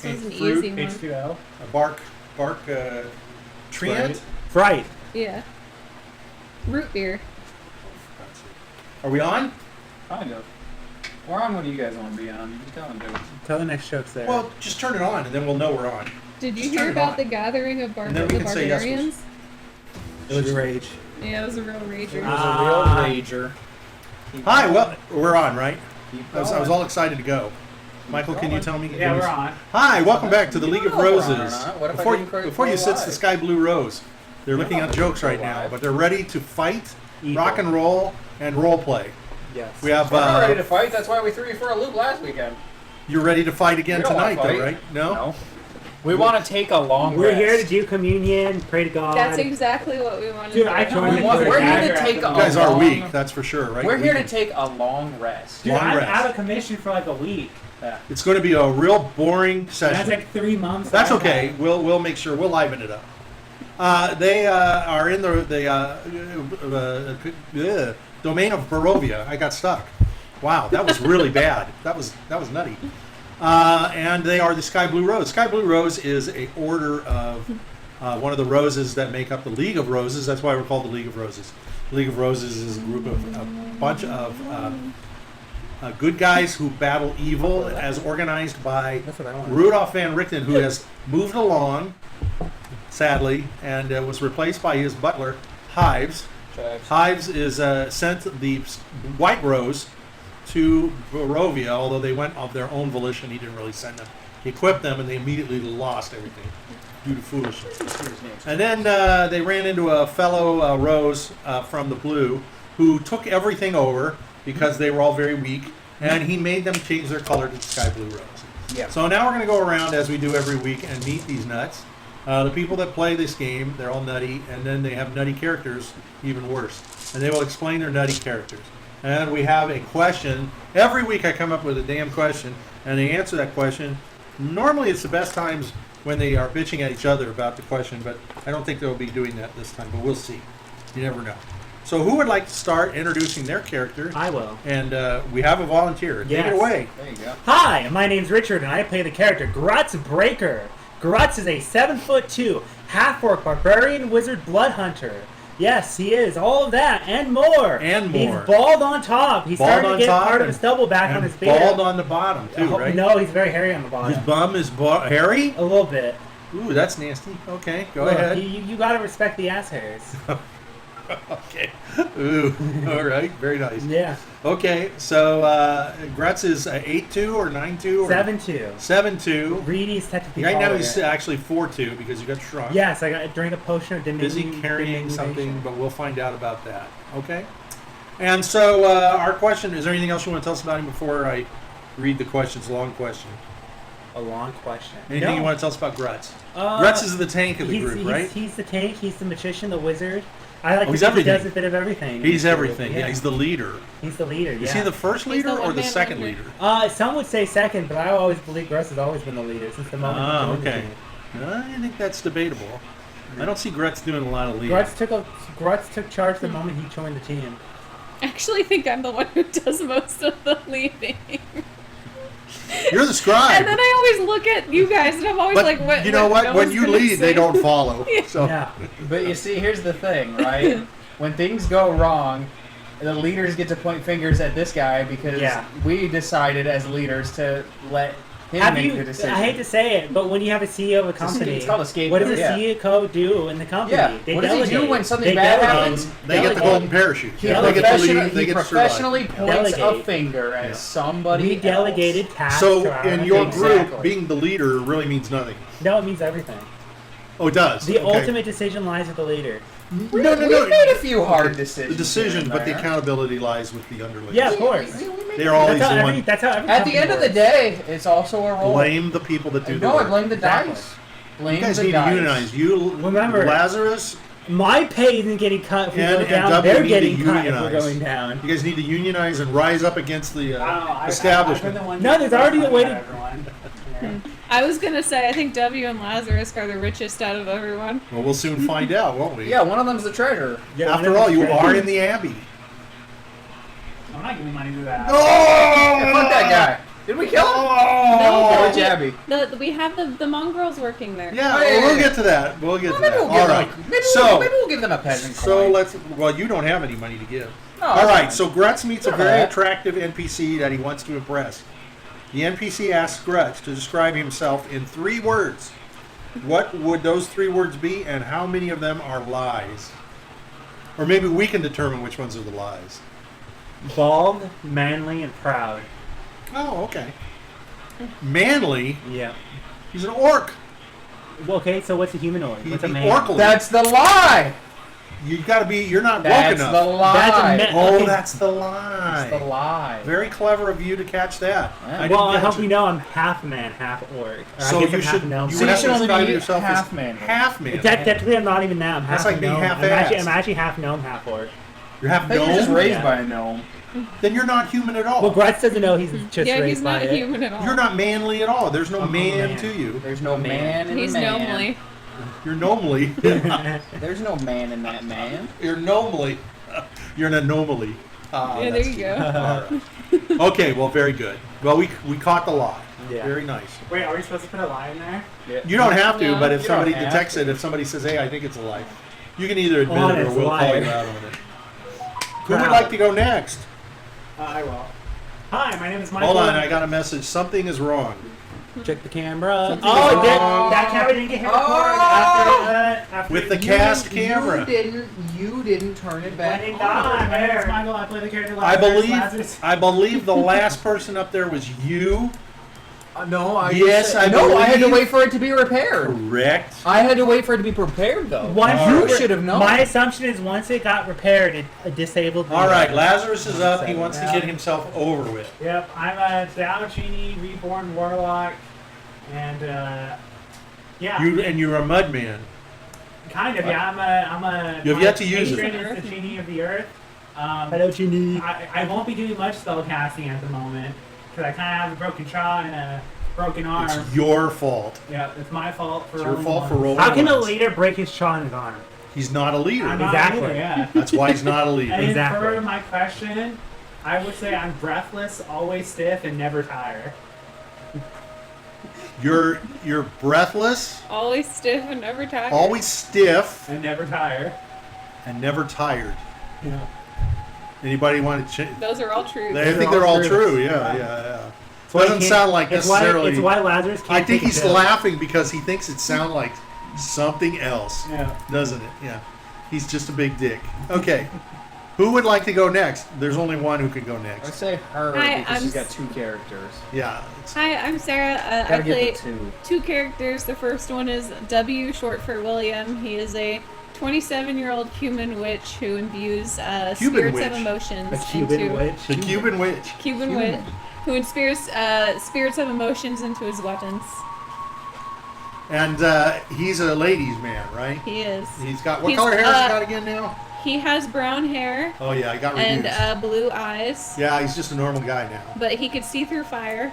This was an fruit, easy one. H2O. bark, treant. Fright. Yeah. Root beer. Are we on? Kind of. We're on. What do you guys want to be on? You can tell them, dude. Tell the next joke's there. Well, just turn it on, and then we'll know we're on. Did you Just hear turn it about on. the gathering of And then we the can say yes, barbarians? it was rage. Yeah, it was a real rager. It was a real rager. Hi, well, we're on, right? Keep I was going. all excited to go. Michael, can you tell me? Yeah, we're on. Hi, welcome back to the League of You know we're on or Roses. not. What if I Before, didn't create before you Pro sits the Live? Sky Blue Rose. They're looking Yeah, at jokes right Pro now, Live. but they're ready to fight, Evil. rock and roll, and role play. Yes. We have. We're not ready to fight. That's why we threw you for a loop last weekend. You're ready to fight again We don't wanna tonight, though, fight. right? No. We want to take a long We're rest. here to do communion, pray to God. That's exactly what we wanted Dude, to I do. joined We're the here church to after take the- a You guys are long- weak, that's for sure, right? We're here We to take a long rest. Dude, Long I'm rest. out of commission for like a week. Yeah. It's going to be a real boring That's session. like 3 months. That's I've okay. had. We'll make sure we'll liven it up. They are in the domain of Barovia. I got stuck. Wow, that was really bad. That was nutty. And they are the Sky Blue Rose. Sky Blue Rose is a order of one of the roses that make up the League of Roses. That's why we're called the League of Roses. The League of Roses is a group of a bunch of good guys who battle evil, as organized by That's what I want. Rudolph Van Richten, who has moved along, sadly, and was replaced by his butler, Hives. Hives is sent the White Rose to Barovia, although they went of their own volition. He didn't really send them. He equipped them, and they immediately lost everything due to foolishness. And then they ran into a fellow Rose from the Blue who took everything over because they were all very weak, and he made them change their color to Sky Blue Rose. Yeah. So now we're going to go around as we do every week and meet these nuts. The people that play this game, they're all nutty, and then they have nutty characters, even worse. And they will explain their nutty characters. And we have a question. Every week I come up with a damn question, and they answer that question. Normally it's the best times when they are bitching at each other about the question, but I don't think they'll be doing that this time, but we'll see. You never know. So who would like to start introducing their character? I will. And we have a volunteer. Take Yes. it away. There you go. Hi, my name's Richard, and I play the character Grutz Breaker. Grutz is a 7'2", half-orc barbarian wizard blood hunter. Yes, he is. All of that and more. And more. He's bald on top. He's Bald starting on to get top part of and- his stubble back on And his beard. bald on the bottom, too, Oh, right? No, he's very hairy on the bottom. His bum is hairy? A little bit. Ooh, that's nasty. Okay, go Look, ahead. You gotta respect the ass hairs. Okay. Ooh, all right. Very nice. Yeah. Okay, so Grutz is 8'2" or 9'2"? Or 7'2". 7'2". Reedy's technically Right now taller. he's actually 4'2" because you got shrunk. Yes, I drank a potion of Busy carrying something, but we'll find out about that. Okay? And so our question, is there anything else you want to tell us about him before I read the questions? Long question. A long question. Anything No. you want to tell us about Grutz? Uh, Grutz is the tank of the he's, group, he's, right? He's the tank, he's the magician, the wizard. I like Oh, to he's think he everything. does a bit of everything. He's everything. Yeah, he's the leader. He's the leader, Is yeah. he the first He's leader the or the one-man second wonder. leader? Some would say second, but I always believe Grutz has always been the leader since the moment he joined the Okay. team. I think that's debatable. I don't see Grutz doing a lot of leading. Grutz took charge the moment he joined the team. I actually think I'm the one who does most of the leading. You're the scribe. And then I always look at you guys and I'm always But like, what? you know what? no When one's you gonna lead, they say- don't follow. So Yeah. But you see, here's the thing, right? When things go wrong, the leaders get to point fingers at this guy because Yeah. we decided as leaders to let him Have make you? the decision. I hate to say it, but when you have a CEO of a company, it's called a scapegoat, what does a yeah. CEO do in the company? Yeah. They What does he delegate. do when something They bad delegate. happens? they get the Delegate. golden parachute. He, They get the professionally- lead. They he get to professionally survive. points a Delegate. finger at Yeah. somebody We else. delegated tasks. So to our in own your team. group, Exactly. being the leader really means nothing. No, it means everything. Oh, it does. The Okay. ultimate decision lies with the leader. We No. made a few hard decisions. The decision, here but and the there. accountability lies with the underlings. Yeah, of course. They're always That's how the every, one. that's how every At the company end of the works. day, it's also a role. Blame the people that do the No, I work. blame the Exactly. dice. Blame You guys the need to dice. unionize. You Remember- Lazarus. My pay isn't getting cut if we And- go and down. W They're need to getting cut if we're unionize. going down. You guys need to unionize and rise up against the I've establishment. been the one No, there's already a way to- I was gonna say I think W and Lazarus are the richest out of everyone. Well, we'll soon find out, won't we? Yeah, one of them's the treasurer. Yeah, After all, you are in the Abbey. I'm not giving money to that. Oh! Fuck that guy. Did we kill him? Oh! Which Abbey? We have the mongrels working there. Yeah, Oh, yeah, we'll yeah. get to that. We'll get to Maybe that. we'll give All them. right. Maybe we'll give them a peasant So coin. well, you don't have any money to give. No, All that's right, fine. so Grutz meets a Yeah. very attractive NPC that he wants to impress. The NPC asks Grutz to describe himself in 3 words. What would those 3 words be, and how many of them are lies? Or maybe we can determine which ones are the lies. Bald, manly, and proud. Oh, okay. Manly? Yeah. He's an orc. Well, okay, so what's a humanoid? He- What's a he man? orcally. That's the lie. You gotta be. You're not woke That's enough. the lie. That's a man. Oh, Okay. that's the lie. That's the lie. Very clever of you to catch that. Yeah. I Well, I didn't hope catch you it. know I'm half man, half orc. Or So I guess you I'm should. half gnome. You So would you have should to only describe be yourself half as man. half man. Technically, I'm not even that. I'm half That's like being gnome. half-assed. I'm actually half gnome, half orc. You're half You're just gnome. raised Yeah. by a gnome. Then you're not human at all. Well, Grutz doesn't know he's just Yeah, raised he's by not it. human at all. You're not manly at all. There's no I'm a man, man. to you. There's no man in He's the man. gnomely. You're gnomely. There's no man in that man. You're gnomely. You're an anomaly. Ah, Yeah, there that's you cute. go. All right. Okay, well, very good. Well, we caught the lie. Yeah. Very nice. Wait, are we supposed to put a lie in there? Yeah. You don't have to, No. but if You somebody don't have detects to. it, if somebody says, "Hey, I think it's a lie," you can either admit it or Honest we'll call liar. you out on it. Who would Proud. like to go next? I will. Hi, my name is Michael. Hold on, I got a message. Something is wrong. Check the camera. Something Oh, is wrong. that camera didn't get hit Oh! after With the cast camera. You didn't turn it back When it on. died, my name is Michael. I play the character I Lazarus. believe the last person up there was you. No, I Yes, just I said, no. I had to believe- wait for it to be repaired. Correct. I had to wait for it to be prepared, though. You should have known. My assumption is once it got repaired, it disabled. All right, Lazarus is up. He wants to get himself over with. Yep, I'm a Dalmachini reborn warlock, and yeah, You're a mud man. kind of. Yeah, I'm a. You have yet to use it. patron is the genie of the earth. Hello, genie. I won't be doing much spell casting at the moment because I kind of have a broken jaw and a broken arm. It's your fault. Yeah, it's my fault for. It's your rolling fault for ones. rolling How can a ones. leader break his jaw in his arm? He's not a leader. I'm not Exactly. Exactly. Either, yeah. That's why he's not a leader. And Exactly. for my question, I would say I'm breathless, always stiff, and never tire. You're breathless, Always stiff and never tired. always stiff, And never tire. and never tired. Yeah. Anybody want to change? Those are all true. I think they're all true. Yeah. Doesn't sound like It's necessarily. why Lazarus can't I think take a he's pill. laughing because he thinks it sounds like something else, Yeah. doesn't it? Yeah. He's just a big dick. Okay. Who would like to go next? There's only one who can go I next. say her Hi, because she's I'm got 2 characters. Yeah. Hi, I'm Sarah. I Gotta play get the 2. 2 characters. The first one is W, short for William. He is a 27-year-old human witch who imbues Cuban spirits of witch. emotions The Cuban into witch. The Cuban witch. Cuban witch, who inspires spirits of emotions into his weapons. And he's a ladies' man, right? He is. He's got what He's, color hair has he got again now? He has brown hair Oh yeah, I got reduced. and blue eyes, Yeah, he's just a normal guy now. but he could see through fire.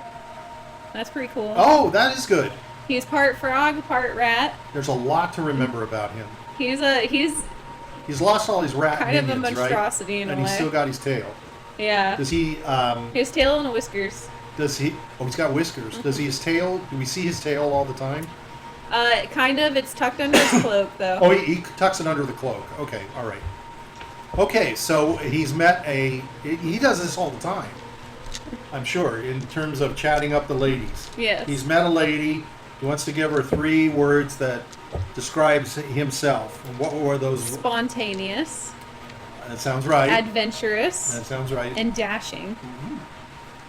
That's pretty cool. Oh, that is good. He's part frog, part rat. There's a lot to remember about him. He's He's lost all his rat kind of a minions, right? monstrosity in And a he's way. still got his tail. Yeah. Does he? His tail and whiskers. Does he? Oh, he's got whiskers. Does he? His tail? Do we see his tail all the time? Kind of. It's tucked under his cloak, though. Oh, he tucks it under the cloak. Okay, all right. Okay, so he's met a. He does this all the time. I'm sure, in terms of chatting up the ladies. Yes. He's met a lady. He wants to give her 3 words that describes himself. And what were those? Spontaneous, That sounds right. adventurous, That sounds right. and dashing.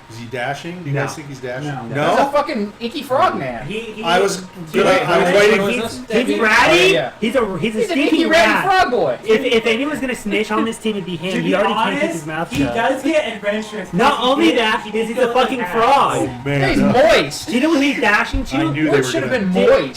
Is he dashing? Do you No. guys think he's dashing? No. No? That's a fucking icky frog man. I was waiting. He's ratty. Oh, yeah. He's a He's an sneaky icky ratty rat. frog boy. If anyone's gonna snitch on this team, it'd be him. He already can't keep his mouth shut. He does get adventurous. Not only that, he's a fucking Oh, frog. He's man. moist. Do you know what he's dashing to? I knew they What were should have gonna- been moist?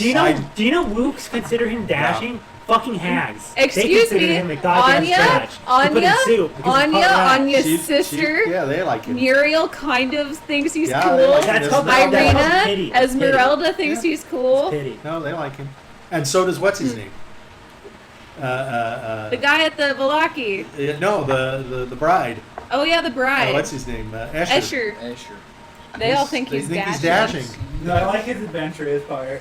Do you know Wooks consider him dashing? Fucking hags. They Excuse consider me, him a goddamn Anya, scratch. They put him in soup because he's a hot rat. Anya's She- sister, yeah, they like him. Muriel, kind of thinks he's Yeah, cool. they like him. That's called Isn't that- that's called Irina, pity. That's pity. Esmeralda thinks Yeah. he's cool. Pity. No, they like him. And so does what's his name? The guy at the Valaki. No, the bride. Oh yeah, the bride. What's his name? Escher. Escher. Sure. They all think They he's think dashing. he's dashing. No, I like his adventurous part.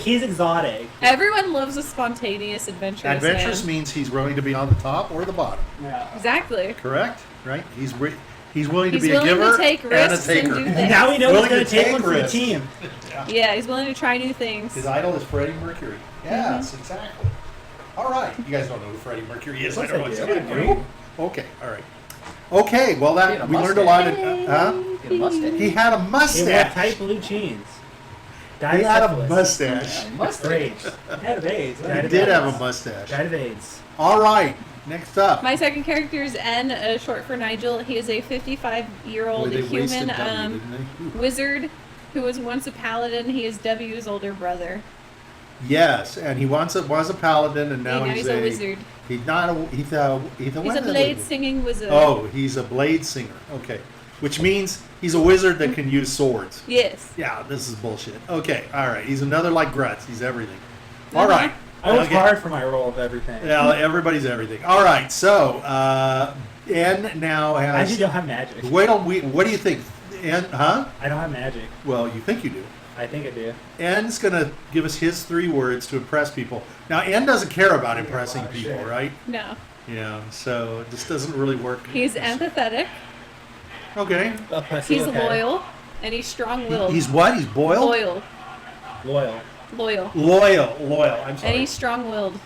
He's exotic. Everyone loves a spontaneous adventurous Adventurous man. means he's willing to be on the top or the bottom. Yeah. Exactly. Correct? Right? He's willing to He's be a willing giver to take and a risks and taker. do And things. now we know he's Willing going to to take take one for the risks. team. Yeah, he's willing to try new things. His idol is Freddie Mercury. Yes, exactly. All right. You guys don't know who Freddie Mercury is. I Of know course it's I do. Okay, all right. Okay, well He had a we learned a lot of huh? Get a mustache. He had a He wore mustache. tight blue jeans. He had a syphilis. mustache. Mustache. Rage. He had AIDS. He did have a mustache. Died of AIDS. All right, next up. My second character is N, short for Nigel. He is a 55-year-old Boy, they wasted human W, didn't they? wizard who was once a paladin. He is W's older brother. Yes, and he was a paladin, and now And he's a wizard. He's not a. He's a. He's a blade singing wizard. Oh, he's a blade singer. Okay, which means he's a wizard that can use swords. Yes. Yeah, this is bullshit. Okay, all right. He's another like Grutz. He's everything. All right. I was Okay. hard for my role of everything. Yeah, everybody's everything. All right. So, N now I has. actually don't have magic. Wait till we. What do you think? N, huh? I don't have magic. Well, you think you do. I think I do. N's gonna give us his 3 words to impress people. Now, N doesn't care about impressing lot of people, shit. right? No. Yeah. So this doesn't really work. He's empathetic. Okay. He's loyal. And he's strong-willed. He's what? He's boiled. loyal. Loyal. Loyal. Loyal. I'm sorry. And he's strong-willed.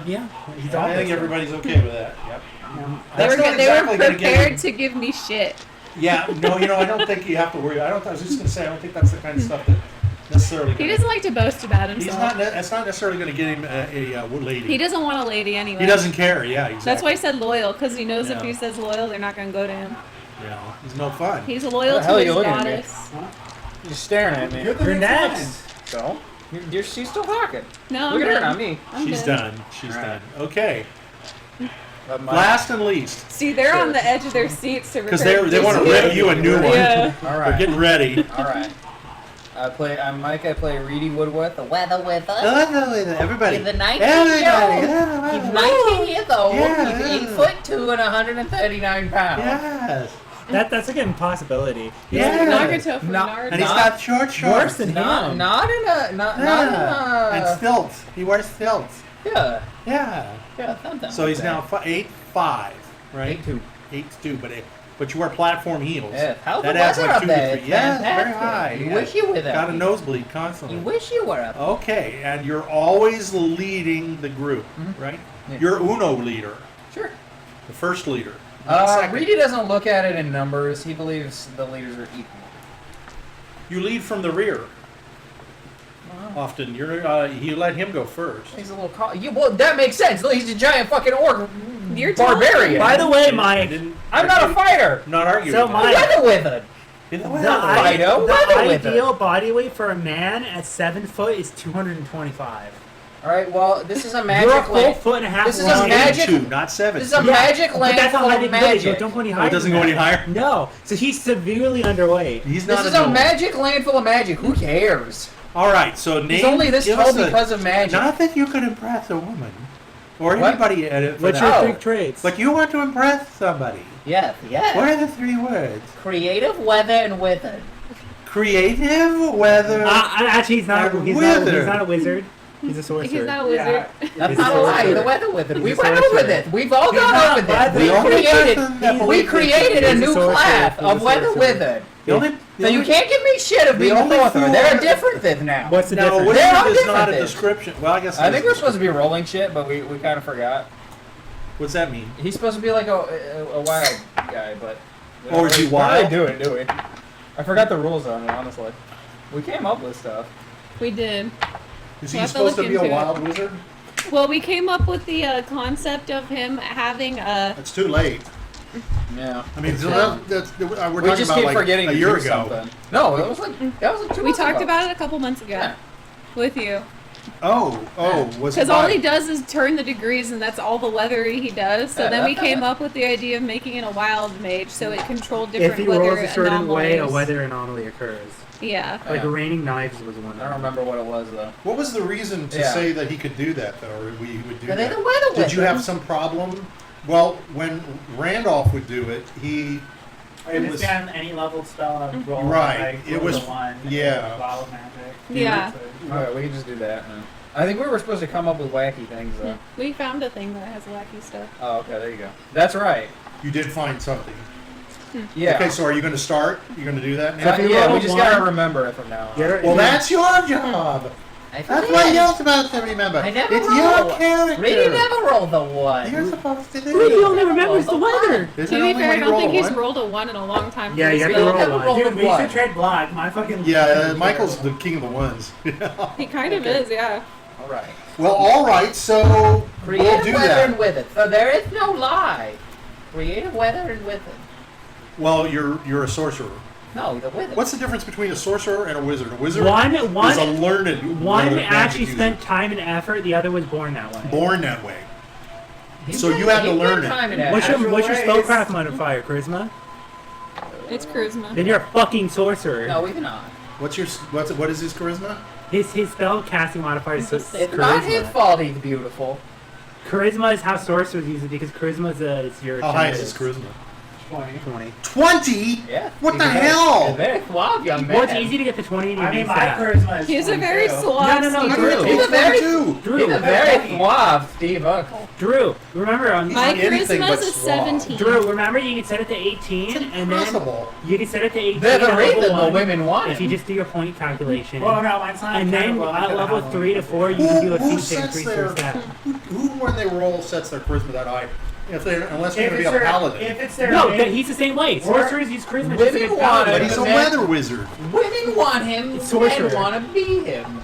Yeah. He's I all think this. everybody's okay with that. Yep. They That's were, not they exactly were gonna get prepared him- to give me shit. Yeah, no, I don't think you have to worry. I was just gonna say, I don't think that's the kind of stuff that necessarily. He doesn't like to boast about He's himself. not. That's not necessarily going to get him a lady. He doesn't want a lady anyway. He doesn't care. Yeah, exactly. That's why I said loyal, because he knows if Yeah. he says loyal, they're not going to go to him. Yeah, he's no fun. He's loyal What the hell to are you his looking at me? goddess. You're staring at me. You're next. So? She's still talking. No, Look I'm at her, done. not me. I'm She's good. done. She's All done. right. Okay. My- Last and least, See, they're Sure. on the edge of their seats to because record they want to this rip you a new one. Yeah. All They're right. getting ready. All right. I'm Mike. I play Reedy Woodworth. Weather with us. Everybody. He's a 19 Everybody. He's 19 years old. Yeah. He's 8'2" and 139 pounds. Yes. That's like an impossibility. Yeah. Naruto from Not- Naruto. And he's got short shorts. Worse than Not him. in a not in And a stilts. He wears stilts. yeah Yeah. something. So he's now 8'5", right? 8'2". 8'2", but you wear platform heels. Yeah, how's the that adds weather like up 2 there? to 3. It's Yeah, it's very fantastic. high. You yeah. wish you were there. Got a nosebleed constantly. You wish you were up. Okay, and you're always leading the group, right? Yeah. You're Uno leader, Sure. the first leader. not second. Reedy doesn't look at it in numbers. He believes the leaders are equal. You lead from the rear. Often, you let him go first. He's a little. Well, that makes sense. He's a giant fucking orc You're barbarian. By the way, I Mike, didn't. I'm not a fighter. Not arguing. So with my- that. Weather wizard. You know the, what? Fido, the weather with ideal body weight for a man at 7 foot is 225. All right. Well, this is a You're a magic full land. foot and a half This is a long. magic- 2, not 7. This is a magic but land that's how full high of they can go. magic. Don't go any Oh, higher. it doesn't than go any that. higher? No. So he's severely underweight. He's not This is a a gnome. magic land full of magic. Who cares? All right, so name. He's only this give tall us a- because of magic. Not that you could impress a woman, or What? anybody at it. For What's that. your Oh. 3 traits? But you want to impress somebody. Yes, yes. What are the 3 words? Creative, weather, and withered. Creative, weather. Actually, he's not. and He's not, wither. he's not a wizard. He's a sorcerer. He's not a wizard. That's He's a not a lie. sorcerer. The weather wizard. We He's a went over sorcerer. this. We've all He's gone not, over but this. the only We person that we believes created a he's a new sorcerer. class He's a of weather sorcerer. wizard. the only, So you can't give me shit of being the a only sorcerer. four- There are differences now. What's the No, difference? wizard There are is not a differences. description. Well, I guess. I think we're we're supposed to be rolling shit, but we kind of forgot. What's that mean? He's supposed to be like a wild guy, but. Or is he We wild? do we? I forgot the rules on it, honestly. We came up with stuff. We did. Is We'll he have to supposed to look be a into it. wild wizard? Well, we came up with the concept of him having a. It's too late. Yeah. I mean, so we're We talking just about keep like forgetting a to year do ago. something. No, that was like 2 We months talked ago. about it a couple months ago Yeah. with you. Oh, was Because it all by- he does is turn the degrees, and that's all the weathery he does. So Yeah, then we that- came up with the idea of making it a wild mage, so it controlled different If he weather rolls a certain way, a anomalies. weather anomaly occurs. Yeah. Like Yeah. raining knives was one. I don't remember what it was though. What was the reason to Yeah. say that he could do that, though, or we would do Are they that? the weather Did you wizard? have some problem? Well, when Randolph would do it, he It It's was been any level spell of roll. Right, Like, it roll was- a 1. yeah. Wild magic. Yeah. Okay, we can just do that. I think we were supposed to come up with wacky things though. We found a thing that has wacky stuff. Oh, okay, there you go. That's right. you did find something. Yeah. Okay, so are you going to start? You're going to do that Uh, now? if you yeah, roll we a just 1, gotta remember it from now on. Well, that's your job. I That's forget. what you're supposed to remember. I never It's roll. your character. Really never roll the 1. You're supposed to do Really, it. you only remembers the weather. Is To it be only fair, I when you don't roll think a he's one? rolled a 1 in a long time. Yeah, you have to Really roll never a 1. rolled Dude, a we one. should trade block. My fucking. Yeah, Michael's the king of the ones. He kind of is, yeah. All right. Well, all right, so we'll Creative do weather and that. with it. So there is no lie. Creative weather and with it. Well, you're a sorcerer. No, the with it. What's the difference between a sorcerer and a wizard? A wizard One is a learned. One magic actually user. spent time and effort. The other was born that way. Born that way. He's so got- you have to he's got learn it. time and effort. What's your Actual spellcraft modifier? Charisma. It's charisma. Then you're a fucking sorcerer. No, even not. What is his charisma? His spell casting modifier is It's not his charisma. fault he's beautiful. Charisma is how sorcerers use it because charisma is your. How high is his charisma? 20. 20? Yeah. What He's the a very- hell? a very suave young man. Well, it's easy to get to 20 and you I mean, make my that. charisma is He's a very 22. suave. No, I'm Drew. gonna He's go a very- 22. He's Drew. a very suave Steve Urkel. Drew, remember on My anything but charisma's a suave. 17. Drew, remember you can set it to 18 and then Impossible. you can set it to 18 There's a at reason level the 1 women want if you him. just do your point calculation. Well, no, mine's not. And then at level 3 to 4 you can do a Who feat to sets increase their their stat. who when they roll sets their charisma that high? Unless they're If going to it's be a their, paladin. if it's their No, main- he's the same way. Sorcerers use charisma just Women against want paladins. But it. he's a Men- weather wizard. Women want him. It's sorcerer. Men want to be him.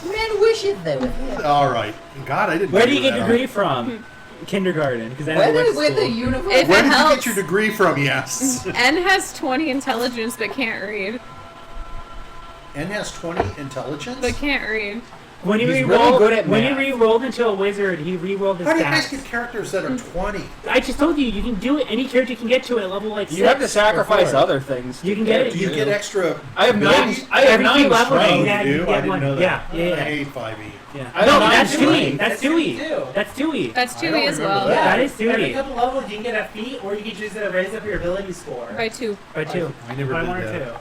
Men wishes they were him. All right. God, I didn't. Where do you figure get that degree out. from? Kindergarten, because I Whether went to with the school. uniform. If Where it did you helps. get your degree from? Yes. N has 20 intelligence but can't read. N has 20 intelligence. But can't read. When you He's re-roll, really good at when math. you re-rolled into a wizard, he re-rolled his How do you guys stats. get characters that are 20? I just told you, you can do it. Any character can get to it at level like 6. You have to sacrifice or 4. other things. You can get it. Do you get extra? I have abilities? 9. I have Every 9 few levels, strength. yeah, You you do? get I didn't one. know that. Yeah. I hate 5e. Yeah. I No, have that's 9 2e. strength. That's That's 2e. two. That's 2e. That's I 2e don't as remember well. that. That is Every 2e. couple levels you can get a feat, or you can choose to raise up your ability score. By 2. By 2. I never By did 1 or that. 2.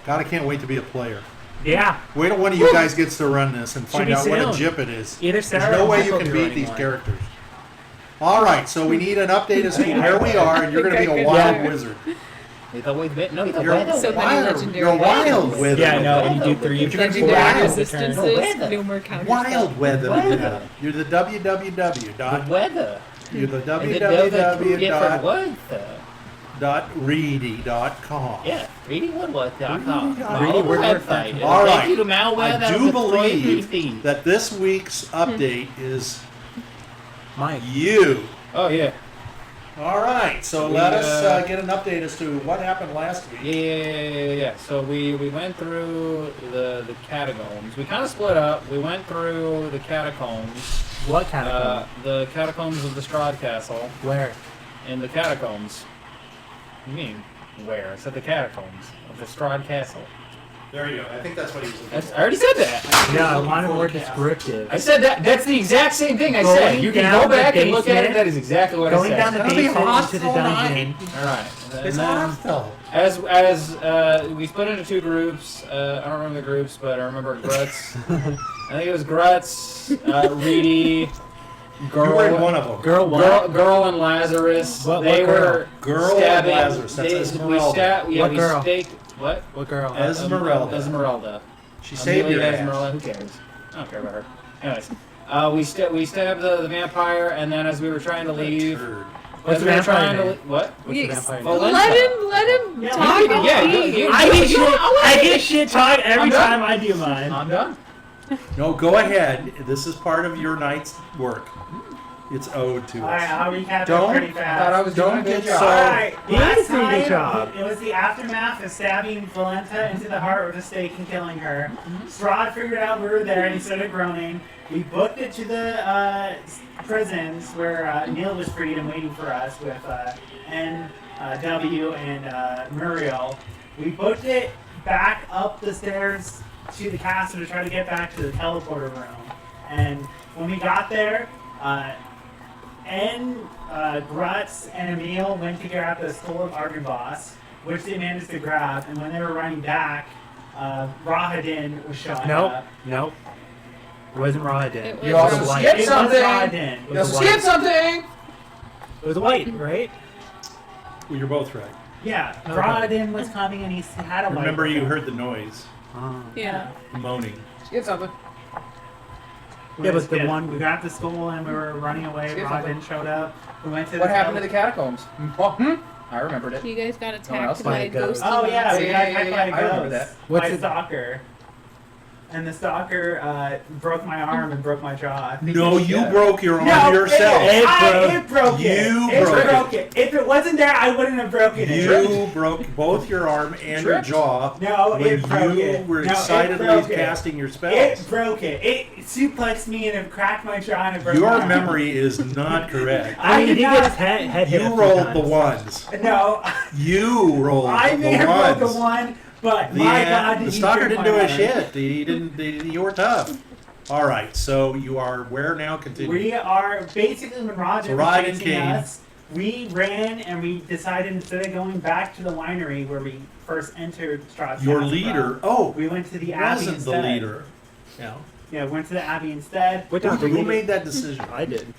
God, I can't wait to be a player. Yeah. Wait till one of you guys gets to run this and find be out what a soon. jip it is. Either There's Sarah no or way you Michael can will beat be these running characters. All right, so we need an update as to where we are, and you're going to be a wild wizard. He's always been. No, he's a You're weather. So many wild. legendary You're a wild weapons. wizard. Yeah, I know. And you do 3 But you're gonna be Legendary wild. resistances, Weather. no more counter Wild weather. Weather. You're the www. The weather. You're the And the two different www. words. .reedy.com. Yeah, readingwoodworth.com. Reading website. And All thank right. you to malware I that do was destroying believe PCs. that this week's update is Mike. you. Oh yeah. All right, so We, let us get an update as to what happened last week. Yeah. So we went through the catacombs. We kind of split up. We went through the catacombs. What kind of The catacombs of the Strahd Castle. Where? In the catacombs. What do you mean? Where? I said the catacombs of the Strahd Castle. There you go. I think that's what he was looking I already said that. Yeah, I want more descriptive. I said that. That's the exact same thing I Going said. You can down go back the and look at it. basement. That is exactly what Going I down said. the That'll be basement hot into the all dungeon. All right. It's And then, hostile. as we split into 2 groups. I don't remember the groups, but I remember Grutz. I think it was Grutz, Reedy, You were in one of them. Girl and Lazarus. What they girl? were Girl and stabbing. Lazarus, that's Esmeralda. What we girl? staked. What? What girl? Esmeralda. Esmeralda. She saved Amelia your ass. Esmeralda. Who cares? I don't care about her. Anyways, we stabbed the vampire, and then as we were trying to leave, Turd. What's as the we were vampire trying to name? what? What's the vampire Oh, name? Let him Yeah, talk. we- and yeah, speak. you- I get shit talk every I'm done. time I do mine. I'm done. No, go ahead. This is part of your night's work. It's owed to Alright, us. I'll recap Don't- it pretty I thought I fast. was doing a Don't good get job. so- Alright, You last did a pretty good time, job. it was the aftermath of stabbing Valenta into the heart with a stake and killing her. Strahd figured out we were there and he started groaning. We booked it to the prisons where Neil was freed and waiting for us with NW and Muriel. We booked it back up the stairs to the castle to try to get back to the teleporter room. And when we got there, Grutz and Emil went to grab the skull of Argynvost, which they managed to grab, and when they were running back, Rahadin was showing up. Nope. It wasn't Rahadin. It You was also Rahadin. skipped It was something. Rahadin. You skipped something. It was white, right? Well, you're both right. Yeah, Okay. Rahadin was coming and he had a white Remember, you one. heard the noise, Yeah. moaning. Skipped something. Yeah, but the one- we grabbed the skull and we were running away. Skip Rahadin showed up. We went to What the happened to the catacombs? I remembered it. You guys got else attacked by a by a ghost. ghost. Oh yeah, we got Yeah, attacked yeah, by yeah, a I remember ghost. that. What's By a it- stalker. And the stalker broke my arm and broke my jaw. No, you Yeah. broke your arm No, yourself. It broke it. You It broke broke it. If it wasn't there, I wouldn't have broken it. You broke both your arm and your Tripped? jaw No, when it broke you it. were No, it excitedly broke it. casting your spells. It broke it. It suplexed me and it cracked my jaw and it broke my Your arm. memory is not correct. I mean, did he not- did his head hit You a few rolled the times. ones. No, You rolled I may the have ones. broke the one, but my God, did The he stalker break didn't my do a arm. shit. He didn't. You were tough. All right, so you are where now? Continue. We are basically when Roger So was Ryan chasing came. us. We ran and we decided instead of going back to the winery where we first entered Strahd's Your castle leader. from, Oh, we went to the Abbey wasn't instead. the leader. Yeah. Yeah, we went to the Abbey instead. What the Who made that decision? I did.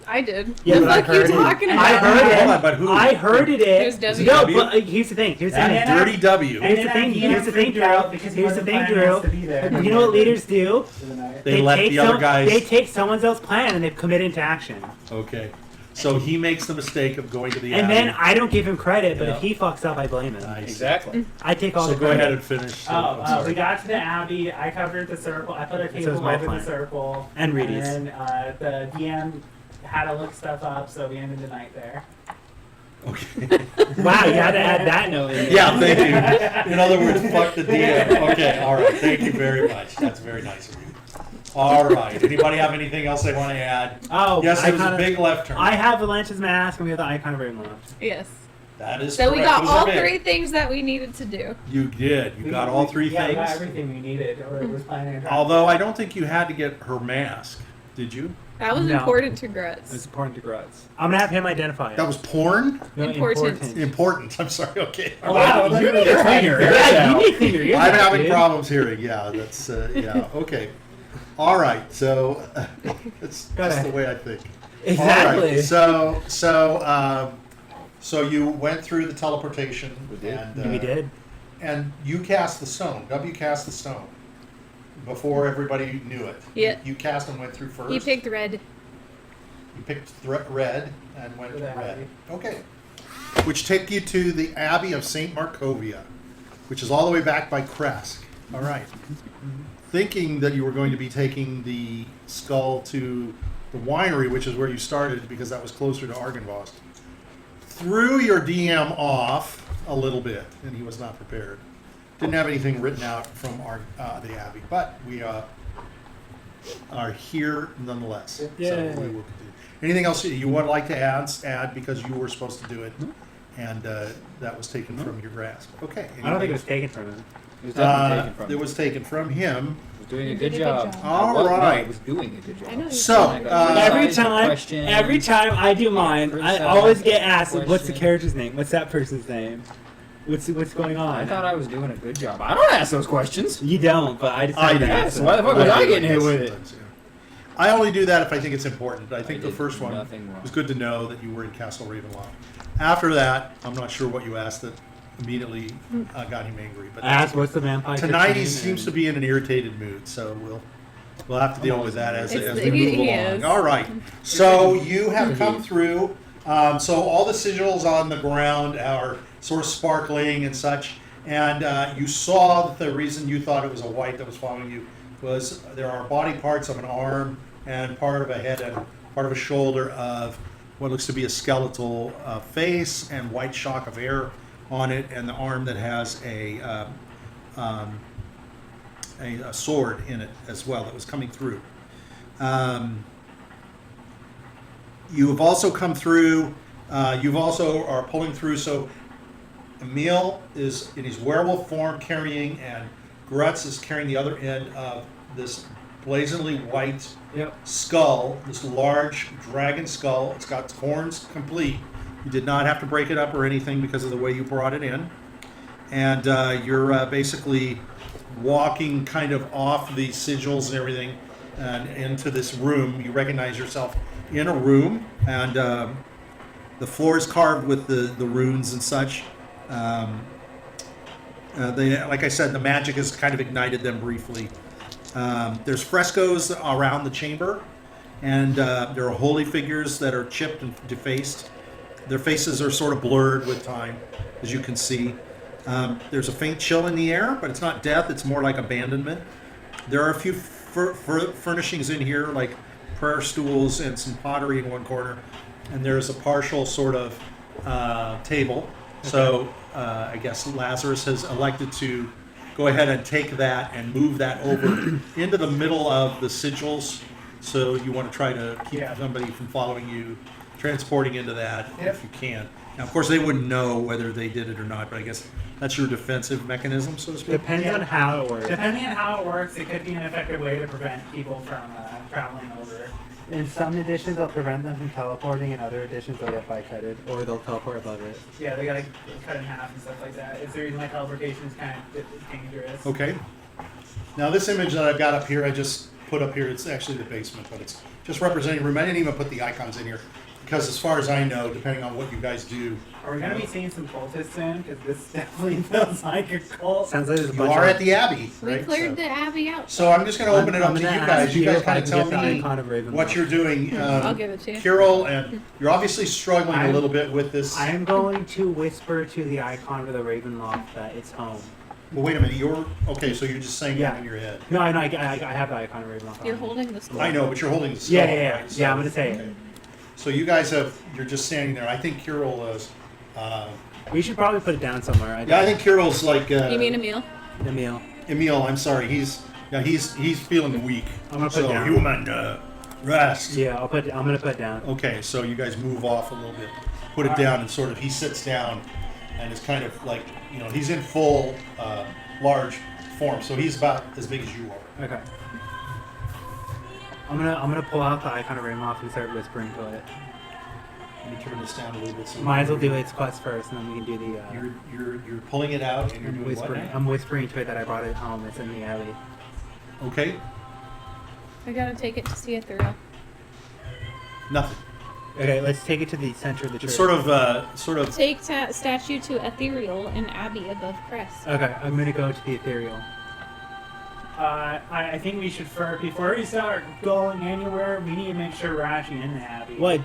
I did. Yeah, the but I fuck you heard it. talking about? I heard it. Hold on, but who? I heard it. Here's W. No, W? but here's the thing. Here's the And thing. then Dirty W. And Here's then the thing, at here's the thing, freaked Drew. out because he Here's the wasn't thing, planning us Drew. to be there. You know what leaders do? for the night. They let take the other guys. They take someone else's plan and they commit into action. Okay. So he makes the mistake of going to the And Abbey. then I don't give him credit, but Yeah. if he fucks up, I blame him. Nice. Exactly. I take all So the go credit. ahead and finish. I'm We sorry. got to the Abbey. I covered the circle. I put a So table it's my over plan. the circle. And Reedy's. And the DM had to look stuff up, so we ended the night there. Okay. Wow, you had to add that note in. Yeah, thank you. In other words, fuck the DM. Okay, all right. Thank you very much. That's very nice of you. All right. Anybody have anything else they want to add? Oh, Yes, I it was a kinda- big left turn. I have Valanche's mask and we have the icon of Ravenloft. Yes. That is So we correct. got Those are all big. three things that we needed to do. You did. You got all three Yeah, we got things. everything we needed, or it was planning on. Although I don't think you had to get her mask. Did you? That was No. important to It's Grutz. important to Grutz. I'm gonna have him identify it. That was porn? No, Important. Important. I'm sorry. Okay. Oh, wow, You need to you're clean your ears Yeah, you out. need to figure your I'm out, having dude. problems hearing. Yeah, that's yeah. Okay. All right. So it's Go just ahead. the way I think. Exactly. All right. So you went through the teleportation. We did. And, we did. And you cast the stone. W cast the stone before everybody knew it. Yeah. You cast and went through first. You picked red. You picked red and went To to the red. Abbey. Okay. Which take you to the Abbey of St. Markovia, which is all the way back by Kresk. All right. Thinking that you were going to be taking the skull to the winery, which is where you started because that was closer to Argynvost, threw your DM off a little bit, and he was not prepared. Didn't have anything written out from the Abbey, but we are here nonetheless. Yay. So we will continue. Anything else you would like to add because you were supposed to do it, and that was taken from your grasp? Okay. I don't think it was taken from him. It was definitely taken from It was taken from him. I was doing a You good did a good job. job. All No, I right. was doing a good job. I know you So, did. Every time I do mine, I Criticize, always get asked, "What's the question. character's name? What's that person's name? What's going on?" I thought I was doing a good job. I don't ask those questions. You don't, but I decided to do. ask So why the fuck was I getting hit with it? I only do that if I think it's important. I think I the did first one nothing wrong. was good to know that you were in Castle Ravenloft. After that, I'm not sure what you asked that immediately got him angry. But I asked, "What's the vampire?" tonight he seems to be in an irritated mood, so we'll have to deal with that as It's- we he move along. is. All right. So you have come through. So all the sigils on the ground are sort of sparkling and such. And you saw that the reason you thought it was a white that was following you was there are body parts of an arm and part of a head and part of a shoulder of what looks to be a skeletal face and white shock of hair on it, and the arm that has a sword in it as well that was coming through. You have also come through. You've also are pulling through. So Emil is in his werewolf form carrying, and Grutz is carrying the other end of this blazingly white Yep. skull, this large dragon skull. It's got horns complete. You did not have to break it up or anything because of the way you brought it in. And you're basically walking kind of off the sigils and everything and into this room. You recognize yourself in a room, and the floor is carved with the runes and such. Like I said, the magic has kind of ignited them briefly. There's frescoes around the chamber, and there are holy figures that are chipped and defaced. Their faces are sort of blurred with time, as you can see. There's a faint chill in the air, but it's not death, it's more like abandonment. There are a few furnishings in here, like prayer stools and some pottery in one corner, and there's a partial sort of table. So I guess Lazarus has elected to go ahead and take that and move that over into the middle of the sigils. So you want to try to keep somebody from following you, transporting into that if you can. Now, of course, they wouldn't know whether they did it or not, but I guess that's your defensive mechanism, so to speak. Depends on how it works. Depending on how it works, it could be an effective way to prevent people from traveling over. In some editions, they'll prevent them from teleporting. In other editions, they'll get by-cutted, or they'll teleport above it. Yeah, they gotta cut in half and stuff like that. It's the reason why teleportation is kind of dangerous. Okay. Now, this image that I've got up here, I just put up here, it's actually the basement, but it's just representing a room. I didn't even put the icons in here, because as far as I know, depending on what you guys do, Are we gonna be seeing some cultists soon? Because this definitely feels like a cult. Sounds like there's a you bunch are of... at the Abbey, We right? cleared the abbey out. So I'm just going to open it up I'm to you gonna guys. ask You guys if I kind of can tell get the me icon of Ravenloft. what you're doing. I'll give it to you. Kirill, and you're obviously struggling a little bit with this. I am going to whisper to the icon of the Ravenloft that it's home. Well, wait a minute. Okay, so you're just saying that in your head. No, I know. I have the icon of Ravenloft. You're on. holding the skull. I know, but you're holding the skull. Yeah. right? So- Yeah, I'm gonna say it. okay. So you guys you're just standing there. I think Kirill is. We should probably put it down somewhere. I think Kirill's like. You mean Emil? Emil. Emil, I'm sorry. He's feeling weak. I'm gonna put it down. Human, rest. Yeah, I'm gonna put it down. Okay, so you guys move off a little bit, put it down, and sort of he sits down, and is kind of like he's in full large form, so he's about as big as you are. Okay. I'm gonna pull out the icon of Ravenloft and start whispering to it. Let me turn this down a little bit. So Might as well do its quest first, and then we can do the. You're pulling it out, and you're doing whispering. what now? I'm whispering to it that I brought it home. It's in the alley. Okay, I gotta take it to see Ethereal. nothing. Okay, let's take it to the center of the church. It's sort of. Take statue to Ethereal in Abbey above crest. Okay, I'm gonna go to the ethereal. I think we should before we start going anywhere, we need to make sure we're actually in the abbey. What?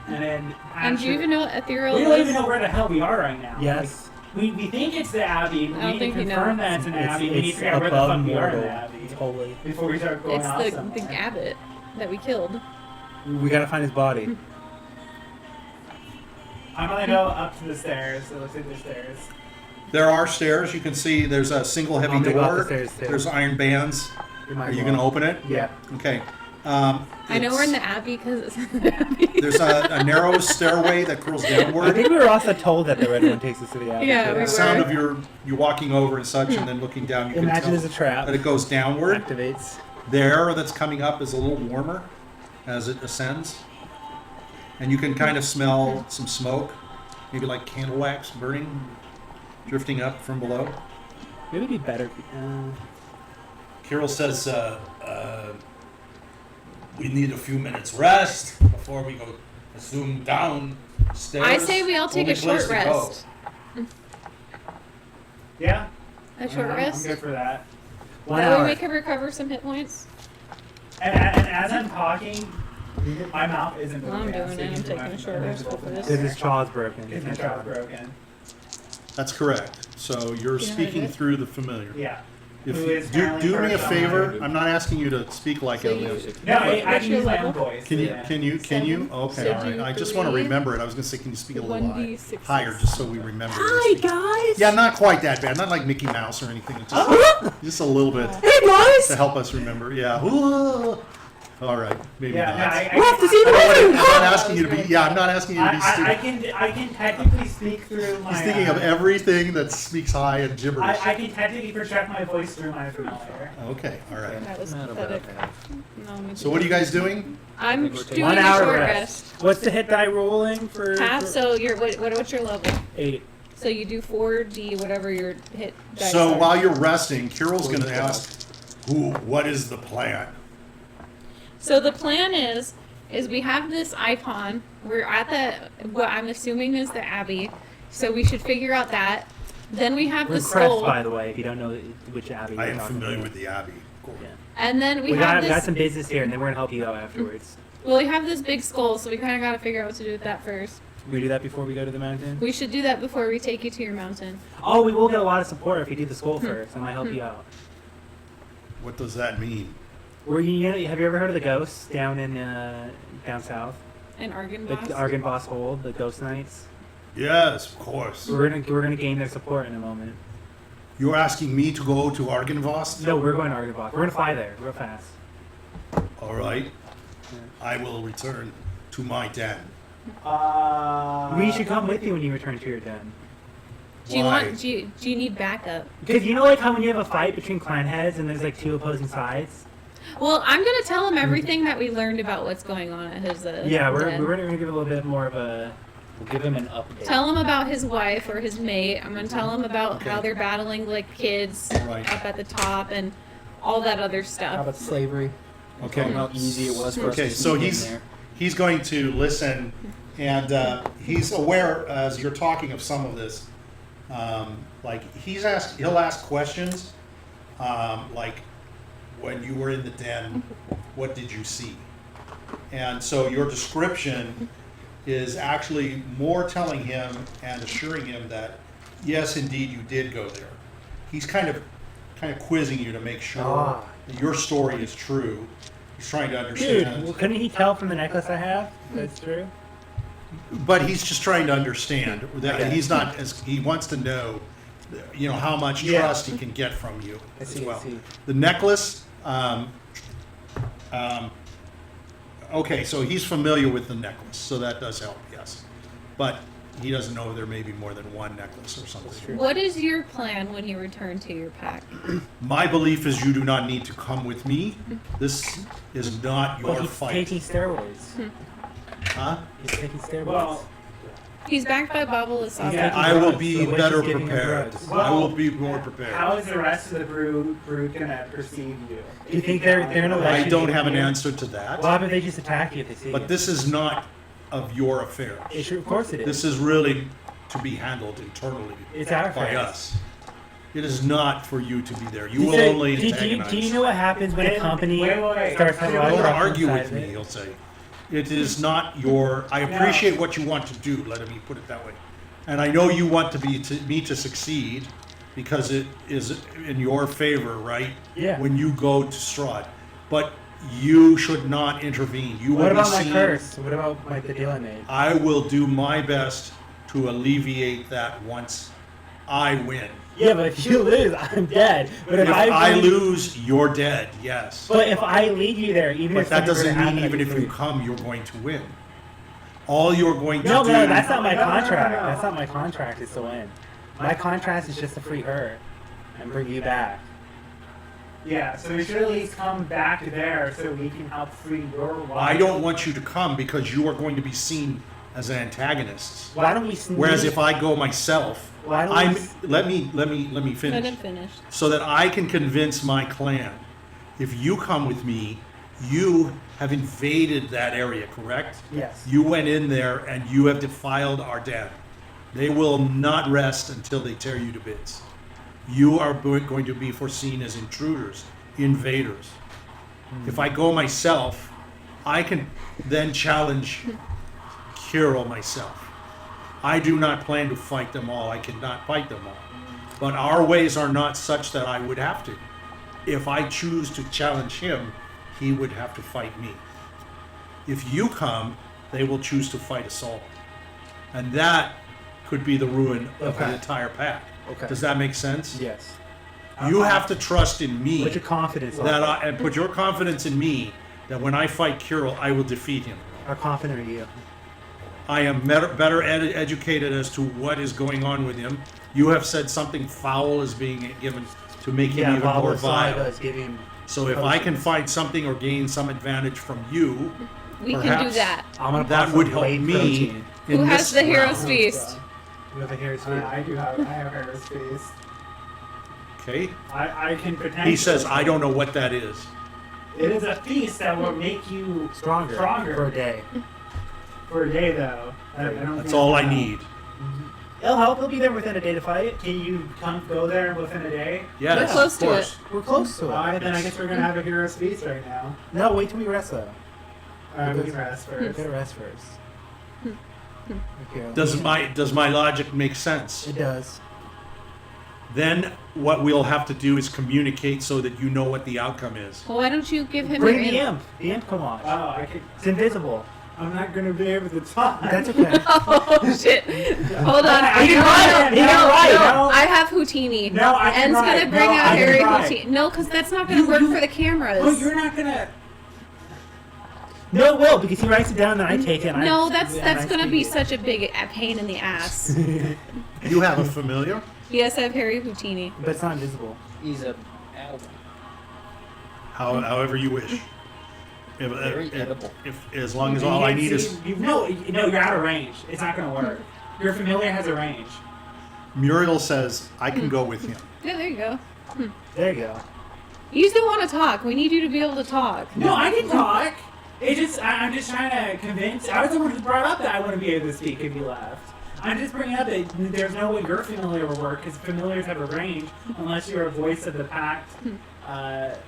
And then. And do you even know what Ethereal We is? don't even know where the hell we are right now. Yes. Like, we think it's the abbey. But I don't we need think to you know. confirm that it's an abbey. We need to figure out where the fuck we are in the abbey It's holy. before we start going It's off the somewhere. Abbot that we killed. We gotta find his body. I'm gonna go up to the stairs. So let's hit the stairs. There are stairs. You can see there's a single heavy I'm gonna go up the door. stairs, too. There's iron bands. Are you going to open it? Yeah. Okay. I know we're in the Abbey because it's in the Abbey. There's a narrow stairway that curls I downward. think we were also told that the red one takes us to the alley. Yeah, too. we The sound of you walking over and such, and then looking down, you can Imagine tell there's a trap. that it goes downward. Activates. The air that's coming up is a little warmer as it ascends, and you can kind of smell some smoke, maybe like candle wax burning, drifting up from below. Maybe it'd be better. Kirill says, we need a few minutes rest before we go zoom downstairs. I say we all take Only a short place to go. rest. Yeah. A short rest? I'm good for that. 1 That way hour. we can recover some hit points. And as I'm talking, my mouth isn't Well, I'm moving. doing it. I'm taking a short rest before this. Because his jaw is broken. Because my jaw's broken. That's correct. So you're You know speaking how to do it? through the familiar. Yeah. If Who you, is do currently me a first on favor. my- I'm not asking you to speak like So a. you- No, I What's can your use my own level? voice. Can you? yeah. Can you? Seven. Okay, So all right. do I just want to 3. remember it. I was going to say, can you speak a little 1d6. higher, just so we remember. Hi, guys! Yeah, not quite that bad. Not like Mickey Mouse or anything. It's just a little bit Hey, guys! to help us remember. Yeah. Ooh. All right, maybe Yeah, not. no, I I'm not asking you to be. Yeah, I'm not asking you to be I stupid. can technically speak through my. He's thinking of everything that speaks high and gibberish. I can technically project my voice through my familiar. Okay, all right. That was Not a pathetic. bad No, me So what are you guys doing? I'm I think we're taking doing 1 a hour short rest. rest. What's the hit die rolling for? Half. So you're what's your level? 8. So you do 4d whatever your hit dice So are. while you're resting, Carol's going to ask, what is the plan? So the plan is we have this icon. We're at the what I'm assuming is the abbey. So we should figure out that. Then we have We're the Crest, skull, by the way, if you don't know which abbey. I we're am talking familiar about. with the Abbey. Yeah. and then we We have got this. some business here, and then we're gonna help you out afterwards. Well, we have this big skull, so we kind of got to figure out what to do with that first. We do that before we go to the mountain. We should do that before we take you to your mountain. Oh, we will get a lot of support if you do the skull first. I might help you out. What does that mean? Have you ever heard of the ghosts down in down south? And Argon The Boss. Argon Boss Hold, the Ghost Knights. Yes, of course. We're gonna gain their support in a moment. You're asking me to go to Argenvost? No, we're going to Argon Boss. We're gonna fly there real fast. All right. I will return to my den. We should come with you when you return to your den. Do you Why? want? Do you need backup? Because you know, like how when you have a fight between clan heads and there's like two opposing sides. Well, I'm gonna tell him everything that we learned about what's going on at his. Yeah, we're den. gonna give a little bit more of a. We'll give him an update. Tell him about his wife or his mate. I'm gonna tell him about Okay. how they're battling like kids Right. up at the top and all that other How stuff. about slavery? Okay. How easy it was for us Okay, to so sneak in he's there. he's going to listen, and he's aware as you're talking of some of this. Like he'll ask questions, like when you were in the den, what did you see? And so your description is actually more telling him and assuring him that yes, indeed, you did go there. He's kind of quizzing you to make sure that your story is true. He's trying to Dude, understand. well, couldn't he tell from the necklace I have? That's true. But he's just trying to understand that Okay. he's not as he wants to know, how much Yeah. trust he can get from you I as see, I well. see. The necklace. Okay, so he's familiar with the necklace, so that does help, yes. But he doesn't know there may be more than one necklace or something. true. What is your plan when you return to your pack? My belief is you do not need to come with me. This is not your Well, he's fight. taking steroids. Huh? He's taking steroids. Well, He's backed by Bobble Asaba. Yeah. I will be So what better she's giving her prepared. drugs. I will be more prepared. how is the rest of the brood gonna perceive you? Do you think they're gonna let I you don't get have an here? answer to that. Well, how about they just attack you if they see you? But this is not of your affair. Of course it is. This is really to be handled internally It's our by affair. us. It is not for you to be there. You will So, only do antagonize. you know what happens when a Wait, company wait. starts having a lot Don't of argue inside with of me, it? he'll say. It is not your. I appreciate what you want to do. Let me put it that way. And I know you want me to succeed because it is in your favor, right? Yeah. When you go to Strahd, but you should not intervene. You will What be about my seen. curse? What about like the deal I made? I will do my best to alleviate that once I win. Yeah, but if you lose, I'm dead. But If I win- lose, you're dead. Yes. But if I lead you there, even But if that something were to doesn't happen, mean I even can if you leave. come, you're going to win. All you're going to No, do. no, that's not my No, no, no, contract. no. That's not my contract. Is to win. My contract is just to free her and bring you back. Yeah, so we should at least come back there so we can help free your wife. I don't want you to come because you are going to be seen as an antagonist. Why don't we sneak? Whereas if I go myself, Why don't I'm. we- Let me Let finish. him finish. So that I can convince my clan. If you come with me, you have invaded that area, correct? Yes. You went in there and you have defiled our den. They will not rest until they tear you to bits. You are going to be foreseen as intruders, invaders. If I go myself, I can then challenge Kirill myself. I do not plan to fight them all. I cannot fight them all. But our ways are not such that I would have to. If I choose to challenge him, he would have to fight me. If you come, they will choose to fight us all. And that could be the ruin of the Okay. entire pack. Okay. Does that make sense? Yes. You have to trust in me Put your confidence. that and put your confidence in me that when I fight Kirill, I will defeat him. How confident are you? I am better educated as to what is going on with him. You have said something foul is being given to make him even more vile. Does give him So if I can find something or gain some advantage from you, We can do perhaps that. I'm gonna that pop would some help whey me. protein. Who in has this the hero's round. feast? You have a hair's feet. I have Hero's Feast. Okay. I can potentially. He says, I don't know what that is. It is a feast that will make you Stronger for a day. For a day, though. I don't That's think all I so. need. It'll help. He'll be there within a day to fight. Can you go there within a day? Yes, We're close of to course. We're close to it. Alright, then I guess we're gonna have a Hero's Feast right now. No, wait till we rest though. We can rest We first. gotta rest first. Okay, Does my logic make sense? It does. Then what we'll have to do is communicate so that you know what the outcome is. Well, why don't you give him Bring your the imp? imp. The imp come on. Oh, I could. It's invisible. I'm not gonna be able to talk. That's okay. Oh shit! Hold on. I can No, ride it. no, No, right, no, no. I have Houdini. No, I can En's ride. gonna bring No, out I can Harry ride. Houdini. No, because that's not gonna work for the cameras. Oh, you're not gonna. No, it will because he writes it down and I take it. And No, I, that's and I gonna speak be it. such a big pain in the ass. You have a familiar? Yes, I have Harry Houdini. But it's not invisible. He's a animal. However you wish. Very edible. If as long as all I need is No, you're out of range. It's not gonna work. Your familiar has a range. Muriel says I can go with him. Yeah, there you go. There you go. You still want to talk. We need you to be able to talk. No, I can talk. I'm just trying to convince. I was the one who brought up that I wouldn't be able to speak if you left. I'm just bringing up that there's no way your familiar will work because familiars have a range unless you're a voice of the pact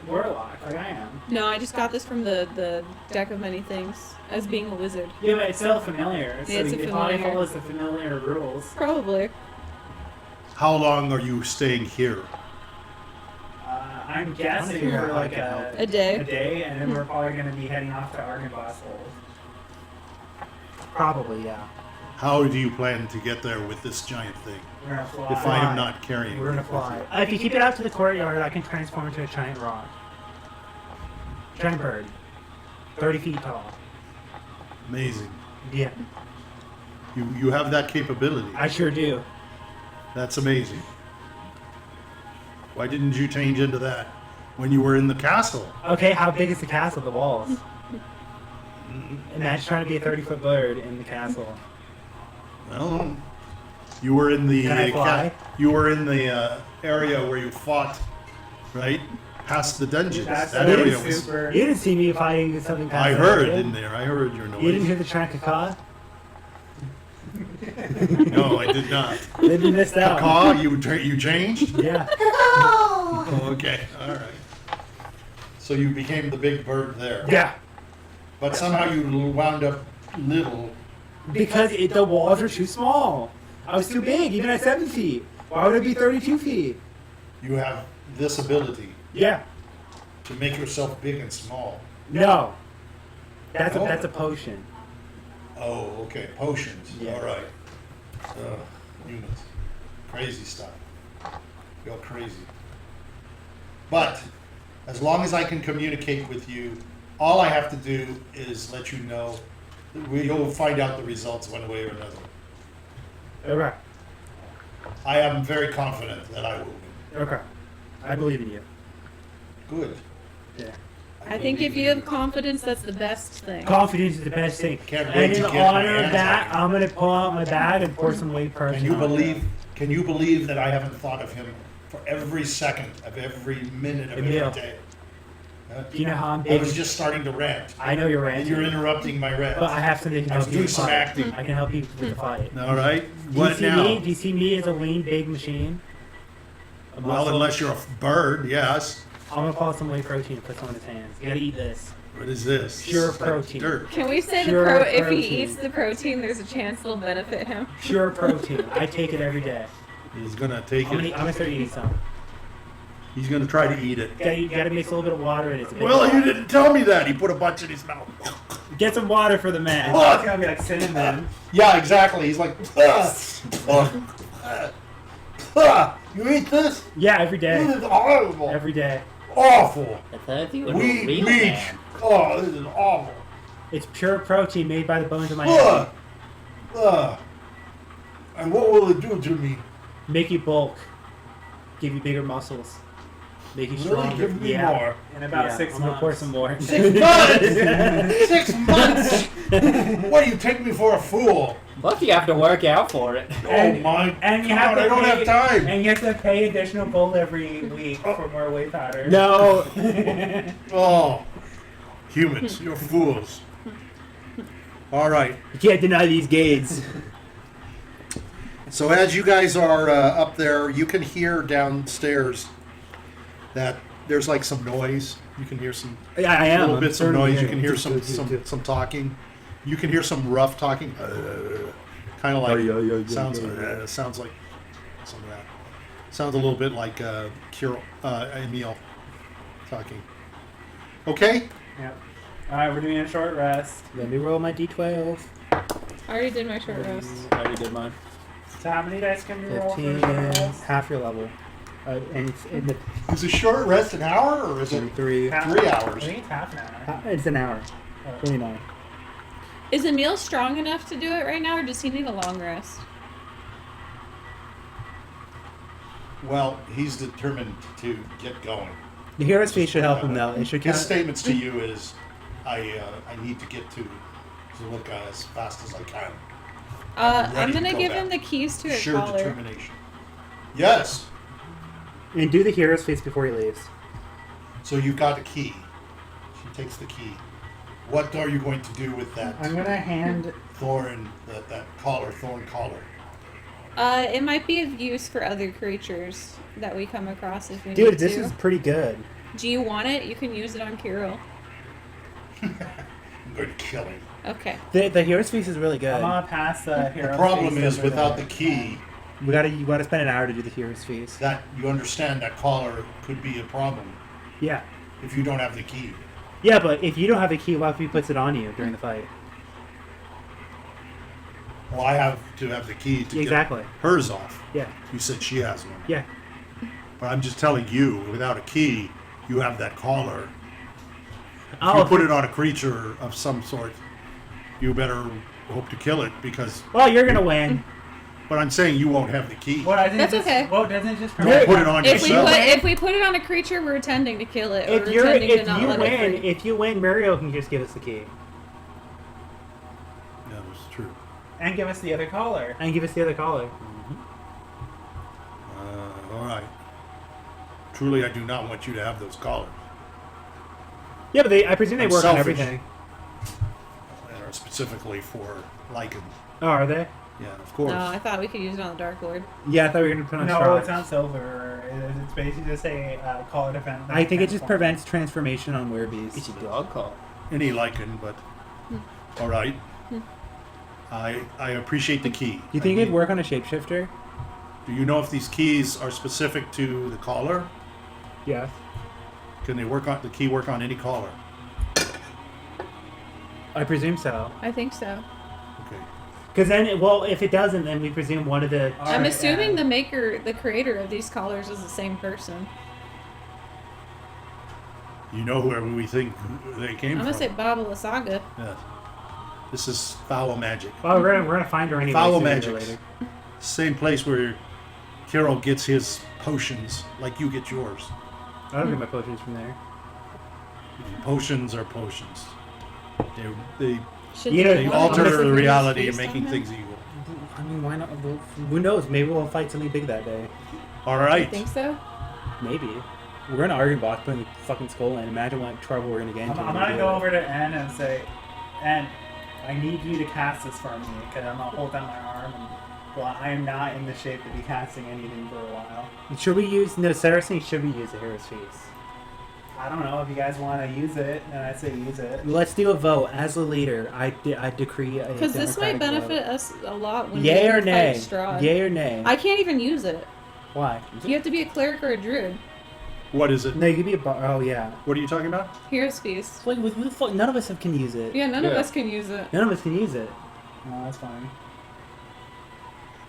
warlock like I am. No, I just got this from the deck of many things as being a wizard. Yeah, but it's still familiar. So Yeah, it's a it probably familiar. follows the familiar rules. Probably. How long are you staying here? I'm guessing figure out for how I like can help. A day. a day, and then we're probably going to be heading off to Argynvost Hold. Probably, yeah. How do you plan to get there with this giant thing? We're going to fly. If I am not carrying We're gonna it with fly. you? If you keep it out to the courtyard, I can transform into a giant rock. Giant bird. 30 feet tall. Amazing. Yeah, You have that capability. I sure do. That's amazing. Why didn't you change into that when you were in the castle? Okay, how big is the castle, the walls? Imagine trying to be a 30-foot bird in the castle. Well, you were in the Can I fly? you were in the area where you fought, right? Past the dungeons. That's That area was. super. You didn't see me fighting something past I that, heard did you? in there. I heard your noise. You didn't hear the track of caw? No, I did not. Then you missed out. Caw, you changed? Yeah. Oh, okay, all right. So you became the big bird there. Yeah. But somehow you wound up little. Because the walls are too small. I was too big, even at 7 feet. Why would it be 32 feet? You have this ability Yeah. to make yourself big and small. No. That's No? a potion. Oh, okay. Potions. Yeah. All right. Humans. Crazy stuff. You're crazy. But as long as I can communicate with you, all I have to do is let you know. You'll find out the results one way or another. Okay. I am very confident that I will win. Okay. I believe in you. Good. Yeah. I think if you have confidence, that's the best thing. Confidence is the best thing. Can't wait And to in get my honor of hands that, on it. I'm gonna pull out my bag and pour some whey protein. Can you believe that I haven't thought of him for every second of every minute of Emil. every day? Huh? Do you know how I'm I big? was just starting to rant, I know you're and ranting. you're interrupting my rant. But I have something to I was help you doing with the some fight. acting. I can help you with the fight. All right. Do you What see now? me? Do you see me as a lean, big machine? A Well, muscle? unless you're a bird, yes. I'm gonna pull out some whey protein and put some in his hands. You gotta eat this. What is this? Pure This is like protein. Dirt. Can we say Pure if he protein. eats the protein, there's a chance it'll benefit him? Pure protein. I take it every day. He's gonna take I'm it. gonna start eating some. He's gonna try to eat it. You gotta mix a little bit of water in it. It's a bit- Well, you didn't tell me that. He put a bunch in his mouth. Get some water for the man. Oh. It's gonna be like cinnamon. Yeah, exactly. He's like, you eat this? Yeah, every This day. is horrible. Every day. awful. I thought you were a Wheat real meat. man. Oh, this is awful. It's pure protein made by the bones of my head. Ugh. Ugh. And what will it do to me? Make you bulk. Give you bigger muscles. Make you Really? stronger. Give me more. In about Yeah, 6 I'm gonna months. pour some more. 6 months. 6 months. What do you take me for a fool? Plus, you have to work out for it. Oh my And you God! have to I don't pay, have time. And you have to pay additional gold every week for more whey powder. No. Oh, humans, you're fools. All right. You can't deny these gates. So as you guys are up there, you can hear downstairs that there's like some noise. You can hear some Yeah, I am. little I'm bits of certainly noise. You hearing can hear it. some talking. You can hear some rough talking. Kind of like sounds sounds like some of that. Sounds a little bit like Emil talking. Okay. Yep. Alright, we're doing a short rest. Let me roll my d12. I already did my short rest. I already did mine. So how many dice can you roll for a 15, short rest? half your level. And it's in the Is a short rest an hour or is it 23. 3 I hours? think it's half an hour. It's an hour. 29. Is Emil strong enough to do it right now, or does he need a long rest? Well, he's determined to get going. The hero's feat should help him though. It should His count. statements to you is, I need to get to Zalika as fast as I can. I'm ready to gonna go give back. him the keys to his Sure collar. determination. Yes. And do the hero's feats before he leaves. So you've got a key. She takes the key. What are you going to do with that I'm gonna hand. thorn, that collar, thorn collar? It might be of use for other creatures that we come across if we need Dude, this to. is pretty good. Do you want it? You can use it on Kirill. I'm going to kill him. Okay. The hero's feat is really good. I'm gonna pass the hero. The problem face is over without there. the key, You gotta spend an hour to do the hero's feat. that you understand that collar could be a problem Yeah. if you don't have the key. Yeah, but if you don't have the key, what if he puts it on you during the fight? Well, I have to have the key to Exactly. get hers off. Yeah. You said she has one. Yeah. But I'm just telling you, without a key, you have that collar. If Oh, you put it on a creature of some sort, you better hope to kill it because. well, you're gonna win. But I'm saying you won't have the key. Well, doesn't That's it just, okay. Well, doesn't it just You prevent- put it on If we yourself. if we put it on a creature, we're intending to kill it. Or If you intending to not let it free. if you win, Mario can just give us the key Yeah, that's true. and give us the other collar? and give us the other collar. All right. Truly, I do not want you to have those collars. Yeah, but I presume they I'm work on selfish. everything. They are specifically for Lycan. Oh, are they? Yeah, of course. No, I thought we could use it on the Dark Lord. Yeah, I thought we were gonna put on No, Strahd. it's not silver. It's basically just a collar defense. I think it just prevents transformation on werebeasts. It's a dog call. Any Lycan, but all right. I appreciate the key. Do you think it'd work on a shapeshifter? Do you know if these keys are specific to the collar? Yeah. Can they work on the key? Work on any collar? I presume so. I think so. Okay. Because then, if it doesn't, then we presume one of the. I'm Alright, assuming and- the creator of these collars is the same person. You know whoever we think they came I'm from. gonna say Baba Lasaga. Yes. This is foul magic. Well, we're gonna find her anyway. Foul sooner or magic. later. Same place where Carol gets his potions, like you get yours. I don't get my potions from there. Potions are potions. They Should You know, they they want alter us to the use reality based of making on things that? evil. I mean, why not? Well, who knows? Maybe we'll fight something big that day. All I right. think so. Maybe. We're gonna argue about putting the fucking skull in. Imagine what trouble we're gonna get into. I'm when we gonna do go it. over to N and say, N, I need you to cast this for me because I'm gonna hold out my arm. And, well, I am not in the shape to be casting anything for a while. Should we use? No, Sarah's saying should we use the hero's feast? I don't know if you guys want to use it, then I'd say use it. Let's do a vote. As the leader, I decree a Because this might democratic benefit vote. us a lot when Yay we or fight nay? Strahd. Yay or nay? I can't even use it. Why? You have to be a cleric or a druid. What is it? No, you could be a bar. Oh yeah. What are you talking about? Hero's Feast. Wait, who the fuck? None of us can use it. Yeah, none of Yeah. us can use it. None of us can use it. No, that's fine.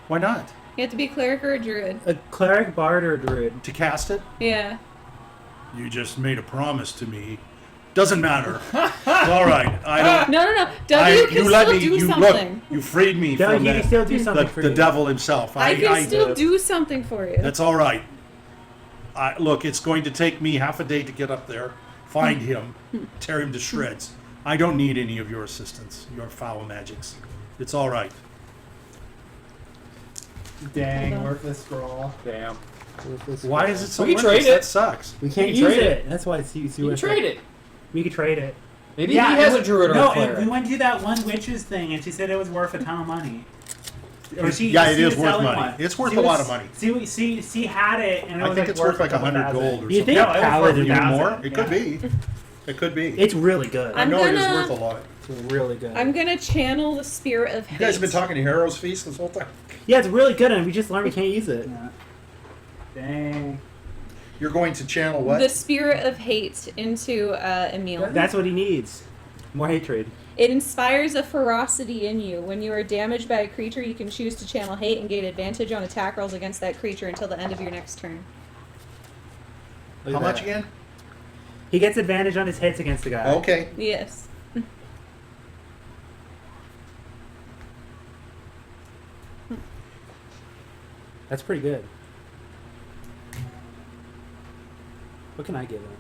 Why not? You have to be a cleric or a druid. A cleric, bard, or a druid. To cast it? Yeah. You just made a promise to me. Doesn't matter. It's all right. I don't. No. W can still do something. Look, you freed me No, from you can still do something for the you. devil himself. I can still do something for you. That's all right. Look, it's going to take me half a day to get up there, find him, tear him to shreds. I don't need any of your assistance, your foul magics. It's all right. Dang, worthless scroll. Damn. Why is it so We can worthless? trade it. That sucks. We can't You use trade it. That's why it's You can trade it. We could trade it. Maybe he has a druid or no, a cleric. we went to that one witch's thing, and she said it was worth a ton of money. Or she It is was worth selling money. one. It's worth She a was- lot of money. She had it, and it I was think like it's worth like 100 100 gold or You something. think No, it was Paladin worth Even $1,000. more? It could be. It could be. It's really good. I I'm know it is gonna- worth a lot. It's really good. I'm gonna channel the spirit of hate. You guys have been talking to Heroes Feast this whole time? Yeah, it's really good, and we just learned we can't use it. Dang. You're going to channel what? the spirit of hate into Emil. That's what he needs. More hatred. It inspires a ferocity in you. When you are damaged by a creature, you can choose to channel hate and gain advantage on attack rolls against that creature until the end of your next turn. Look How at much that. again? He gets advantage on his hits against the guy. Okay. Yes. That's pretty good. What can I give him?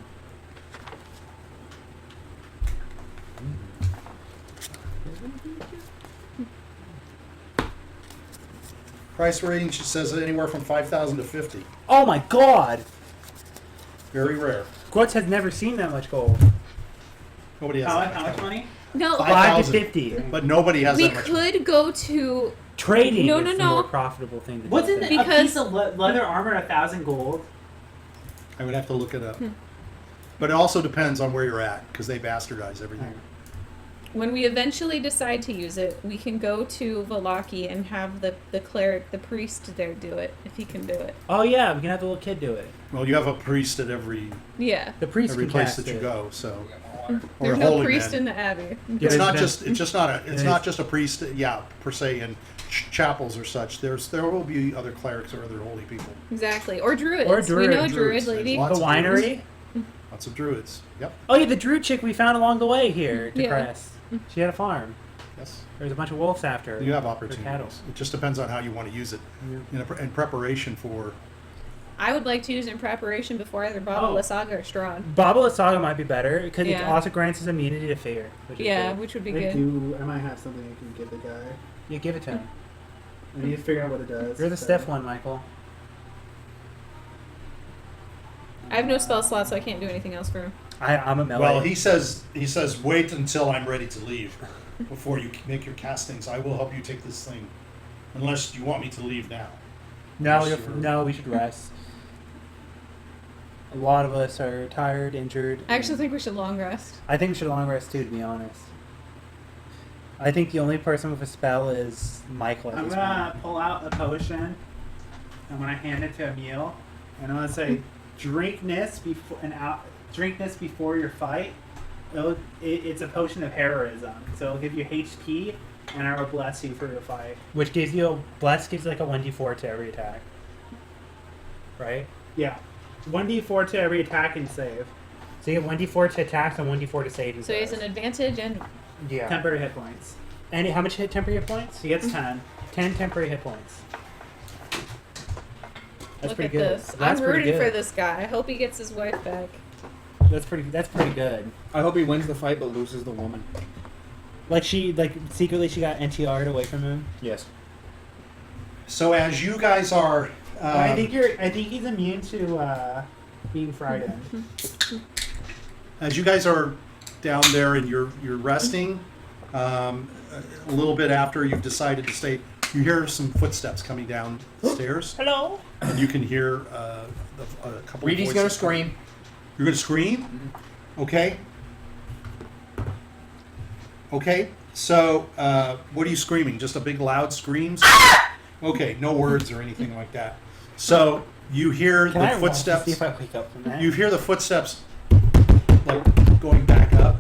Price range says anywhere from 5,000 to 50. Oh my god! Very rare. Grutz has never seen that much gold. Nobody has that How much much money? No, 5 to 5,000. 50. But nobody has we that much. could go to. Trading No, is no, the no. more profitable thing to do. Wasn't then. a Because- piece of leather armor 1,000 gold? I would have to look it up. But it also depends on where you're at, because they bastardize everything. When we eventually decide to use it, we can go to Valaki and have the cleric, the priest there do it, if he can do it. Oh yeah, we can have the little kid do it. Well, you have a priest at every Yeah. The priest every can place cast that you it. go, so or There's a no holy priest man. in the abbey. Yeah, It's there's not been- just it's is- not just a priest, yeah, per se in chapels or such. There will be other clerics or other holy people. Exactly. Or druids. Or We druid- know a druid druids. lady. There's The lots of druids. winery. Lots of druids. Yep. Oh yeah, the druid chick we found along the way here to Yeah. Crest. She had a farm. Yes. There's a bunch of wolves after her. You have Her opportunities. cattle. It just depends on how you want to use it Yeah. in preparation for. I would like to use it in preparation before either Baba, Oh. Lasaga, or Strahd. Baba Saga might be better because it Yeah. also grants us immunity to fear. Which is Yeah, good. which would be I good. might have something I can give the guy. You give it to him. I need to figure out what it does. You're the Steph one, Michael. I have no spell slot, so I can't do anything else for him. I'm a melee. Well, he says wait until I'm ready to leave before you make your castings. I will help you take this thing, unless you want me to leave now. no, Sure. no, we should rest. A lot of us are tired, injured. I actually think we should long rest. I think we should long rest too, to be honest. I think the only person with a spell is Michael at I'm this gonna point. pull out a potion. I'm gonna hand it to Emil, and I'm gonna say, "Drink this before your fight." It's a potion of heroism, so it'll give you HP, and I will bless you for your fight. Which gives you gives like a 1d4 to every attack. Right? Yeah, 1d4 to every attack and save. So you get 1d4 to attacks and 1d4 to saves. So he has an advantage, and yeah. Temporary hit points. And how much temporary hit points? He gets 10. 10 temporary hit points. That's look pretty at good. this. That's I'm pretty rooting good. for this guy. I hope he gets his wife back. That's pretty good. I hope he wins the fight but loses the woman. Like secretly she got NTR'd away from him. Yes. So as you guys are, I think he's immune to being frightened. as you guys are down there and you're resting, a little bit after you've decided to stay, you hear some footsteps coming down the stairs, Hello. and you can hear a couple. Reedy's of gonna voices. scream. You're gonna scream? Okay. Okay. So, what are you screaming? Just a big loud screams? Okay, no words or anything like that. So you hear Can I the roll to see footsteps. if I wake up from that? You hear the footsteps like going back up,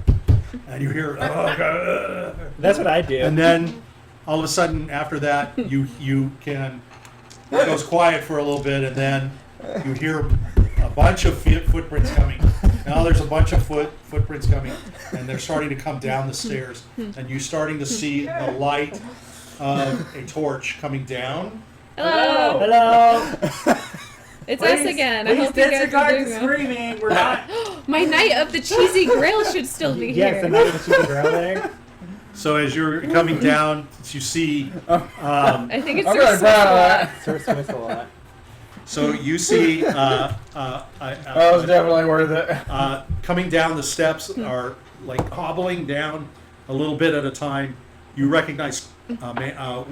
and you hear, That's what I do. and then all of a sudden after that you can it goes quiet for a little bit, and then you hear a a bunch of footprints coming. Now there's a bunch of footprints coming, and they're starting to come down the stairs. And you're starting to see the light of a torch coming down. Hello. Hello. It's us again. I Please hope you guys are disregard doing the well. screaming. We're not. My knight of the cheesy grill should still be Yes, here. the night of the cheesy girl there. So as you're coming down, you see. I think it's I'm Sir gonna grab Swift. that. Sir Smith's a lot. So you see. That was definitely worth it. Coming down the steps are like hobbling down a little bit at a time. You recognize a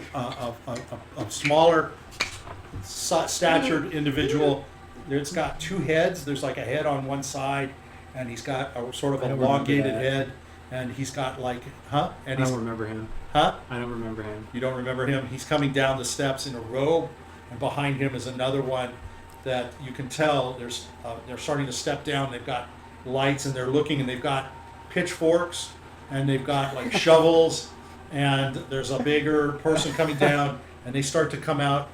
smaller, statured individual. It's got two heads. There's like a head on one side, and he's got a sort of I don't elongated remember that. head, and he's got like, And I he's, don't remember him. I don't remember him. You don't remember him? He's coming down the steps in a robe, and behind him is another one that you can tell. They're starting to step down. They've got lights, and they're looking, and they've got pitchforks, and they've got like shovels, and there's a bigger person coming down, and they start to come out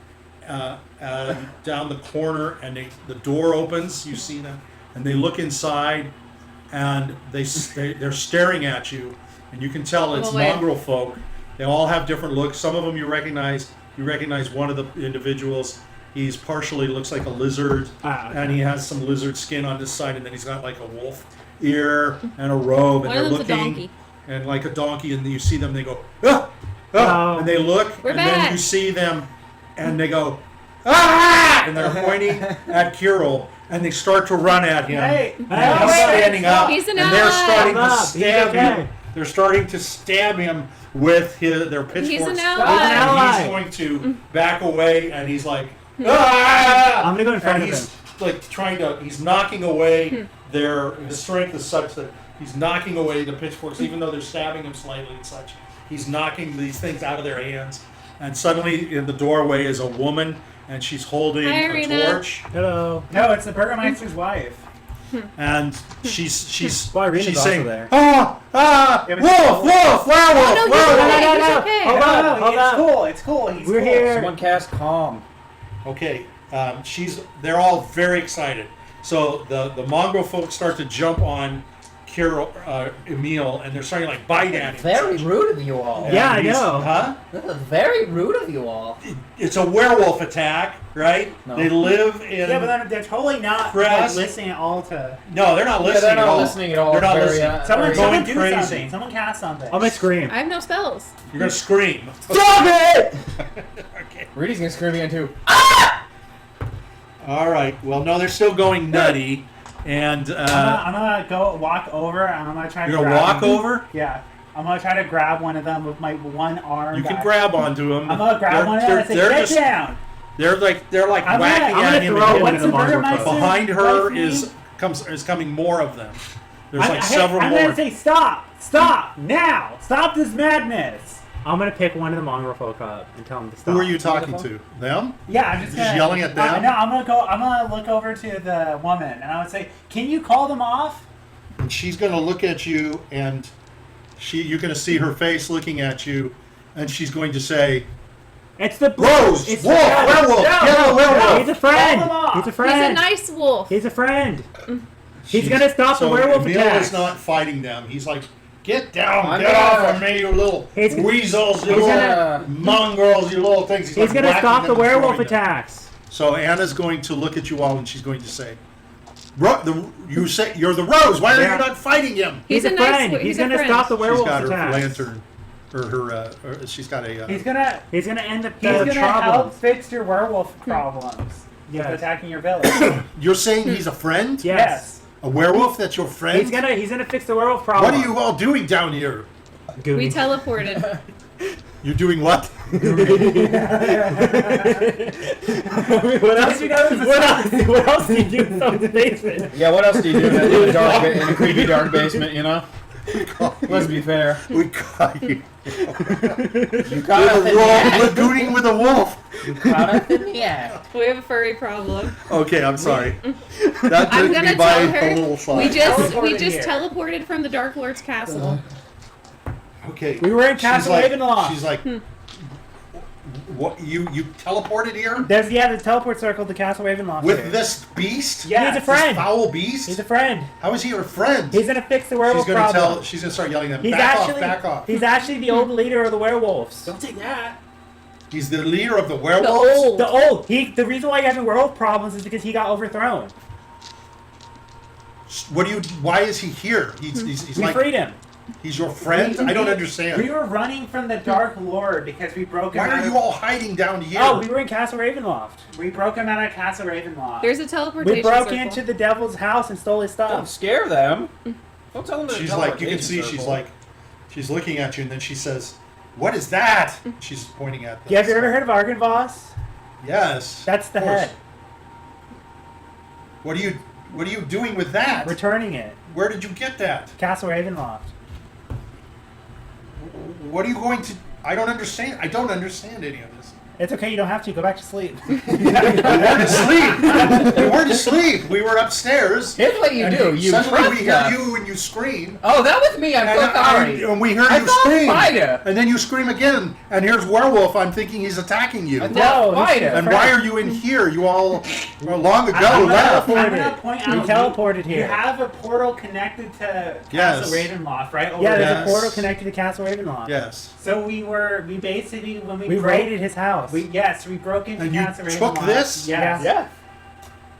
down the corner, and the door opens. You see them, and they look inside, and they're staring at you, and you can tell it's mongrel folk. They all have different looks. Some of them you recognize. You recognize one of the individuals. He's partially looks like a lizard, and he has some lizard skin on this side, and then he's got like a wolf ear and a robe, and One they're of them's a looking donkey. and like a donkey, and you see them. They go, ah, ah, and they look, We're and back. then you see them, and they go, ah, and they're pointing at Kirill, and they start to run at him. Hey, And no, he's wait, standing up, He's an and they're ally. starting to Stop. He's stab okay. him. They're starting to stab him with their pitchforks. He's an And ally. he's going to back away, and he's like, ah! I'm gonna go in front and of he's him. like he's knocking away his strength is such that he's knocking away the pitchforks, even though they're stabbing him slightly and such. He's knocking these things out of their hands, and suddenly in the doorway is a woman, and she's holding Hi, a Irina. torch, Hello. No, it's the Burgermeister's wife. and she's Well, Irina's she's also saying, there. wolf, werewolf, Oh, no, werewolf. he's okay. Hold No, on, no, hold it's on. cool. It's cool. He's We're cool. here. Someone cast calm. Okay, they're all very excited. So the mongrel folks start to jump on Emil, and they're starting to like bite at him. Very rude of you all. Yeah, I he's- know. Huh? This is very rude of you all. It's a werewolf attack, right? No. They live in. Yeah, but they're totally not Press. like, listening at all to. No, they're not Yeah, listening they're at not all. listening at all. They're not Very, listening. Someone, They're someone going do crazy. something. Someone cast something. I'm gonna scream. I have no spells. You're gonna scream. Stop it! Okay. Rudy's gonna scream again too. All right. Well, no, they're still going nutty, and I'm gonna go walk over and I'm gonna try to. you're gonna grab walk him. over. Yeah, I'm gonna try to grab one of them with my one arm. You can back. grab onto them. I'm gonna grab one of them and say, "Get down!" They're like I'm whacking gonna at him. throw and one hitting of the him. mongrel Burgermeister folks. Behind her wife is coming more of them. There's like Hey, several I'm more. gonna say, "Stop! Stop now! Stop this madness!" I'm gonna pick one of the mongrel folk up and tell them to stop. Who are you talking to? Them? Yeah, I'm just Just gonna, yelling at them? No, I'm gonna go. I'm gonna look over to the woman and I would say, "Can you call them off?" And she's going to look at you, and you're going to see her face looking at you, and she's going to say, It's the Rose, It's wolf, the werewolf, get a werewolf. He's a friend. Call them off. He's a He's a friend. nice wolf. He's a friend. He's She's- gonna stop the so werewolf Emil attacks. is not fighting them. He's like, get down, I'm get gonna- off of me, you little He's- weasels, you he's little gonna- mongrels, you little things. He's like gonna whacking stop them the and throwing werewolf them. attacks. So Anna's going to look at you all, and she's going to say, you say you're the Rose. Why are Yeah. you not fighting him? He's a nice friend. wo- He's a gonna friend. stop the She's werewolf got her attacks. lantern, or she's got a. He's gonna. He's gonna end the He's gonna help problems. fix your werewolf problems. Yes. With attacking your village. You're saying he's a friend? Yes. A werewolf? That's your friend? He's gonna fix the werewolf problem. What are you all doing down here? We teleported. You're doing what? What else you got? What else do you do in someone's basement? Yeah, what else do you do in a creepy dark basement? You know. Let's be fair. We caught you. You With caught us a in the wolf. act. We're gooning with a wolf. You caught us in the act. We have a furry problem. Okay, I'm sorry. That I'm took gonna me by tell her. a little We side. just Teleported here. teleported from the Dark Lord's castle. Okay. We were in She's Castle like, Ravenloft. She's like, What you teleported here There's the teleport circle to Castle Ravenloft. with here. this beast? Yeah, he's a This friend. foul beast. He's a friend. How is he your friend? He's gonna fix the werewolf She's gonna problem. She's gonna start yelling at him. He's Back actually off! Back off! he's actually the old leader of the werewolves. Don't take that. He's the leader of the The werewolves. old. The reason why he having werewolf problems is because he got overthrown. What do you? Why is he here? He's We like freed him. he's your friend. I don't understand. We were running from the Dark Lord because we broke him Why out are of- you all hiding down here? Oh, we were in Castle Ravenloft. We broke him out of Castle Ravenloft. There's a teleportation We broke circle. into the devil's house and stole his Don't stuff. scare them. Don't tell them to She's like, you can see, she's looking at you, and then she says, "What is that?" She's pointing at. Yeah, have you ever heard of Argenvoss? Yes. That's the of course. head. What are you doing with that? Returning it. Where did you get that? Castle Ravenloft. What are you going to? I don't understand. I don't understand any of this. It's okay, you don't have to. Go back to sleep. We weren't asleep. We weren't asleep. We were upstairs. Here's what you do. You Suddenly trust we hear us. you and you scream. Oh, that was me. I'm so sorry. And we heard I you thought scream. Spider. And then you scream again. And here's werewolf. I'm thinking he's attacking you. I No, thought he's- Spider. And why are you in here? You all long ago I'm left. gonna point We out teleported you here. have a portal connected to Yes. Castle Ravenloft, right? Over Yeah, there's Yes. a portal connected to Castle Ravenloft. Yes. So we basically when we We broke, raided his house. we broke into And you Castle took Ravenloft. this? Yes. Yeah.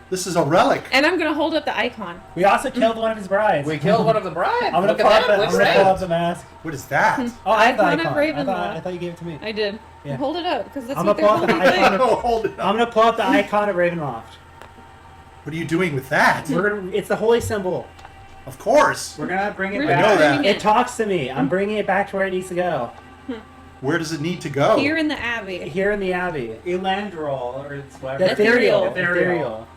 This is a relic. And I'm gonna hold up the icon. We also killed one of his brides. We killed one of the brides. I'm gonna Look pull at up that. the, Looks I'm gonna pull great. up the mask. What is that? Oh, I have the Icon of icon. Ravenloft. I thought you gave it to me. I did. Yeah. Hold it up, because that's I'm what gonna they're pull up the holding. icon. Hold it up. I'm gonna pull up the icon of Ravenloft. What are you doing with that? It's the holy symbol. Of course. We're gonna bring it We're I back. know that. bringing It talks to me. I'm bringing it back to where it needs to go. Where does it need to go? Here in the Abbey. Here in the Abbey. Elandrol, or it's whatever. Ethereal. Ethereal.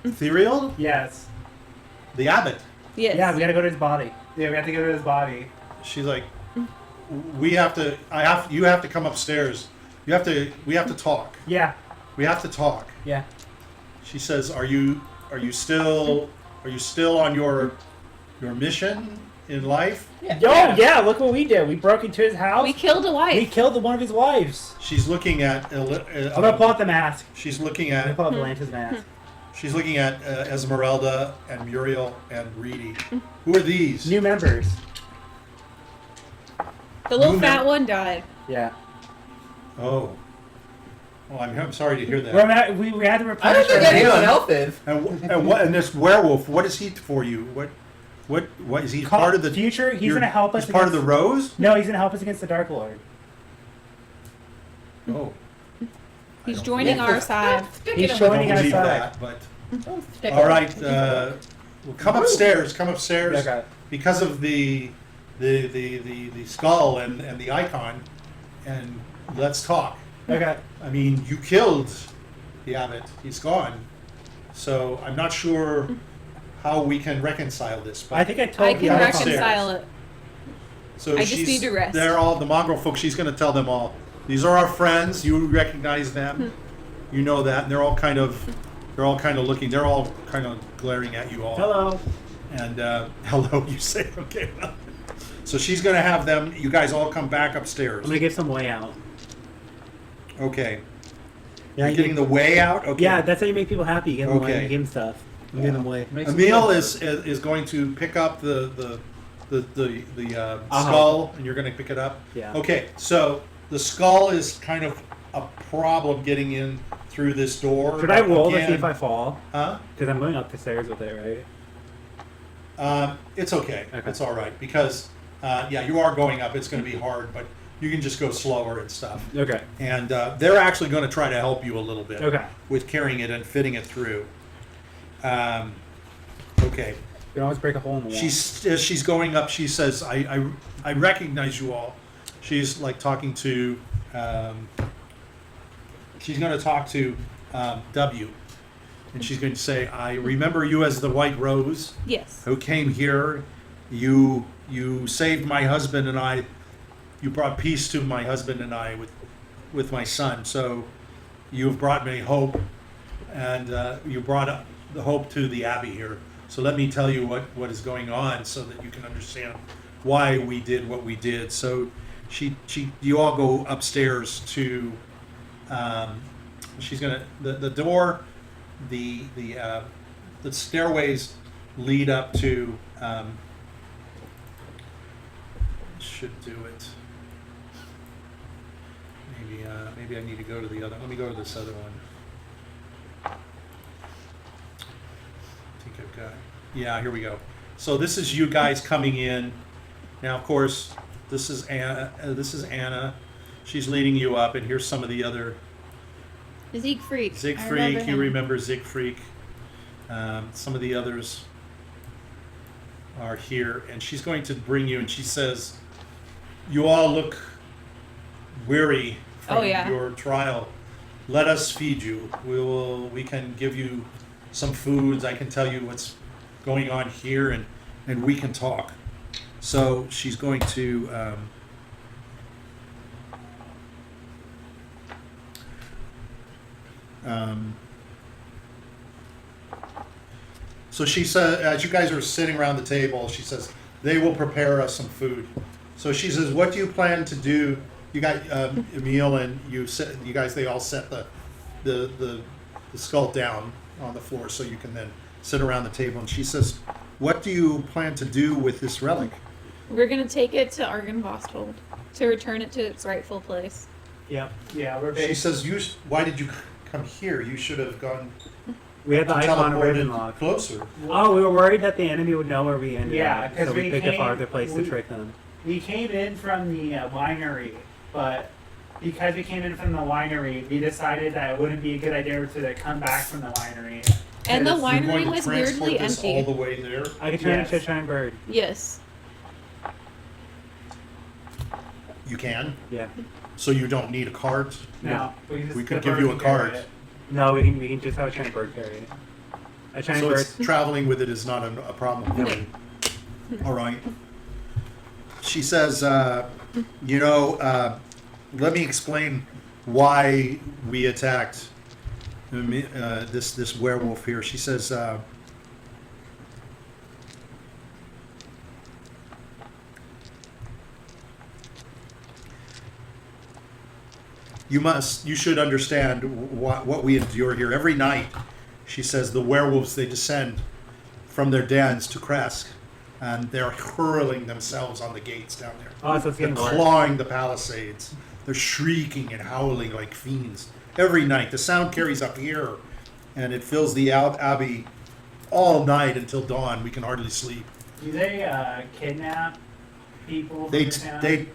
Ethereal? Yes. The Abbot. Yes. Yeah, we gotta go to his body. Yeah, we have to go to his body. She's like, we have to. You have to come upstairs. We have to talk. Yeah. We have to talk. Yeah. She says, Are you still on your mission in life? Yeah, look what we did. We broke into his house. We killed a wife. We killed one of his wives. She's looking at. I'm gonna pull out the mask. She's looking I'm gonna at. pull out Valanta's mask. She's looking at Esmeralda and Muriel and Reedy. Who are these? New members. The little You fat know- one died. Yeah. Oh. Well, I'm sorry to hear that. We had to I replenish don't think our anyone mace. else is. And this werewolf, what is he for you? What is he part of the future? He's your- gonna help us. He's part of the against- Rose? No, he's gonna help us against the Dark Lord. Oh. He's don't joining believe our that. side. He's I joining don't our believe side. that, but Don't stick all it. right. Well, come upstairs. Come upstairs. Okay. Because of the skull and the icon, and let's talk. Okay. I mean, you killed the abbot. He's gone. So I'm not sure how we can reconcile this. But I think I told I you. can Yeah, reconcile it. so I just she's- need to rest. They're all the mongrel folks. She's going to tell them all. These are our friends. You recognize them. You know that. And they're all kind of looking. They're all kind of glaring at you all. Hello. And hello, you say. Okay. So she's going to have them. You guys all come back upstairs. I'm gonna give some way out. Okay. Yeah, You're getting the way out. Okay. Yeah, that's how you make people happy. You give them way. Okay. You give them stuff. You give them way. Emil is going to pick up the skull, and you're going to pick it up. Yeah. Okay, so the skull is kind of a problem getting in through this door. Should I roll to Again, see if I fall? Huh? Because I'm going up the stairs with it, right? It's okay. Okay. It's all right because you are going up. It's going to be hard, but you can just go slower and stuff. Okay. And they're actually going to try to help you a little bit. Okay. With carrying it and fitting it through. Okay. You can always break a hole in the wall. As she's going up, she says, I recognize you all. She's like talking to, she's going to talk to W. And she's going to say, I remember you as the White Rose Yes. who came here. You saved my husband and I. You brought peace to my husband and I with my son. So you have brought me hope. And you brought the hope to the Abbey here. So let me tell you what is going on so that you can understand why we did what we did. So you all go upstairs to. She's gonna the door, the stairways lead up to. Should do it. Maybe I need to go to the other. Let me go to this other one. I think I've got. Yeah, here we go. So this is you guys coming in. Now, of course, this is Anna. She's leading you up, and here's some of the other. Siegfried. Siegfried, you remember Siegfried. Some of the others are here, and she's going to bring you, and she says, "You all look weary from your trial. Let us feed you. We can give you some foods. I can tell you what's going on here, and we can talk." So she's going to. So she said, as you guys are sitting around the table, she says, they will prepare us some food. So she says, what do you plan to do? You got Emil and you guys, they all set the skull down on the floor so you can then sit around the table. And she says, what do you plan to do with this relic? We're going to take it to Argynvostholt to return it to its rightful place. Yep. Yeah, we're She says, why did you come here? You should have gone We had the icon of teleported Ravenloft. closer. Oh, we were worried that the enemy would know where we ended Yeah, up, 'cause so we we picked a came- farther place to we- trick them. We came in from the winery, but because we came in from the winery, we decided that it wouldn't be a good idea to come back from the winery. And the You're going winery to was transport weirdly this empty. all the way there? I could turn Yes. it into a giant bird. Yes. You can? Yeah. So you don't need a cart? No, we We could give you a cart. No, we can just have a giant bird carry it. A giant So bird. it's, traveling with it is not a problem for you. All right. She says, let me explain why we attacked this werewolf here. She says, you should understand what we endure here every night. She says the werewolves, they descend from their dens to Kresk, and they're hurling themselves on the gates down there. Oh, so it's They're getting worse. clawing the palisades. They're shrieking and howling like fiends every night. The sound carries up here, and it fills the abbey all night until dawn. We can hardly sleep. Do they kidnap people? From They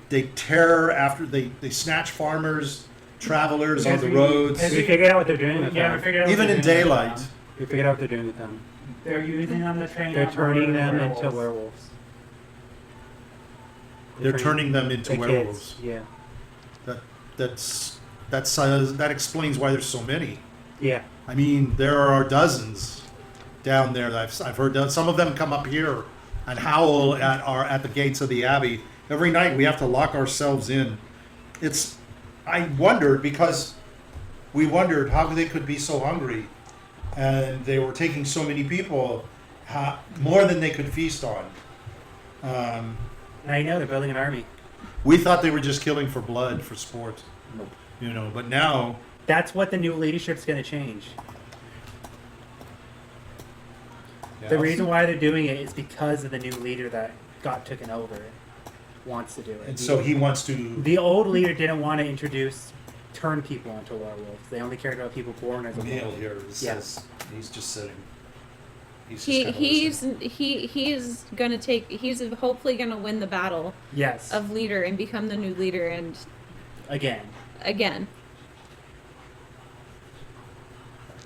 the town? tear after they snatch farmers, travelers on Because the we- roads. because We figured out what they're doing with Yeah, we them. figured out Even what in they're doing with daylight. them. We figured out what they're doing with them. They're using them to train They're up turning them werewolves. into werewolves. They're turning them into the werewolves. Kids. Yeah. That explains why there's so many. Yeah. I mean, there are dozens down there. That I've heard some of them come up here and howl at the gates of the abbey every night. We have to lock ourselves in. I wondered because we wondered how they could be so hungry, and they were taking so many people, more than they could feast on. Now you know they're building an army. We thought they were just killing for blood, for sport, but now. That's what the new leadership's going to change. The reason why they're doing it is because of the new leader that got taken over wants to do it. And so he wants to. The old leader didn't want to turn people into werewolves. They only cared about people born as a Neil werewolf. here says he's just sitting. He's just kinda listening. He's hopefully gonna win the battle Yes. of leader and become the new leader and Again.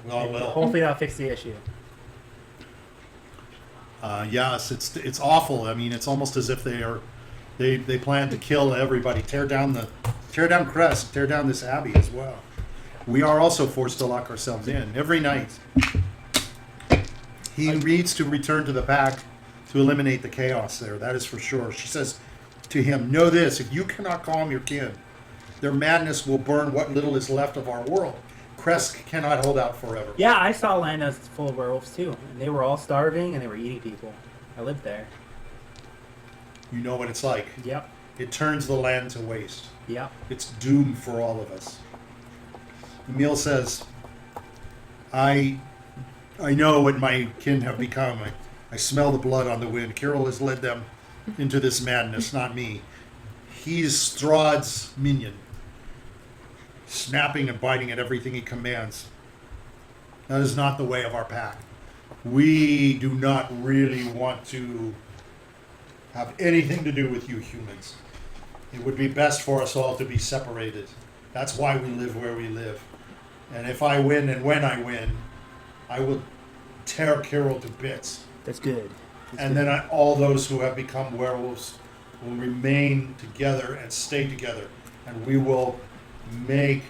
Well. Hopefully that'll fix the issue. Yes, it's awful. I mean, it's almost as if they plan to kill everybody, tear down Kresk, tear down this abbey as well. We are also forced to lock ourselves in every night. He needs to return to the pack to eliminate the chaos there. That is for sure. She says to him, "Know this: if you cannot calm your kin, their madness will burn what little is left of our world. Kresk cannot hold out forever." Yeah, I saw land that's full of werewolves too. And they were all starving and they were eating people. I lived there. You know what it's like. Yep. it turns the land to waste. Yeah. It's doomed for all of us. Emil says, I know what my kin have become. I smell the blood on the wind. Kirill has led them into this madness, not me. He's Strahd's minion, snapping and biting at everything he commands. That is not the way of our pack. We do not really want to have anything to do with you humans. It would be best for us all to be separated. That's why we live where we live. And if I win and when I win, I will tear Kirill to bits. That's good. And then all those who have become werewolves will remain together and stay together. And we will make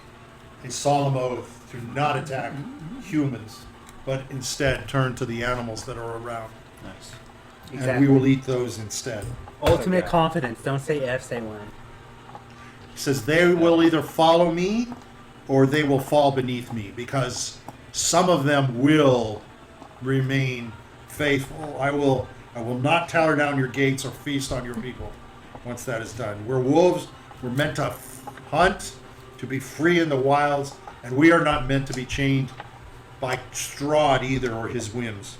a solemn oath to not attack humans, but instead turn to the animals that are around. Nice. And we will eat those instead. Ultimate Okay. confidence. Don't say F, say when. He says they will either follow me or they will fall beneath me, because some of them will remain faithful. I will not tear down your gates or feast on your people once that is done. We're wolves. We're meant to hunt, to be free in the wilds, and we are not meant to be chained by Strahd either, or his whims.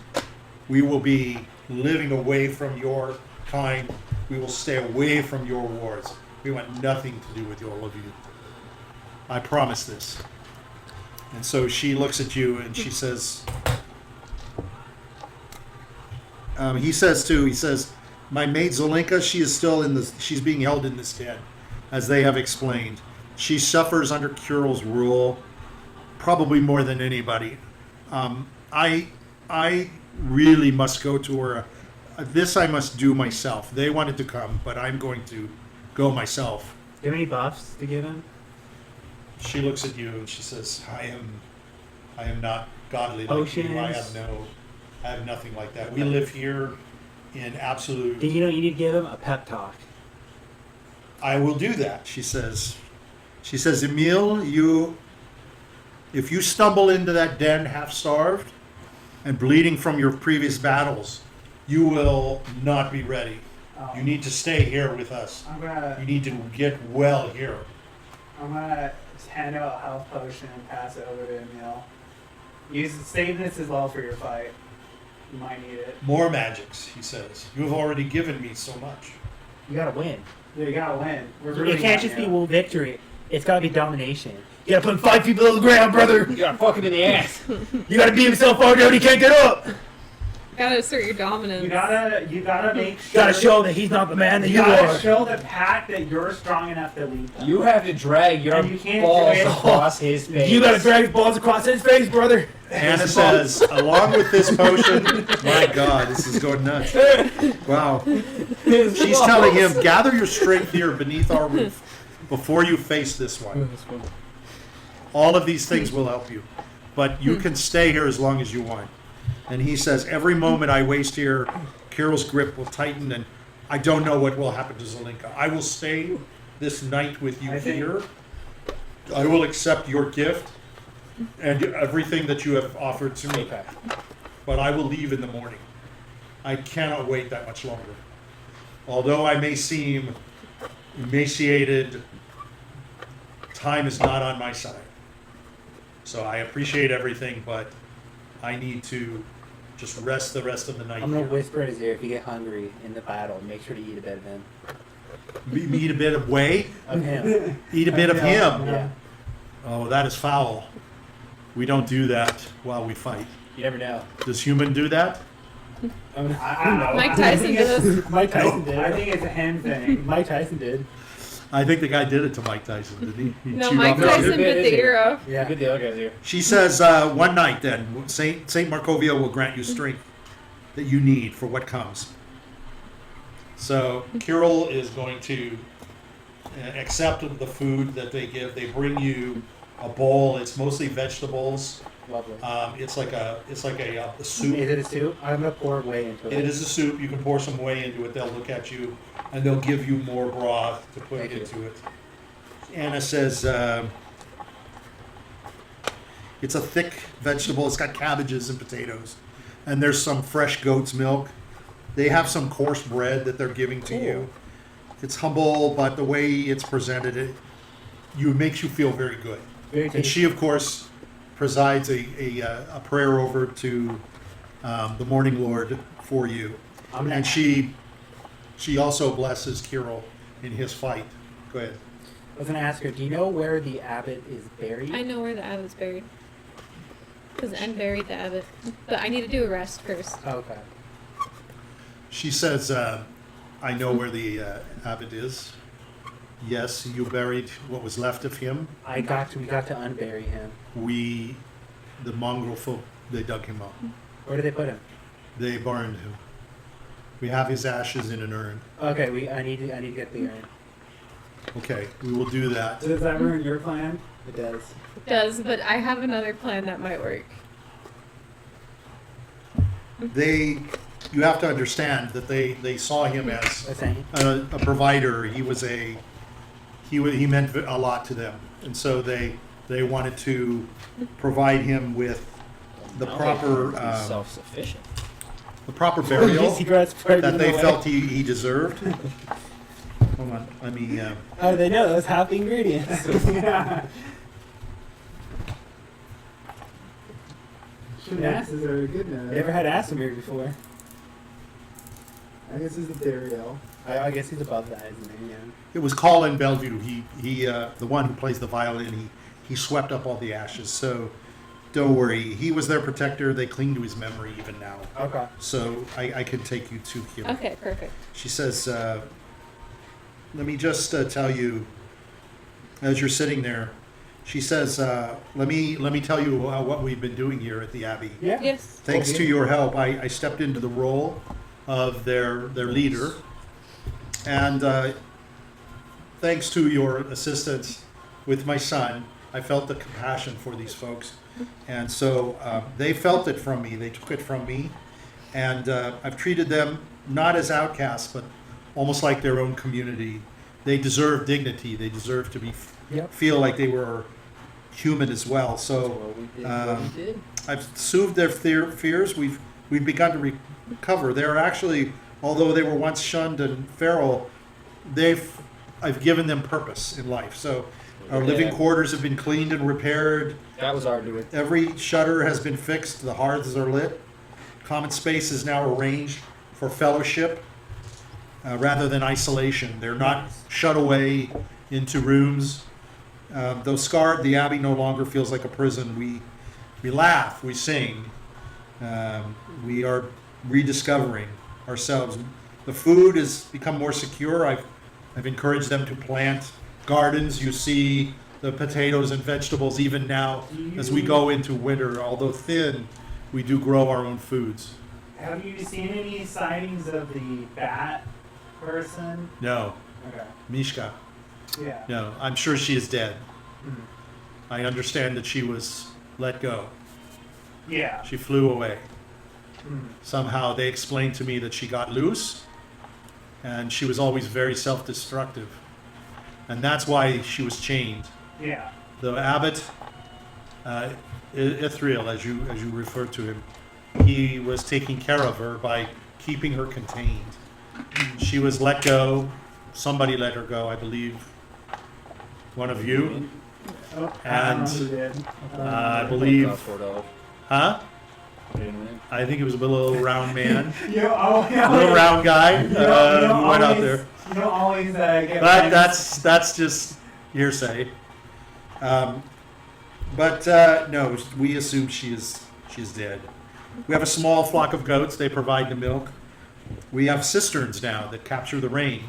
We will be living away from your kind. We will stay away from your wars. We want nothing to do with all of you. I promise this. And so she looks at you and she says, he says, my maid Zolinka, she is still she's being held in this den, as they have explained. She suffers under Kirill's rule, probably more than anybody. I really must go to her. This I must do myself. They wanted to come, but I'm going to go myself. Do you have any buffs to give him? She looks at you and she says, I am not godly like you. I have nothing like that. We live here in absolute... You know, you need to give him a pep talk. I will do that, she says. She says, Emil, if you stumble into that den half-starved and bleeding from your previous battles, you will not be ready. You need to stay here with us. You need to get well here. I'm gonna hand out a health potion and pass it over to Emil. Save this as well for your fight. You might need it. More magics, he says. You have already given me so much. You gotta win. Yeah, you gotta win. It can't just be victory. It's gotta be domination. You gotta put him 5 feet below the ground, brother. You gotta fuck him in the ass. You gotta beat himself far down. He can't get up. Gotta assert your dominance. You gotta make sure. You gotta show that he's not the man that You you gotta are. show the pack that you're strong enough to lead them. You have to drag your And you can't balls do it. across his face. You gotta drag his balls across his face, brother. Anna says, along with this potion, my God, this is going nuts. Wow. She's telling him, gather your strength here beneath our roof before you face this one. All of these things will help you, but you can stay here as long as you want. And he says, every moment I waste here, Kirill's grip will tighten, and I don't know what will happen to Zolinka. I will stay this night with you here. I will accept your gift and everything that you have offered to me. Okay. But I will leave in the morning. I cannot wait that much longer. Although I may seem emaciated, time is not on my side. So I appreciate everything, but I need to just rest the rest of the night. I'm gonna here. whisper in his ear, if you get hungry in the battle, make sure to eat a bit of him. Eat a bit of whey. Of him. Eat a bit of him. Yeah. Oh, that is foul. We don't do that while we fight. You never know. Does human do that? I don't know. Mike Tyson does. Mike Tyson did. I think it's a hen thing. Mike Tyson did. I think the guy did it to Mike Tyson, didn't he? He No, chewed Mike off his Tyson ear. bit the ear off. Yeah. Good deal, guys. Here. She says, one night then, Saint Markovia will grant you strength that you need for what comes. So Kirill is going to accept the food that they give. They bring you a bowl. It's mostly vegetables. Lovely. It's like a soup. Is it a soup? I'm gonna pour whey into it. It is a soup. You can pour some whey into it. They'll look at you, and they'll give you more broth to put Thank you. into it. Anna says, it's a thick vegetable. It's got cabbages and potatoes. And there's some fresh goat's milk. They have some coarse bread that they're giving to you. It's humble, but the way it's presented, it makes you feel very good. Very And tasty. she, of course, presides a prayer over to the Morning Lord for you. And she also blesses Kirill in his fight. Go ahead. I was going to ask her, do you know where the abbot is buried? I know where the abbot's buried. Because I'm buried the abbot. But I need to do a rest first. Okay. She says, I know where the abbot is. Yes, you buried what was left of him. We got to unbury him. The mongrel folk, they dug him up. Where did they put him? They burned him. We have his ashes in an urn. Okay, I need to get the urn. Okay, we will do that. Does that ruin your plan? It does. It does, but I have another plan that might work. You have to understand that they saw him as What's that? a provider. He meant a lot to them, and so they wanted to provide him with the proper self-sufficient. burial Secrets that they felt he deserved. Hold on, let me. How do they know? That's half the ingredients. Yeah. Asses are good now. Never had Asimir before. I guess it's a burial. I guess he's above that, isn't he? Yeah. It was Colin Bellevue. He the one who plays the violin. He swept up all the ashes. So don't worry. He was their protector. They cling to his memory even now. Okay. So I can take you to him. Okay, perfect. She says, let me just tell you, as you're sitting there, she says, let me tell you what we've been doing here at the Abbey. Yeah. Yes. Thanks to your help, I stepped into the role of their leader. And thanks to your assistance with my son, I felt the compassion for these folks. And so they felt it from me. They took it from me. And I've treated them not as outcasts, but almost like their own community. They deserve dignity. They deserve to be feel like they were human as well. So I've soothed their fears. We've begun to recover. They're actually, although they were once shunned and feral, I've given them purpose in life. So our living quarters have been cleaned and repaired. That was our doing. Every shutter has been fixed. The hearths are lit. Common space is now arranged for fellowship rather than isolation. They're not shut away into rooms. Though scarred, the Abbey no longer feels like a prison. We laugh, we sing. We are rediscovering ourselves. The food has become more secure. I've encouraged them to plant gardens. You see the potatoes and vegetables even now as we go into winter. Although thin, we do grow our own foods. Have you seen any sightings of the bat person? No, Okay. Mishka. Yeah. No, I'm sure she is dead. Mhm. I understand that she was let go. Yeah. She flew away. Mm. Somehow they explained to me that she got loose and she was always very self-destructive. And that's why she was chained. Yeah. The abbot, Ithriel, as you refer to him, he was taking care of her by keeping her contained. She was let go. Somebody let her go, I believe. One of you. Oh, And, I don't know who did. I believe. $4. Huh? Didn't win. I think it was a little round man. Yeah. Little round guy You don't who went out always- there. You don't always get. But friends. that's just hearsay. But no, we assume she is dead. We have a small flock of goats. They provide the milk. We have cisterns now that capture the rain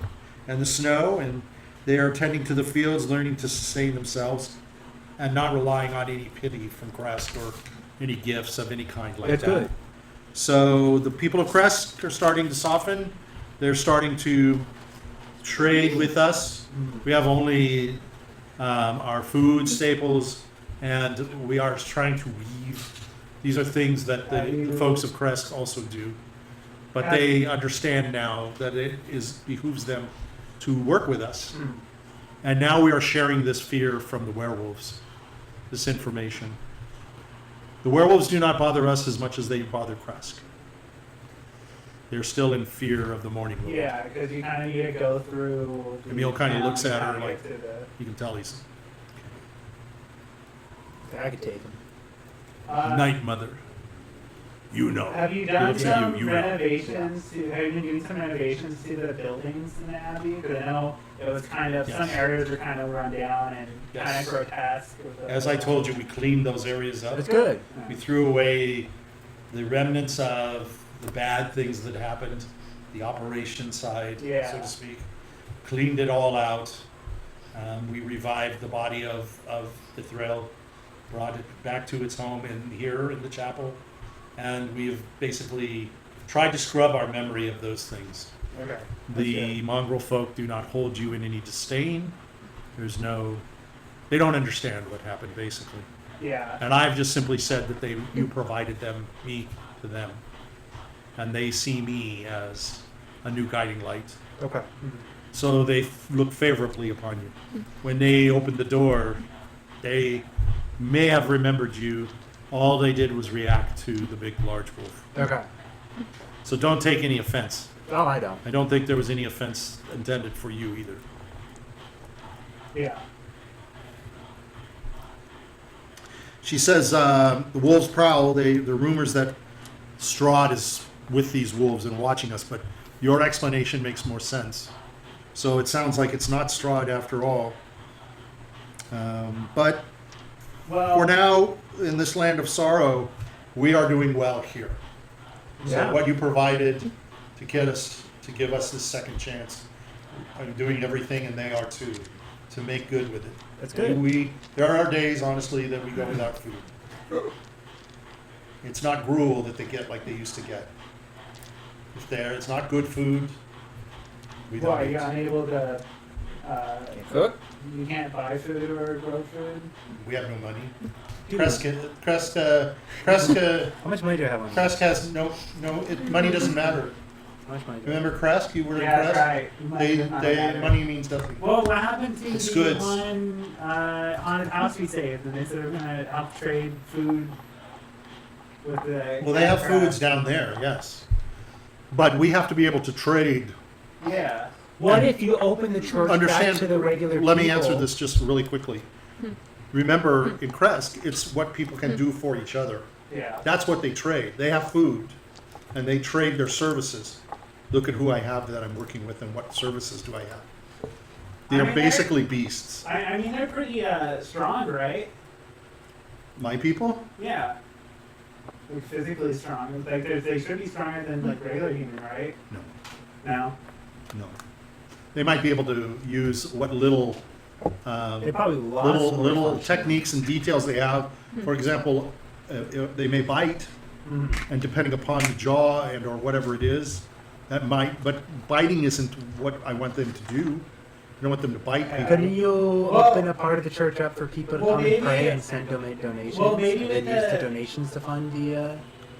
and the snow, and they are tending to the fields, learning to sustain themselves, and not relying on any pity from Crest or any gifts of any kind like That's that. good. So the people of Crest are starting to soften. They're starting to trade with us. We have only our food staples, and we are trying to weave. These are things that the folks of Crest also do. But they understand now that it behooves them to work with us. And now we are sharing this fear from the werewolves, this information. The werewolves do not bother us as much as they bother Kresk. They're still in fear of the morning lord. Yeah, because you kind of need to go through. Emil kind of looks at her town like, to the- you can tell he's I could take him. Night Mother. You know. Have you done Good for some you know. renovations to? Have you been doing some renovations to the buildings in the Abbey? Because I know it was kind of some Yes. areas are kind of run down and kind Yes. of grotesque. With the, As I told you, we cleaned those areas up. That's good. We threw away the remnants of the bad things that happened, the operation side, Yeah. so to speak. Cleaned it all out. We revived the body of Ithrael, brought it back to its home here in the chapel, and we've basically tried to scrub our memory of those things. Okay. The mongrel folk do not hold you in any disdain. They don't understand what happened, basically. Yeah. And I've just simply said that you provided me to them. And they see me as a new guiding light. Okay. So they look favorably upon you. When they opened the door, they may have remembered you. All they did was react to the big, large wolf. Okay. So don't take any offense. Oh, I don't. I don't think there was any offense intended for you either. Yeah. She says the wolves prowl. The rumors that Strahd is with these wolves and watching us, but your explanation makes more sense. So it sounds like it's not Strahd after all. But Well. for now, in this land of sorrow, we are doing well here. Yeah. So what you provided to give us this second chance, I'm doing everything, and they are too, to make good with it. That's good. There are days, honestly, that we go without food. It's not gruel that they get like they used to get. It's not good food. We Well, are don't you eat. unable to? Cook? You can't buy food or grow food. We have no money. Dude. Kreska How much money do I have on me? Kresk has money doesn't matter. How much money do I have? Remember Kresk? You were in Yeah, that's Kresk? right. Money does not matter. Money means nothing. Well, what happened to It's the goods. one haunted house we saved? And they said they're gonna help trade food with the. Well, they have foods down there, yes. But we have to be able to trade. Yeah. What if you open the church Understand? back to the regular Let me people? answer this just really quickly. Remember, in Kresk, it's what people can do for each other. Yeah. That's what they trade. They have food, and they trade their services. Look at who I have that I'm working with, and what services do I have. They I are mean, basically beasts. I mean, they're pretty strong, right? My people? Yeah. They're physically strong. Like they should be stronger than like regular human, right? No, No. no. They might be able to use what little They probably lost little techniques and details they have. For example, they may bite, and depending upon the jaw and or whatever it is, that might. But biting isn't what I want them to do. I don't want them to bite people. Couldn't you open a part of the church up for people to Well, come maybe- and pray and send donations? Well, maybe and then with use the the- donations to fund the.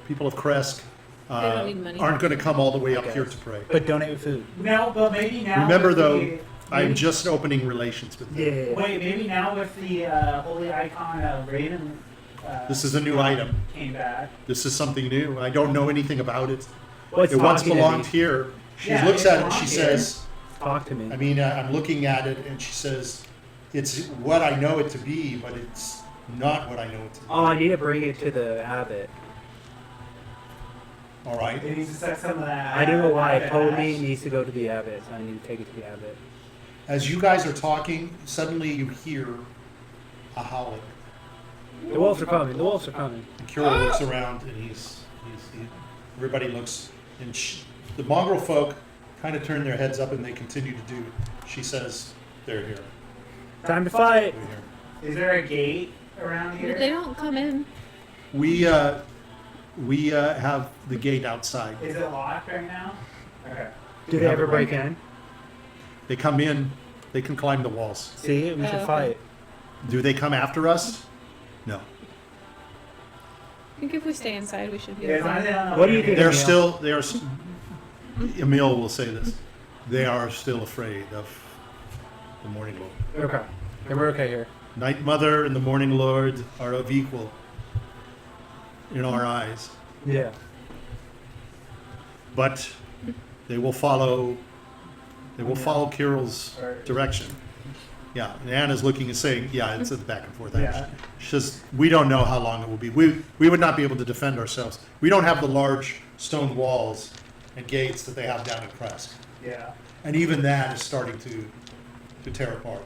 People of Kresk don't need money. aren't going to come all the way up Okay. here to pray. But donate with food. No, but maybe now. Remember, with though, the- I'm maybe- just opening relations with them. Yeah. Wait, maybe now with the holy icon Raven. This is a new item. Came back. This is something new. I don't know anything about it. Well, it's It once talking to belonged me. here. She Yeah, looks it at it. belonged She here. says, Talk to me. I mean, I'm looking at it, and she says, it's what I know it to be, but it's not what I know it to be. Oh, I need to bring it to the Abbot. All right. It needs to set some of that. I don't know why. It told ash. me it needs to go to the Abbot, so I need to take it to the Abbot. As you guys are talking, suddenly you hear a howling. The wolves are coming. The wolves are coming. And Kira looks around, and everybody looks, and the mongrel folk kind of turn their heads up, and they continue to do it. She says, they're here. Time to fight. They're here. Is there a gate around here? They don't come in. We have the gate outside. Is it locked right now? Okay. Do they ever break in? They come in, they can climb the walls. See, we should okay. fight. Do they come after us? No. I think if we stay inside, we should be Yeah, okay. I don't know What do you think? They're Emil will say this. They are still afraid of the Morning Lord. Okay. Then we're okay here. Night Mother and the Morning Lord are of equal in our eyes. Yeah. but they will follow. They will follow Kirill's direction. Yeah, and Anna's looking and saying, "Yeah, it's a back and forth action." She says, "We don't know how long it will be. We would not be able to defend ourselves. We don't have the large stone walls and gates that they have down in Crest. Yeah. And even that is starting to tear apart.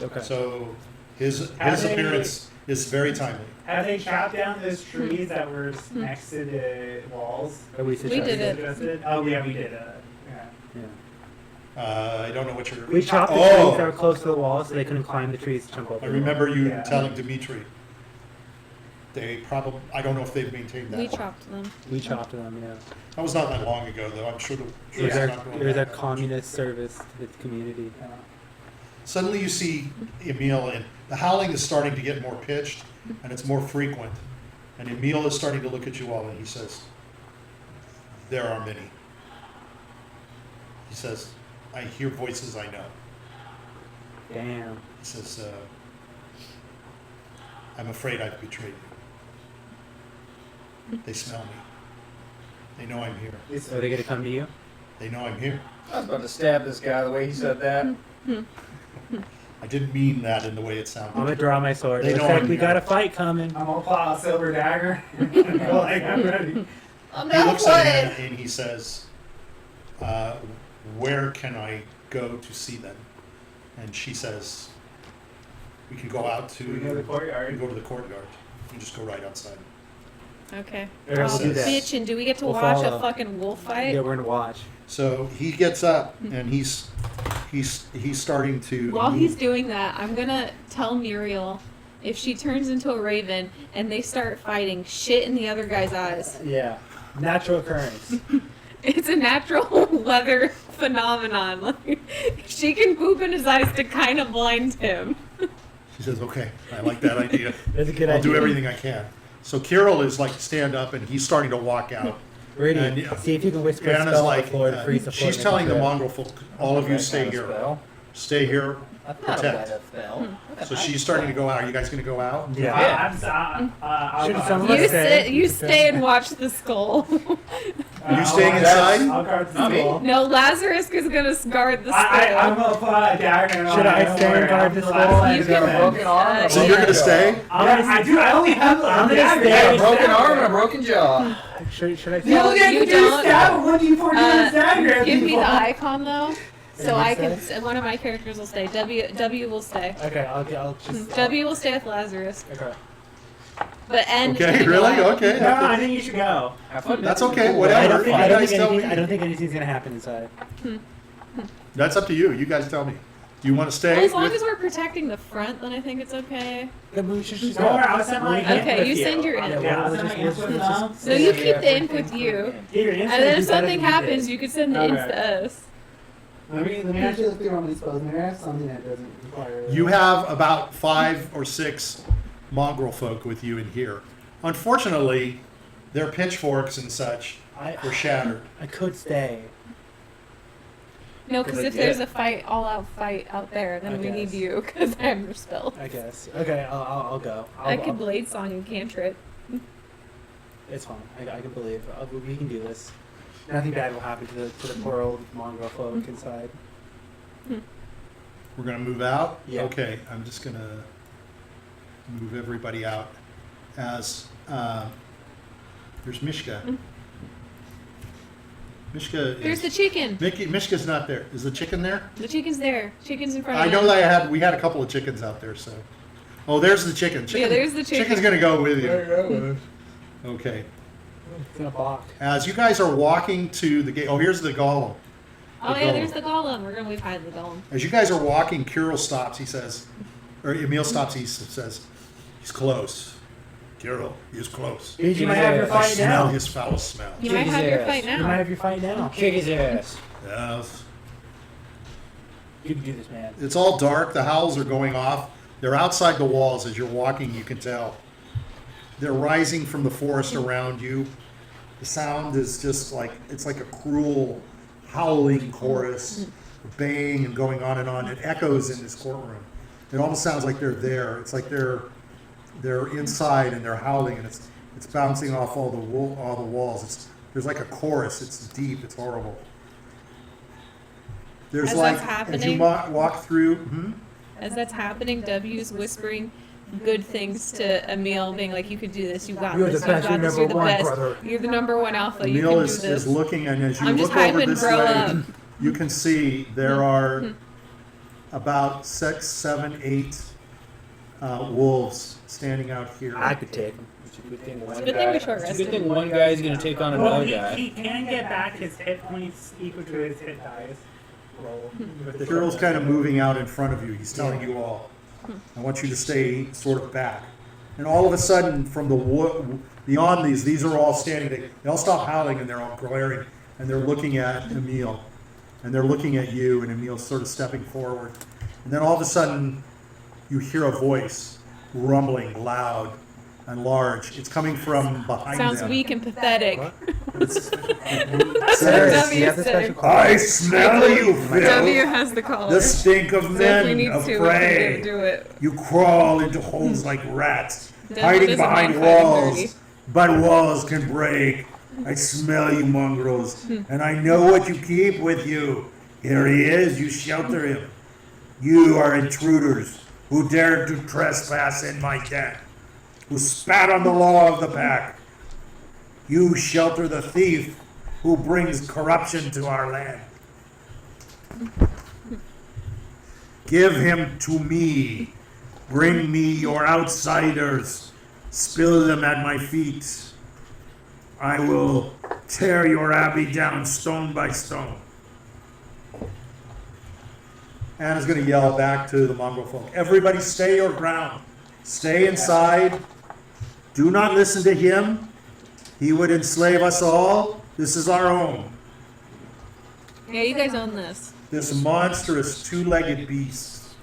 Okay. So his Have they- appearance is very timely. Have they chopped down those trees that were next to the walls? Are we We did it. Adjusted? Oh, yeah, we did. Yeah. Yeah. I don't know what you're. We chopped the Oh! trees that were close to the wall so they couldn't climb the trees to jump over. I remember you Yeah. telling Dimitri. They probably. I don't know if they've maintained that. We chopped them. We chopped them, yeah. That was not that long ago, though. I'm sure the. It was our, not going it was our back. communist service to the community. Suddenly you see Emil, and the howling is starting to get more pitched, and it's more frequent. And Emil is starting to look at you all, and he says, "There are many." He says, "I hear voices I know." Damn. He says, "I'm afraid I've betrayed you. They smell me. They know I'm here. Are they going to come to you? They know I'm here." I was about to stab this guy the way he said that. I didn't mean that in the way it I'm sounded. going to draw my sword. They Looks know like I'm we here. got a fight coming. I'm gonna pull out a silver dagger. Go like I'm ready. I'm He not looks at wood. Anna and he says, "Where can I go to see them?" And she says, "We can go out to. We go to the We courtyard. can go to the courtyard. You just go right outside." Okay. Alright, we'll do that. Bitch, and do we get to We'll watch follow. a fucking wolf fight? Yeah, we're going to watch. So he gets up and he's starting to. While he's doing that, I'm gonna tell Muriel if she turns into a raven and they start fighting, shit in the other guy's eyes. Yeah. Natural occurrence. It's a natural weather phenomenon. Like, she can poop in his eyes to kind of blind him. She says, "Okay, I like that idea. That's a good I'll idea. do everything I can." So Kirill is like stand up and he's starting to walk out. Ready. And, yeah. See if you can whisper a Anna's spell on like, the floor to freeze the floor. she's telling the Mongol folk, "All of you stay here. Stay here, protect." So she's starting to go out. Are you guys going to go out? Yeah. I'll Shouldn't go. someone- You stay and watch the skull. Are you staying inside? I'll guard the Not me. skull. No, Lazarus is gonna guard the skull. I'm gonna pull out a dagger. And Should I stay and guard the skull? You He's got a can- broken arm. and a So you're going to broken stay? jaw. I do. I only have I'm a gonna dagger. stay. He's got a Yeah, broken arm and a broken jaw. Should I The only thing I You can do is don't. stab 1d4 dagger at Give me people. the icon though, so you I can. stay? One of my characters will stay. W will stay. Okay, I'll just. W will stay with Lazarus, Okay. but N. is Okay, gonna go really? out. Okay. No, I think you should go. Have fun. That's okay, I whatever. don't think, You I don't guys think tell anything, me. I don't think anything's gonna happen inside. That's up to you. You guys tell me. Do you want to Well, stay? as long with- as we're protecting the front, then I think it's okay. Then we should just Don't worry, I'll send my Okay, imp with you send your imp. Yeah, I'll We'll send my just- imp we'll with just- them. So you keep the imp with you, Yeah, your and imp's then gonna if do better something than you happens, did. you could send the imps to us. Let me actually look through how many spells. Maybe I have something that doesn't require. You have about 5 or 6 mongrel folk with you in here. Unfortunately, their pitchforks and such were shattered. I could stay. No, because if Yeah. there's a fight, all-out fight out there, then I we need guess. you because I'm your spell. I guess. Okay, I'll go. I could blade song and cantrip. It's fine. I can believe. We can do this. Nothing bad will happen to the poor old mongrel folk inside. We're going to move out? Yeah. Okay, I'm just going to move everybody out as there's Mishka. Mishka There's is, the chicken. Mishka's not there. Is the chicken there? The chicken's there. Chicken's in front I of know us. that we had a couple of chickens out there, so. Oh, there's the chicken. Yeah, there's the chicken. Chicken's going to go with you. Okay. It's in a box. As you guys are walking to the gate, oh, here's the golem. Oh the yeah, golem. there's the golem. We've hide the golem. As you guys are walking, Kirill stops. He says, or Emil stops. He says, "He's close. Kirill, he's close. You might have your I fight smell now. his foul smell." You might have your fight You might now. have your fight now. Kick his ass. Yes. You can do this, man. It's all dark. The howls are going off. They're outside the walls. As you're walking, you can tell. They're rising from the forest around you. The sound is just like, it's like a cruel howling chorus, baying and going on and on. It echoes in this courtroom. It almost sounds like they're there. It's like they're inside and they're howling, and it's bouncing off all the walls. There's like a chorus. It's deep. It's horrible. There's As like, that's as happening- you walk through, As that's happening, W's whispering good things to Emil, being like, "You could do this. You got You're this. the You best. got You're this. You're the number one, best. brother." You're the number one alpha. You Emil can do is this." looking, and as you I'm look just over hyping this bro way, up. you can see there are about 6, 7, 8 wolves standing out here. I could take him. It's a good thing one It's a good thing we guy- short it's a good thing rested. one guy is going to take on Well, another he guy. can get back his hit points equal to his hit dice. Roll. Kyril's kind of moving out in front of you. He's telling you all, I want you to stay sort of back. And all of a sudden, from the beyond these are all standing. They all stop howling and they're all glaring. And they're looking at Emil. And they're looking at you, and Emil's sort of stepping forward. And then all of a sudden, you hear a voice rumbling loud and large. It's coming from behind Sounds them. weak and pathetic. It's- That's says, what W You have the said. special call. I smell you, W Phil. has the collar. The stink of So if we men, need of to, we prey. can do it. You crawl into holes like rats, Then hiding doesn't mind behind fighting walls. dirty. But walls can break. I smell you, mongrels, and I know what you keep with you. Here he is, you shelter him. You are intruders who dared to trespass in my den, who spat on the law of the pack. You shelter the thief who brings corruption to our land. Give him to me. Bring me your outsiders. Spill them at my feet. I will tear your abbey down stone by stone. Anna's going to yell back to the mongrel folk. Everybody stay your ground. Stay inside. Do not listen to him. He would enslave us all. This is our own. Yeah, you guys own this. This monstrous two-legged beast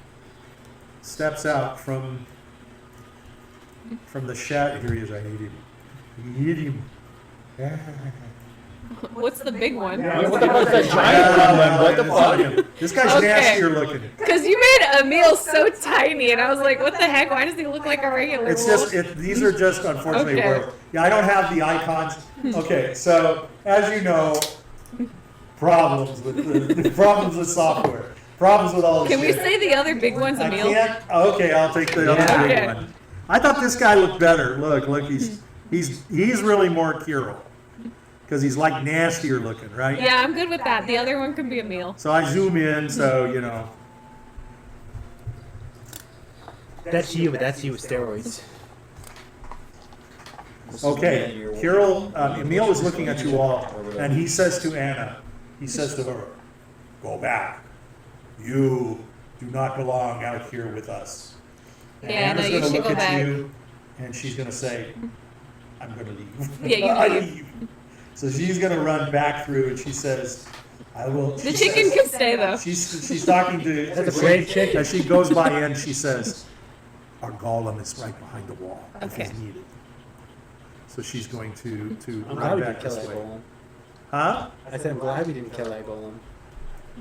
steps out from the shadow. Here he is. I need him. I need him. What's the big one? What the fuck's that giant one? What the fuck? This guy's Okay. nastier looking. Because you made Emil so tiny, and I was like, what the heck? Why does he look like a regular It's wolf? just these are just unfortunately Okay. werewolves. Yeah, I don't have the icons. Okay, so as you know, problems with software, problems with all this Can we shit. say the other big one's I Emil? can't. Okay, I'll take the other Yeah. big Okay. one. I thought this guy looked better. Look, he's really more Kirill because he's like nastier looking, right? Yeah, I'm good with that. The other one can be Emil. So I zoom in, so you know. That's you, but that's you with steroids. Okay, Kirill, Emil is looking at you all, and he says to Anna, he says to her, "Go back. You do not belong out here with us." And Yeah, Anna's no, you gonna should look go at back. you, and she's gonna say, "I'm gonna leave." Yeah, you I leave. So she's gonna run back through, and she says, "I will." The she chicken says- can stay, though. She's talking to. That's a brave chicken. As she goes by in, she says, "Our golem is right behind the wall. If Okay. he's needed." So she's going to I'm run glad we back didn't kill this that way. golem. Huh? I said I'm glad we didn't kill that golem.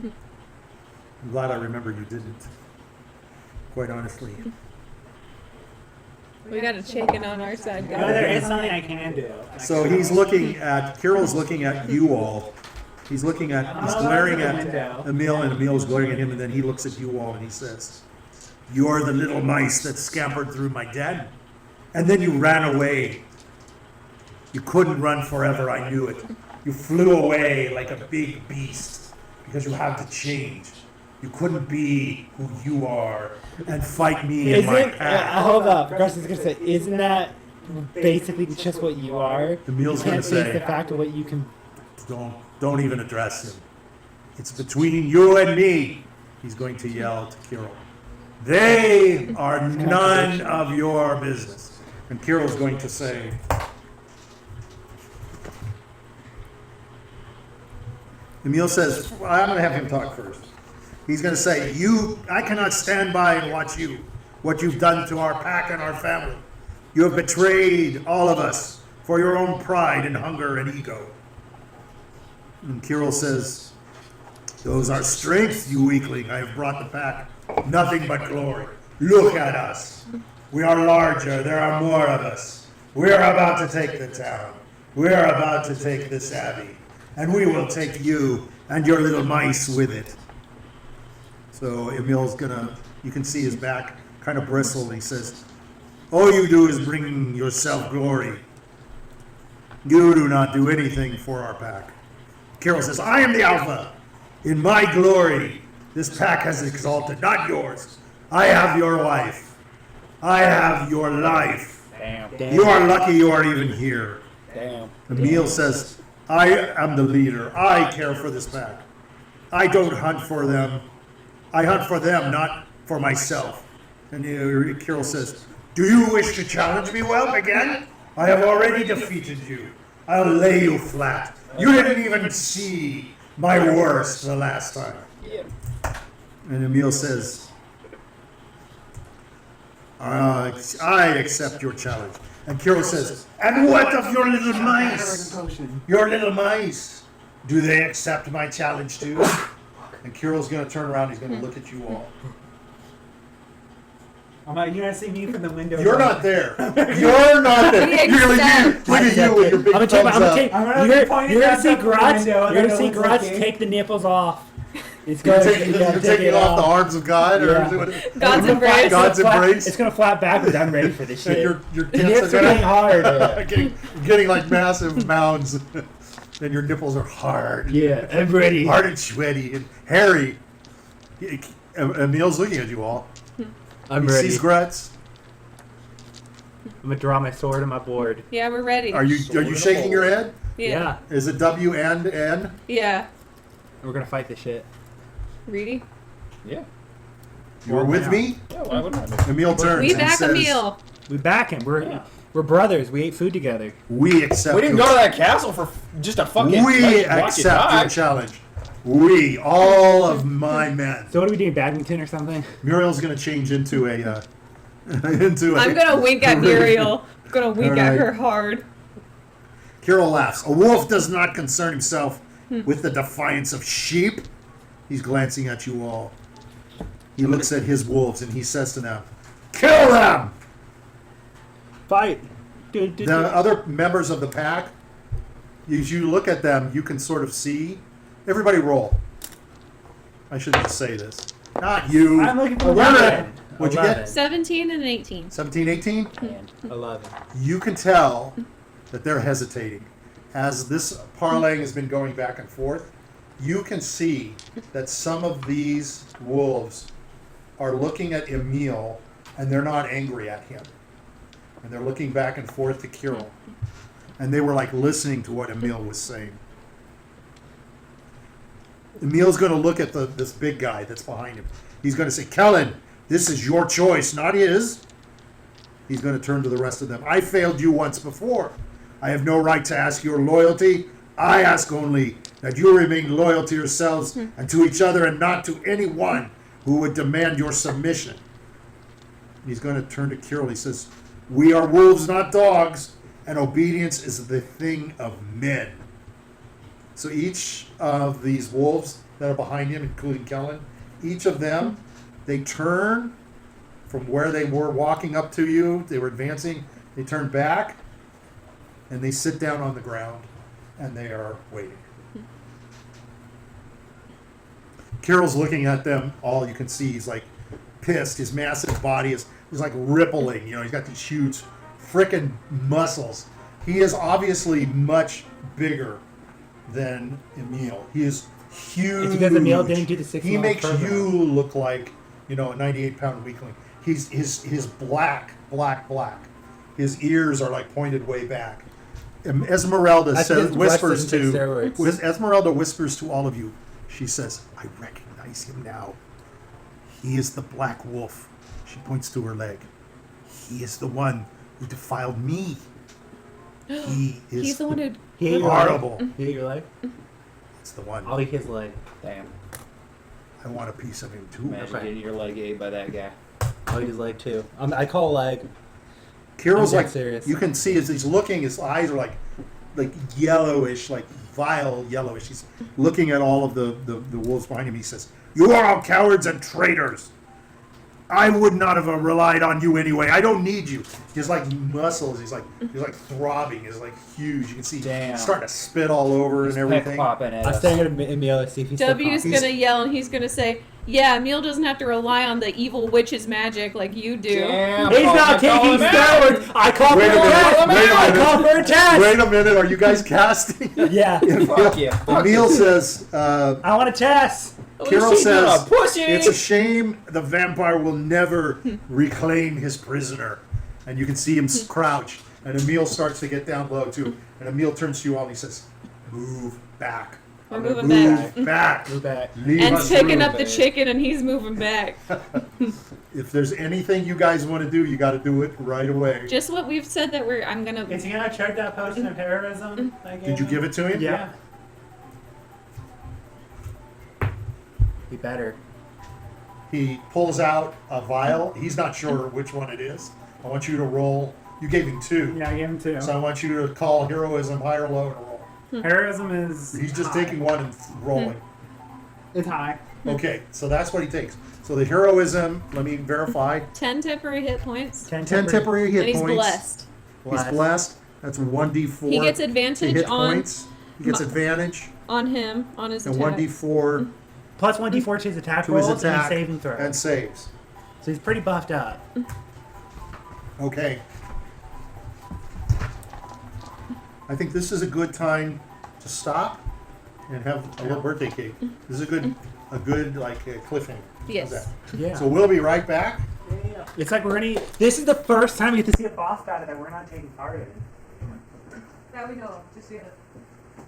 I'm glad I remember you didn't. Quite honestly. We got a chicken on our side, No, there guys. is something I can do. So he's looking at, Kirill's looking at you all. He's glaring at Emil, and Emil's glaring at him, and then he looks at you all and he says, "You're the little mice that scampered through my den, and then you ran away. You couldn't run forever, I knew it. You flew away like a big beast because you had to change. You couldn't be who you are and fight me in my Isn't path." hold up? Gus is gonna say, isn't that basically just what you are? Emil's You gonna can't face say- the fact of what you can. Don't even address him. It's between you and me, he's going to yell to Kirill. They are none of your business. And Kirill's going to say, Emil says, well, I'm going to have him talk first. He's going to say, I cannot stand by and watch you, what you've done to our pack and our family. You have betrayed all of us for your own pride and hunger and ego. And Kirill says, those are strengths, you weakling. I have brought the pack nothing but glory. Look at us. We are larger. There are more of us. We are about to take the town. We're about to take this abbey, and we will take you and your little mice with it. So Emil's gonna, you can see his back kind of bristle, and he says, all you do is bring yourself glory. You do not do anything for our pack. Carol says, I am the Alpha. In my glory, this pack has exalted, not yours. I have your wife. I have your life. Damn. You are lucky you are even here. Damn. Emil says, I am the leader. I care for this pack. I don't hunt for them. I hunt for them, not for myself. And Carol says, do you wish to challenge me, whelp, again? I have already defeated you. I'll lay you flat. You didn't even see my worst the last time. And Emil says, I accept your challenge. And Carol says, and what of your little mice? Your little mice. Do they accept my challenge too? And Carol's going to turn around. He's going to look at you all. You're gonna see me from the window. You're not there. You're not there. We You're going to accept. look at you with your big thumbs up. You're gonna see Grutz. You're gonna see Grutz take the nipples off. It's You're gonna taking, taking off the arms of God? Yeah. Or what? God's embrace. God's embrace? It's gonna flap backwards. I'm ready for this And shit. your The tits nips are are getting hard. getting like massive mounds. And your nipples are hard. Yeah, I'm ready. Hard and sweaty and hairy. Emil's looking at you all. I'm He ready. sees Grutz. I'm gonna draw my sword on my board. Yeah, we're ready. Are you shaking your head? Yeah. Is it W and N? Yeah. We're gonna fight this shit. Reedy? Yeah. You're with me? Yeah, why wouldn't I be? Emil turns We and back says, a meal. We back him. We're brothers. We ate food together. We accept We didn't your, go to that castle for just a fucking We watch it accept your die. challenge. We, all of my men. So what are we doing? Badminton or something? Muriel's going to change into a I'm gonna wink at Muriel. I'm gonna wink at Alright. her hard. Carol laughs. A wolf does not concern himself with the defiance of sheep. He's glancing at you all. He looks at his wolves and he says to them, kill them! Fight. The other members of the pack, as you look at them, you can sort of see. Everybody roll. I shouldn't say this. Not you. I'm looking for 11. What'd you 11. get? 17 and 18. 17, 18? 11. You can tell that they're hesitating. As this parlaying has been going back and forth, you can see that some of these wolves are looking at Emil and they're not angry at him. And they're looking back and forth to Kirill. And they were like listening to what Emil was saying. Emil's going to look at this big guy that's behind him. He's going to say, Kellen, this is your choice, not his. He's going to turn to the rest of them. I failed you once before. I have no right to ask your loyalty. I ask only that you remain loyal to yourselves and to each other and not to anyone who would demand your submission. He's going to turn to Kirill. He says, we are wolves, not dogs, and obedience is the thing of men. So each of these wolves that are behind him, including Kellen, each of them, they turn from where they were walking up to you. They were advancing. They turn back, and they sit down on the ground, and they are waiting. Carol's looking at them. All you can see, he's like pissed. His massive body is like rippling. You know, he's got these huge frickin' muscles. He is obviously much bigger than Emil. He is huge. It's because Emil didn't do the 6 He month makes program. you look like, you know, a 98-pound weakling. His black. His ears are like pointed way back. Esmeralda I think says, his whispers breast doesn't to take steroids. Esmeralda whispers to all of you. She says, I recognize him now. He is the Black Wolf. She points to her leg. He is the one who defiled me. He is He's the one who. He ate your horrible. leg. He ate your leg? It's the one. I'll eat his leg. Damn. I want a piece of him too. Imagine Okay. getting your leg ate by that guy. I'll eat his leg too. I call a leg. Carol's I'm like, dead serious. you can see as he's looking, his eyes are like yellowish, like vile yellowish. He's looking at all of the wolves behind him. He says, you are all cowards and traitors. I would not have relied on you anyway. I don't need you. He's like muscles. He's like throbbing. He's like huge. You can see Damn. he's starting to spit all over and everything. Popping at I'm us. staring at Emil to see if he's W's still gonna yell and he's gonna say, "Yeah, Emil doesn't have to rely on the evil witch's magic like you do." Damn, He's not taking steroids. I call for Wait a a minute. test. Wait a I minute. call for a test. Wait a minute. Are you guys casting? Yeah. Fuck yeah. Emil says. I want a test. Carol says, Pussy. it's a shame the vampire will never reclaim his prisoner. And you can see him crouch. And Emil starts to get down low, too. And Emil turns to you all and he says, move back. We're moving back. Move back. Move back. Leave And us picking room. up the chicken and he's moving back. If there's anything you guys want to do, you got to do it right away. Just what we've said that I'm gonna. Is he gonna check that potion of heroism? Did you give it to him? Yeah. Be better. He pulls out a vial. He's not sure which one it is. I want you to roll. You gave him 2. Yeah, I gave him 2. So I want you to call heroism high or low and roll. Heroism is. He's just high. taking one and rolling. It's high. Okay, so that's what he takes. So the heroism, let me verify. 10 temporary hit points. 10 temporary hit And he's points. blessed. He's blessed. That's 1d4. He gets to advantage hit on points. He gets advantage. on him on his And attack. 1d4 Plus 1d4 to his attack to his rolls attack and saving throw. and saves. So he's pretty buffed up. Okay. I think this is a good time to stop and have a little birthday cake. This is a good like cliffhanger. Yes. How's that? Yeah. So we'll be right back. It's like we're gonna. This is the first time we get to see a boss battle that we're not taking part in. That we know of. Just see it.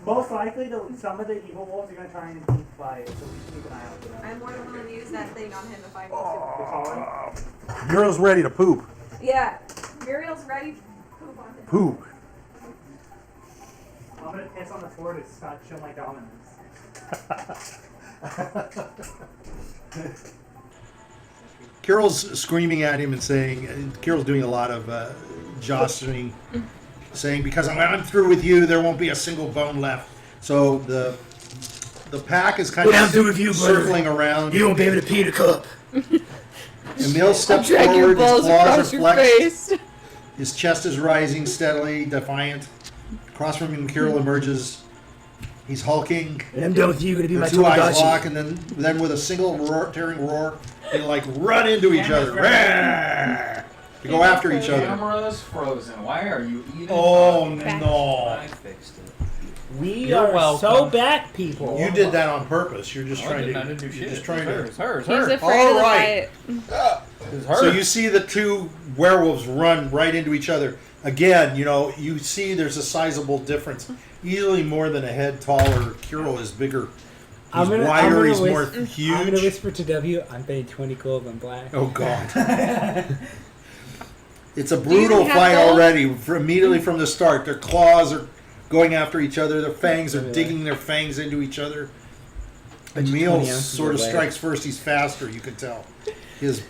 Most likely, some of the evil wolves are gonna try and fly it, so we should keep an eye out for that. I'm more than willing to use that thing on him if I need Euro's ready to poop. to. Yeah. Muriel's ready to poop on him. Poop. I'm gonna piss on the floor to start show my dominance. Carol's screaming at him and saying, Carol's doing a lot of jostling, saying, because I'm through with you, there won't be a single bone left. So the pack is kind What I'm of through with you, brother. circling around. You won't be able to pee the cup. Emil steps Drag your forward, his balls claws across are your flexed, face. his chest is rising steadily, defiant. Across from him, Carol emerges. He's hulking. And I'm done with you. You're gonna be my Their two eyes Tomodachi. lock, and then with a single tearing roar, they like run into each other. Rawr! To go after each other. Camera's frozen. Why are you eating? Oh Back. no! I fixed it. We You're are welcome. so back, people. You did that on purpose. You're just I trying didn't to. do You're shit. just trying Hers, to. hers, He's hers. afraid of the Alright. fight. It's hers. So you see the two werewolves run right into each other. Again, you see there's a sizable difference. Easily more than a head taller. Kiro is bigger. He's wider. He's more I'm gonna huge. whisper to W. I'm paying 20 gold on black. Oh God! It's a brutal even have fight gold? already. Immediately from the start, their claws are going after each other. Their fangs are digging their fangs into each other. Bet you Emil 20 ounces sort of away. strikes first. He's faster. You can tell. His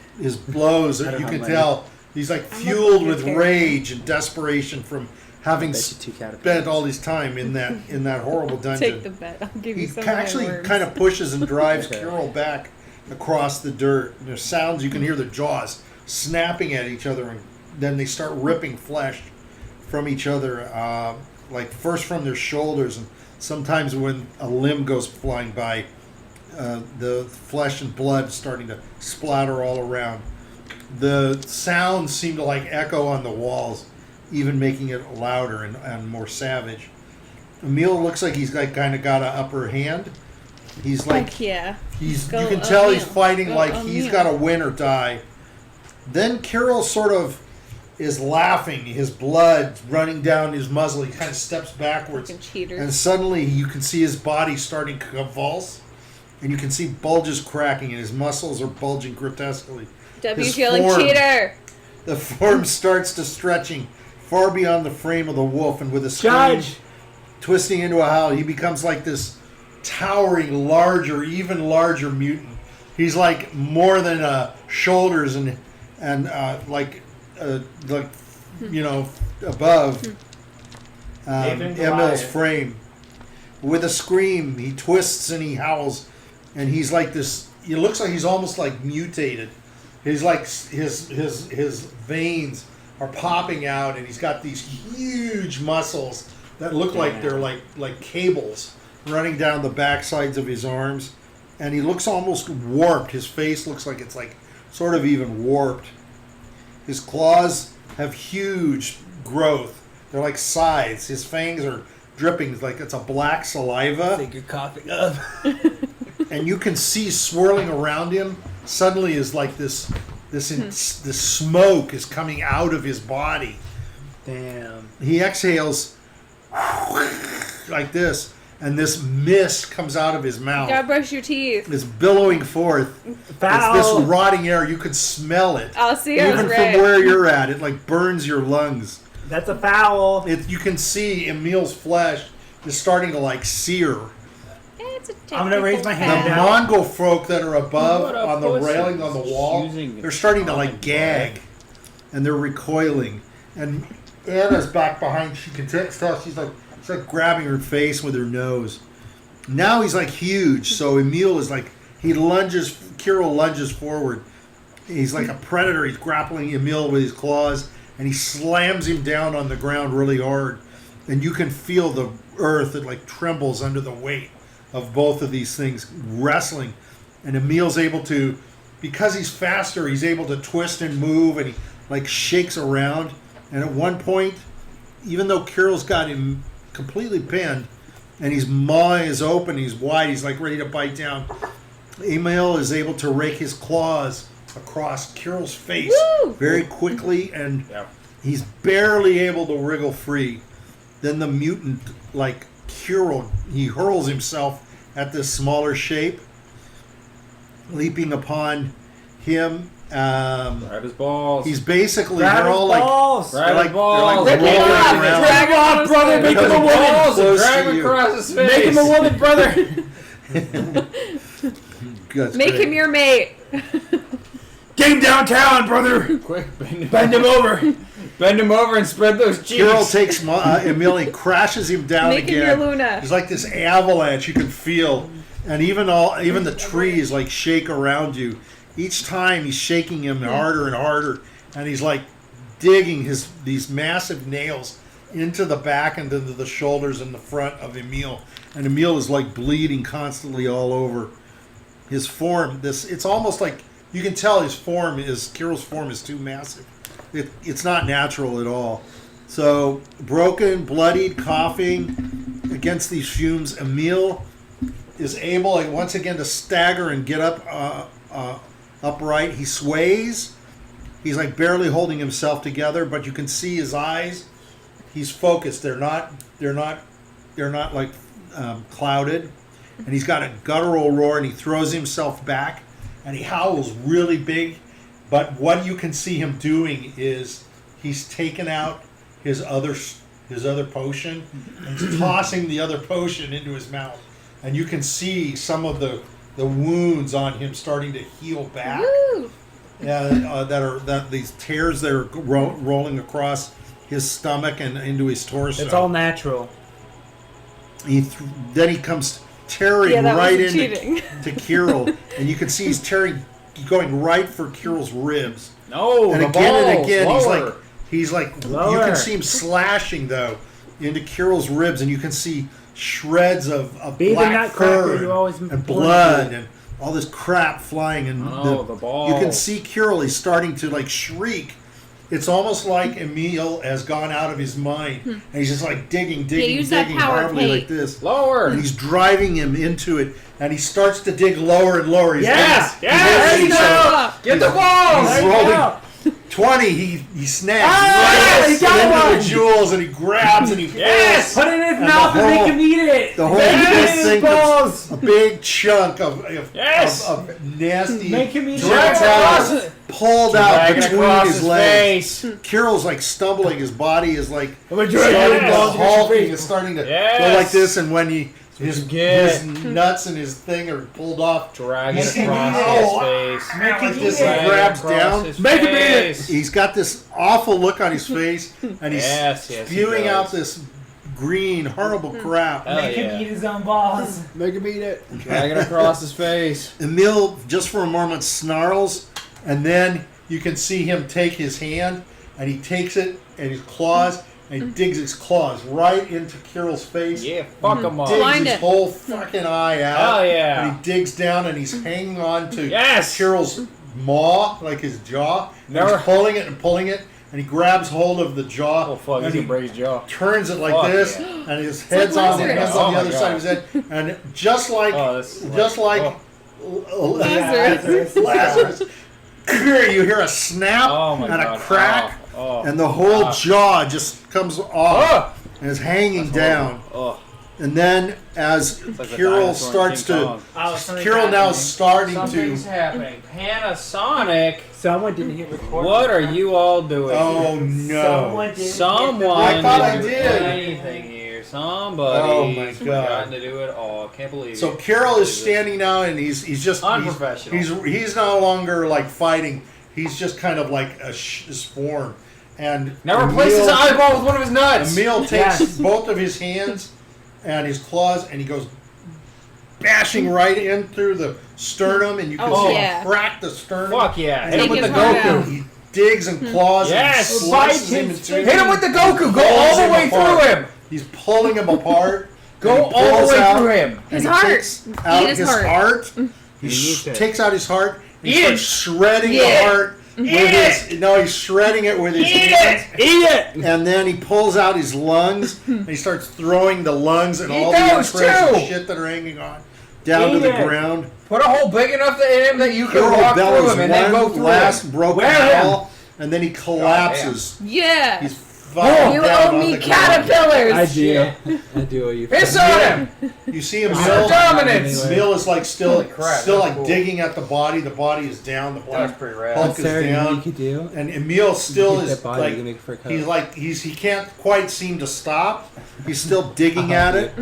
blows. I don't You have can money. tell. He's like I'm fueled looking with at your rage and desperation from having Bet you 2 caterpillars. spent all his time in that horrible dungeon. Take the bet. I'll give He you some actually of my worms. kind of pushes and drives Okay. Carol back across the dirt. There's sounds you can hear their jaws snapping at each other, and then they start ripping flesh from each other, like first from their shoulders, and sometimes when a limb goes flying by, the flesh and blood starting to splatter all around. The sounds seem to like echo on the walls, even making it louder and more savage. Emil looks like he's like kind of got an upper hand. He's like Heck yeah. you Go can tell he's Emil. fighting Go like he's Emil. got to win or die. Then Carol sort of is laughing, his blood running down his muzzle. He kind of steps backwards, Fucking cheater. and suddenly you can see his body starting to convulse, and you can see bulges cracking, and his muscles are bulging grotesquely. W's his yelling form- cheater. The form starts to stretching far beyond the frame of the wolf, and with a scream, Judge! twisting into a howl, he becomes like this towering, larger, even larger mutant. He's like more than shoulders and like above David Emil's Goliath. frame. With a scream, he twists and he howls, and he's like this. It looks like he's almost like mutated. He's like his veins are popping out, and he's got these huge muscles that look like they're like cables running down the back sides of his arms, and he looks almost warped. His face looks like it's like sort of even warped. His claws have huge growth. They're like scythes. His fangs are dripping like it's a black saliva. Think you're coughing up. And you can see swirling around him suddenly is like this smoke is coming out of his body. Damn. He exhales like this, and this mist comes out of his mouth. You gotta brush your teeth. It's billowing forth. Foul. It's this rotting air. You can smell it. I'll see. I was Even right. from where you're at, it like burns your lungs. That's a foul. You can see Emil's flesh is starting to like sear. It's a I'm gonna raise my The hand down. Mongol folk that are above What a on the pussy. railing on the wall, Using they're starting to like common gag, and they're recoiling. And Anna's back behind. She can tell she's like grabbing her face with her nose. Now he's like huge, so Emil is like Kirill lunges forward. He's like a predator. He's grappling Emil with his claws, and he slams him down on the ground really hard. And you can feel the earth that like trembles under the weight of both of these things wrestling. And Emil's able to, because he's faster, he's able to twist and move, and he like shakes around. And at one point, even though Kirill's got him completely pinned, and his maw is open, he's wide, he's like ready to bite down, Emil is able to rake his claws across Kirill's face very quickly, and he's barely able to wriggle free. Then the mutant, like Kirill, he hurls himself at this smaller shape, leaping upon him. Grab his balls. He's basically, Grab they're his all balls. like, Grab his balls. they're like Rip him rolling off. around. Drag him off, brother. Make him a Because woman. balls Balls and close drag to him you. across his face. Make him a woman, brother. That's Make great. him your mate. Get him downtown, brother. Quick, Bend him over. Bend him over and spread those cheeks. Kirill takes Emil and crashes him down Make him again. your Luna. There's like this avalanche you can feel, and even the trees like shake around you. Each time he's shaking him harder and harder, and he's like digging these massive nails into the back and into the shoulders and the front of Emil, and Emil is like bleeding constantly all over. His form, it's almost like you can tell Kirill's form is too massive. It's not natural at all. So broken, bloodied, coughing against these fumes, Emil is able once again to stagger and get up upright. He sways. He's like barely holding himself together, but you can see his eyes. He's focused. They're not like clouded. And he's got a guttural roar, and he throws himself back, and he howls really big. But what you can see him doing is he's taken out his other potion, and he's tossing the other potion into his mouth, and you can see some of the wounds on him starting to heal back. Woo! That these tears that are rolling across his stomach and into his torso. It's all natural. Then he comes tearing Yeah, that right wasn't into cheating. to Kirill, and you can see he's going right for Kirill's ribs. No, And the again and balls, again, lower. he's like you Lower. can see him slashing though into Kirill's ribs, and you can see shreds of Be the black nutcracker fur you always and wanted blood to and all this crap flying, and Oh, the balls. you can see Kirill. He's starting to like shriek. It's almost like Emil has gone out of his mind, and he's just like digging, use that power horribly plate. like this. Lower. And he's driving him into it, and he starts to dig lower and lower. He's Yes! he's Yes! holding himself. Get the balls. He's There you rolling. go. 20, he snaps Ah, right he got into one. the jewels, and he grabs and he Yes! Put it in his And mouth the and make whole- him eat it. the whole Yes! thing balls. a big chunk of Yes! nasty Make him eat Drag genitals across it. pulled out Dragging between across his his legs. face. Kirill's like stumbling. His body is like I'm gonna starting drag to your balls against your hulking. face. It's starting to Yes. go like this, and when his get. nuts and his thing are pulled off, Drag it Make him across eat his it. face. Make him like eat this, it. and Drag it grabs across down. his Make him eat it. face. He's got this awful look on his face, and he's Yes, he spewing out does. this green, horrible crap. Hell Make yeah. him eat his own balls. Make him eat it. Drag it across his face. Emil, just for a moment, snarls And then you can see him take his hand, and he takes it and his claws, and he digs his claws right into Kirill's face. Yeah, fuck him Digs up. Blind his it. whole fucking eye out. Hell yeah. And he digs down, and he's hanging on to Yes. Kirill's maw, like his jaw. And Never- he's pulling it and pulling it, and he grabs hold of the jaw. Oh fuck, and he's he gonna break his jaw. turns it like Fuck this, yeah. and his like head's on the, Lazarus. head's on the Oh other my side of his head, and just like Lazarus. Lazarus, you hear a snap Oh my and god. a crack, Oh. and the whole jaw just comes off Oh. and is hanging down. Oh. And then as It's like the Kirill dinosaur in starts King to, Kong. Kirill now is starting Something's to. happening. Panasonic. Someone didn't hit record. What are you all doing? Oh no! Someone didn't Someone I thought I didn't do did. anything here. Somebody. Oh my God. Forgotten to do it all. Can't believe So it. Kirill is standing now, and he's just Unprofessional. He's no longer like fighting. He's just kind of like his form. And Now replace his eyeball with one of his nuts. Emil takes both of his hands and his claws, and he goes bashing right in through the sternum, and you can Oh, see yeah. him crack the sternum. Fuck yeah. Hit Take him with the his heart Goku. out. He digs and claws Yes, and slices him in two. Hit him with the Goku. Go Pulls all the him way apart. through him. He's pulling him apart. Go and he all pulls the way out- through him. and His he heart. takes out Eat his heart. He eats it. takes out his heart. And he Eat starts shredding the Yeah. heart with Eat his. No, he's shredding it with his Eat hands. it. Eat it. And then he pulls out his lungs and he starts throwing the lungs and Eat all the those impressive too. shit that are hanging on down to Eat the it. ground. Put a hole big enough in him that you can Kirill walk through bellows him and then go one through last him. broken Wear him. howl, and then he collapses. Yeah. He's falling You down owe on me the ground. caterpillars. I do. I do owe you. Piss on him. You see him Assert dominance. Emil is like still Holy crap, still that's like cool. digging at the body. The body is down. The That was black pretty rad. Hulk is Sarah, you know what you down. could do? And Emil still Get is that body, you like can make it for a coat. he's like he can't quite seem to stop. He's still digging at it,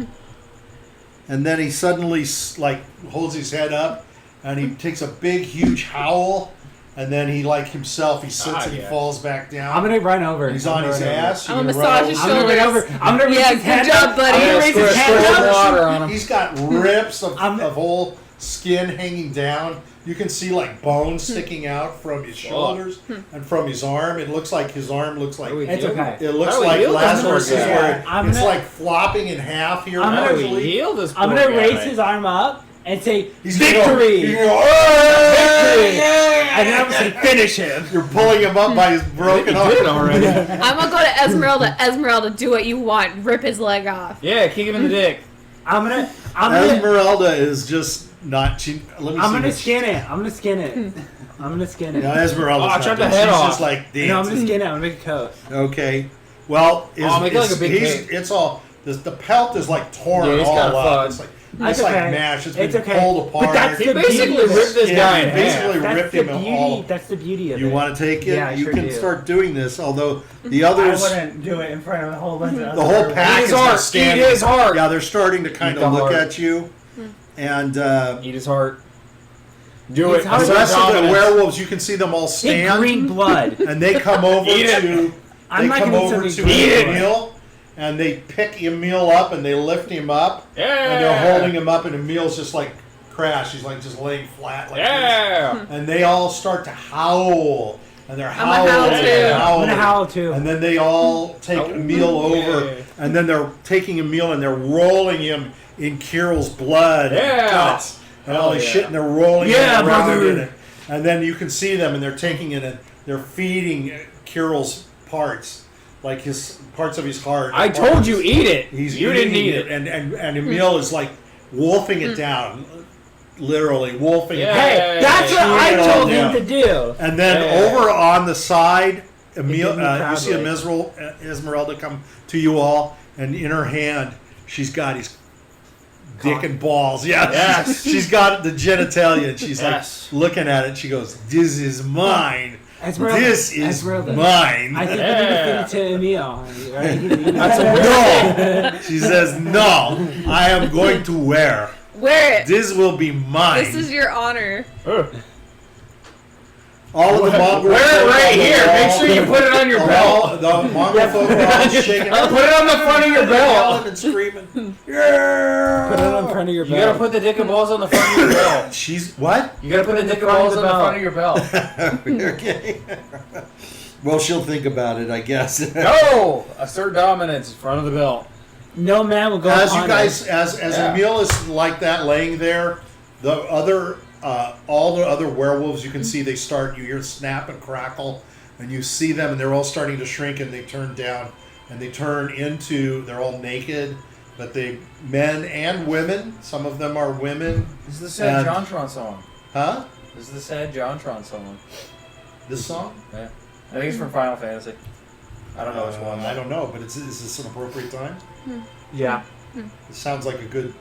and then he suddenly like holds his head up, and he takes a big huge howl, and then he like himself he sits and he yeah. falls back down. I'm gonna run over. He's I'm on gonna his run over. ass. I'm You're gonna gonna run massage his over. I'm gonna run over. I'm gonna raise Yeah, his good hand job, up. buddy. I'm gonna raise his hand Squirt some up. water on him. He's got rips I'm- of whole skin hanging down. You can see like bones sticking out from his shoulders and from his arm. It looks like his arm looks like It's okay. it looks How do we like heal this Lazarus is poor guy? where I'm it's gonna- like flopping in half here. I'm How do we actually. heal this I'm poor gonna guy? raise his arm up and say He's gonna go- victory. he's gonna go, "Hey!" And then I'm gonna say finish him. You're pulling him up by his broken arm. Did already. I'm gonna go to Esmeralda. Esmeralda, do what you want. Rip his leg off. Yeah, kick him in the dick. I'm gonna Esmeralda is just not. Let me I'm see gonna what skin it. I'm gonna skin it. I'm gonna skin it. No, Esmeralda's Oh, not chop the doing- head she's off. just like No, I'm dancing. gonna skin it. I'm gonna make a coat. Okay. Well, make it like a big cake. it's all the pelt is like torn Yeah, he's all kinda up. fucked. It's like That's it's like okay. mashed. It's It's been okay. pulled But apart. that's He the basically beauty of it. ripped this Yeah, guy in he basically half. That's ripped the him beauty. all. That's the beauty of You it. want to take it? Yeah, I you sure can do. start doing this. Although the I others, wouldn't do it in front of a whole bunch of other the whole pack Eat is his now heart. standing. Eat his heart. Yeah, they're starting to kind Eat of the look heart. at you, and Eat his heart. Do It's it. hard the to rest of the Dominance. werewolves, you can see them all Take stand, green blood. and they come over Eat it. to. I'm They not come gonna eat over something to Eat it. Emil, and they pick Emil up and they lift him up, Yeah. and they're holding him up, and Emil's just like crashed. He's like just laying flat like this. Yeah. And they all start to howl, and they're I'm howling gonna howl and too. I'm howling. gonna howl too. And then they all take Oh, Emil over, yeah. and then they're taking Emil and they're rolling him in Kirill's blood and Yeah. guts and all Hell this yeah. shit, and they're rolling Yeah, it around brother. in it. And then you can see them, and they're taking it and they're feeding Kirill's parts, like his parts of his heart. I told you, eat it. He's You didn't eating eat it. and Emil is like wolfing it down, literally wolfing it Yeah. down. Hey, that's what Chewing I it all told him down. to do. And then Yeah. over on the side, Emil, did me you see proudly. Esmeralda come to you all, and in her hand, she's got his dick Cock. and balls. Yeah, Yes. she's got the genitalia, and she's Yes. like looking at it. She goes, "This is mine. Esmeralda, This is Esmeralda. mine." I think Yeah. we need to feed it to Emil. Right? That's a No, she says, "No, I am going to wear. Wear it. This will be mine." This is your honor. All of the mongrel Wear it folk right on the here. wall- Make sure you put it on your belt. The mongrel folk are all shaking. Put it on the front of your belt. And screaming. Yeah. Put it on front of your You gotta belt. put the dick and balls on the front of your belt. She's what? You gotta put the dick and balls on the front of your belt. Okay. Well, she'll think about it, I guess. No! Assert dominance in front of the belt. No man will go As you on guys, it. as Yeah. Emil is like that, laying there, the other, all the other werewolves, you can see they start. You hear snap and crackle, and you see them, and they're all starting to shrink, and they turn down, and they turn into. They're all naked, but they men and women. Some of them are women. This is the sad And- Jontron song. Huh? This is the sad Jontron song. This song? Yeah. I think it's from Final Fantasy. I don't know which one. I don't know, but is this an appropriate time? Yeah. It sounds like a good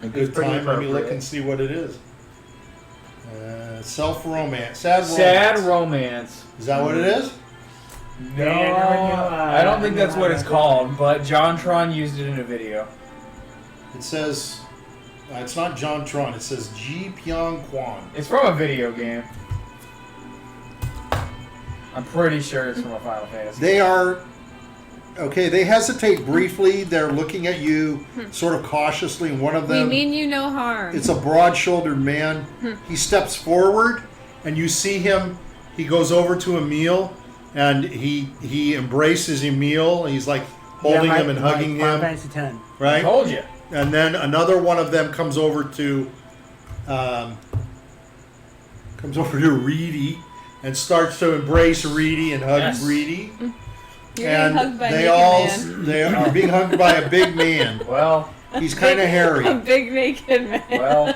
It's time. pretty Let me look appropriate. and see what it is. Self-romance. Sad romance. Sad romance. Is that what it is? No, Yeah, I never knew, I don't think knew that's how what to it's do called, it. but Jontron used it in a video. It says, it's not John Tron, it says Ji Pyong Kwan. It's from a video game. I'm pretty sure it's from a Final Fantasy. They are, okay, they hesitate briefly. They're looking at you sort of cautiously. And one of We them, mean you no harm. it's a broad-shouldered man. He steps forward, and you see him, he goes over to Emil, and he embraces Emil. He's like holding him and hugging Final him, Fantasy 10. I right? told you. And then another one of them comes over to Reedy and starts to embrace Reedy and hug Yes. Reedy. You're And being hugged by a they naked all man. they are being hugged by a big man. Well, He's kind of A hairy. big naked man. well.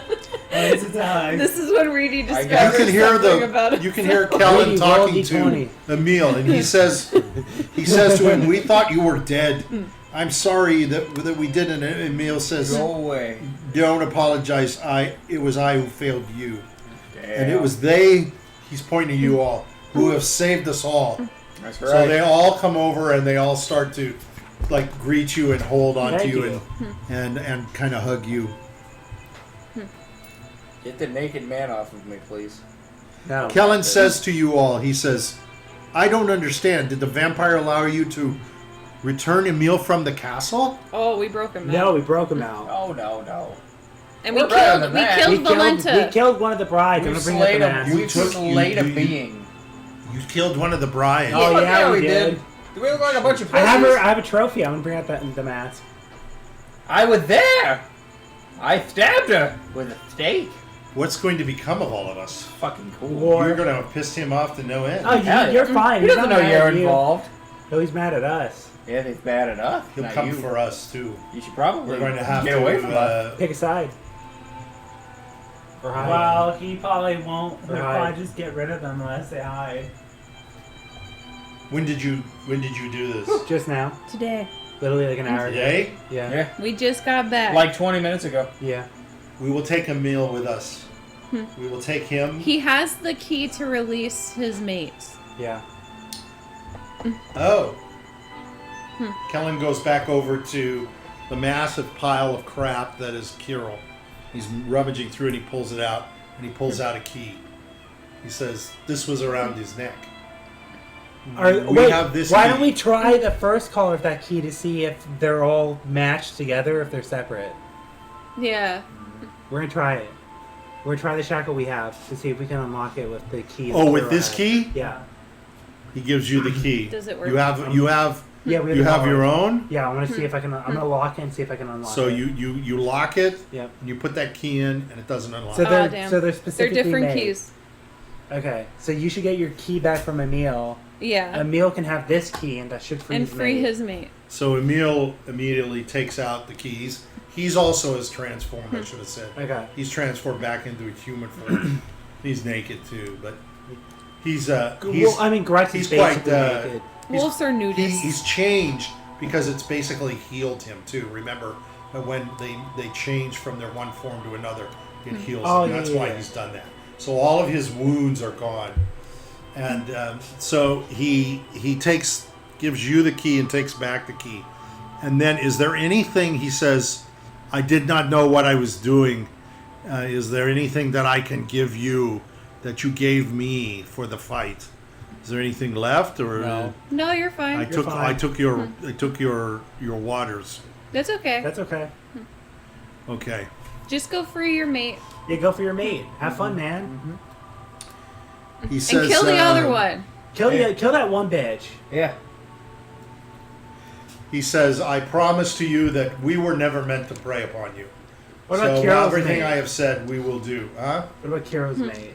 This is how This is when Reedy You discovers can hear something about you can hear Kellen Reedy, talking roll to D20. Emil, and he says to him, "We thought you were dead. I'm sorry that we didn't." And Emil says, Go away. "Don't apologize. It was I who failed you." And it Damn. was they, he's pointing to you all, who have saved us all. That's So right. they all come over and they all start to like greet you and hold on Thank to you, you. and kind of hug you. Get the naked man off of me, please. No. Kellen says to you all, he says, "I don't understand. Did the vampire allow you to return Emil from the castle?" Oh, we broke him. No, out. we broke him out. Oh, no. And we We're better killed. than We that. killed We Valenta. killed one of the brides. I'm We've gonna bring up slayed the a, mask. You we've took- slayed you- a you- being. You killed one of the brides. Oh, Fuck yeah, we we did. did. Do we look like a bunch of I pussies? have a trophy. I'm gonna bring out the mask. I was there. I stabbed her with a stake. What's going to become of all of us? Fucking cool. War. You're going to have pissed him off to no end. Oh, Hell you're yeah. fine. He He's doesn't not know mad you're at you. involved. No, he's mad at us. Yeah, they've bad enough. He'll Not come you. for us too. You should probably We're going to have get to away from us. Pick a side. Or hide. Well, he probably won't. He'll Right. probably just get rid of them unless they hide. When did you do this? Just now. Today. Literally like an hour ago. Today? Yeah. Yeah, We just got back. like 20 minutes ago. Yeah. We will take Emil with us. We will take him. He has the key to release his mates. Yeah. Oh. Kellen goes back over to the massive pile of crap that is Kirill. He's rummaging through it. He pulls it out, and he pulls out a key. He says, "This was around his neck." Wait, have this why key. don't we try the first color of that key to see if they're all matched together, if they're separate? Yeah. We're gonna try it. We're gonna try the shackle we have to see if we can unlock it with the key. Oh, that with we're this at. key? Yeah. He gives you the key. Does it work? You have Yeah, we you have the your color. own. Yeah, I want to see if I can. I'm gonna lock it and see if I can unlock So it. you lock it. Yep. And you put that key in, and it doesn't unlock. So Aw, they're damn. so they're They're specifically different made. keys. Okay, so you should get your key back from Emil. Yeah. Emil can have this key, and that should free And his free mate. his mate. So Emil immediately takes out the keys. He's also is transformed, I should have said. Okay. He's transformed back into a human form. He's naked too, but he's Well, I mean, Grutz he's is basically quite, naked. Wolves are nudists. he's changed because it's basically healed him too. Remember when they change from their one form to another, it heals Oh, him. yeah, That's yeah, why yeah. he's done that. So all of his wounds are gone, and so he gives you the key and takes back the key. And then, is there anything he says? I did not know what I was doing. Is there anything that I can give you that you gave me for the fight. Is there anything left, or No. No, you're fine. I fine. took your waters. That's okay. That's okay. Okay. Just go free your mate Yeah, go for your mate. Have fun, man. He says, and kill the other one. Kill that one bitch. Yeah. He says, "I promise to you that we were never meant to prey upon you. What about so Kiro's everything mate? I have said, we will do." Huh? What about Kiro's mate?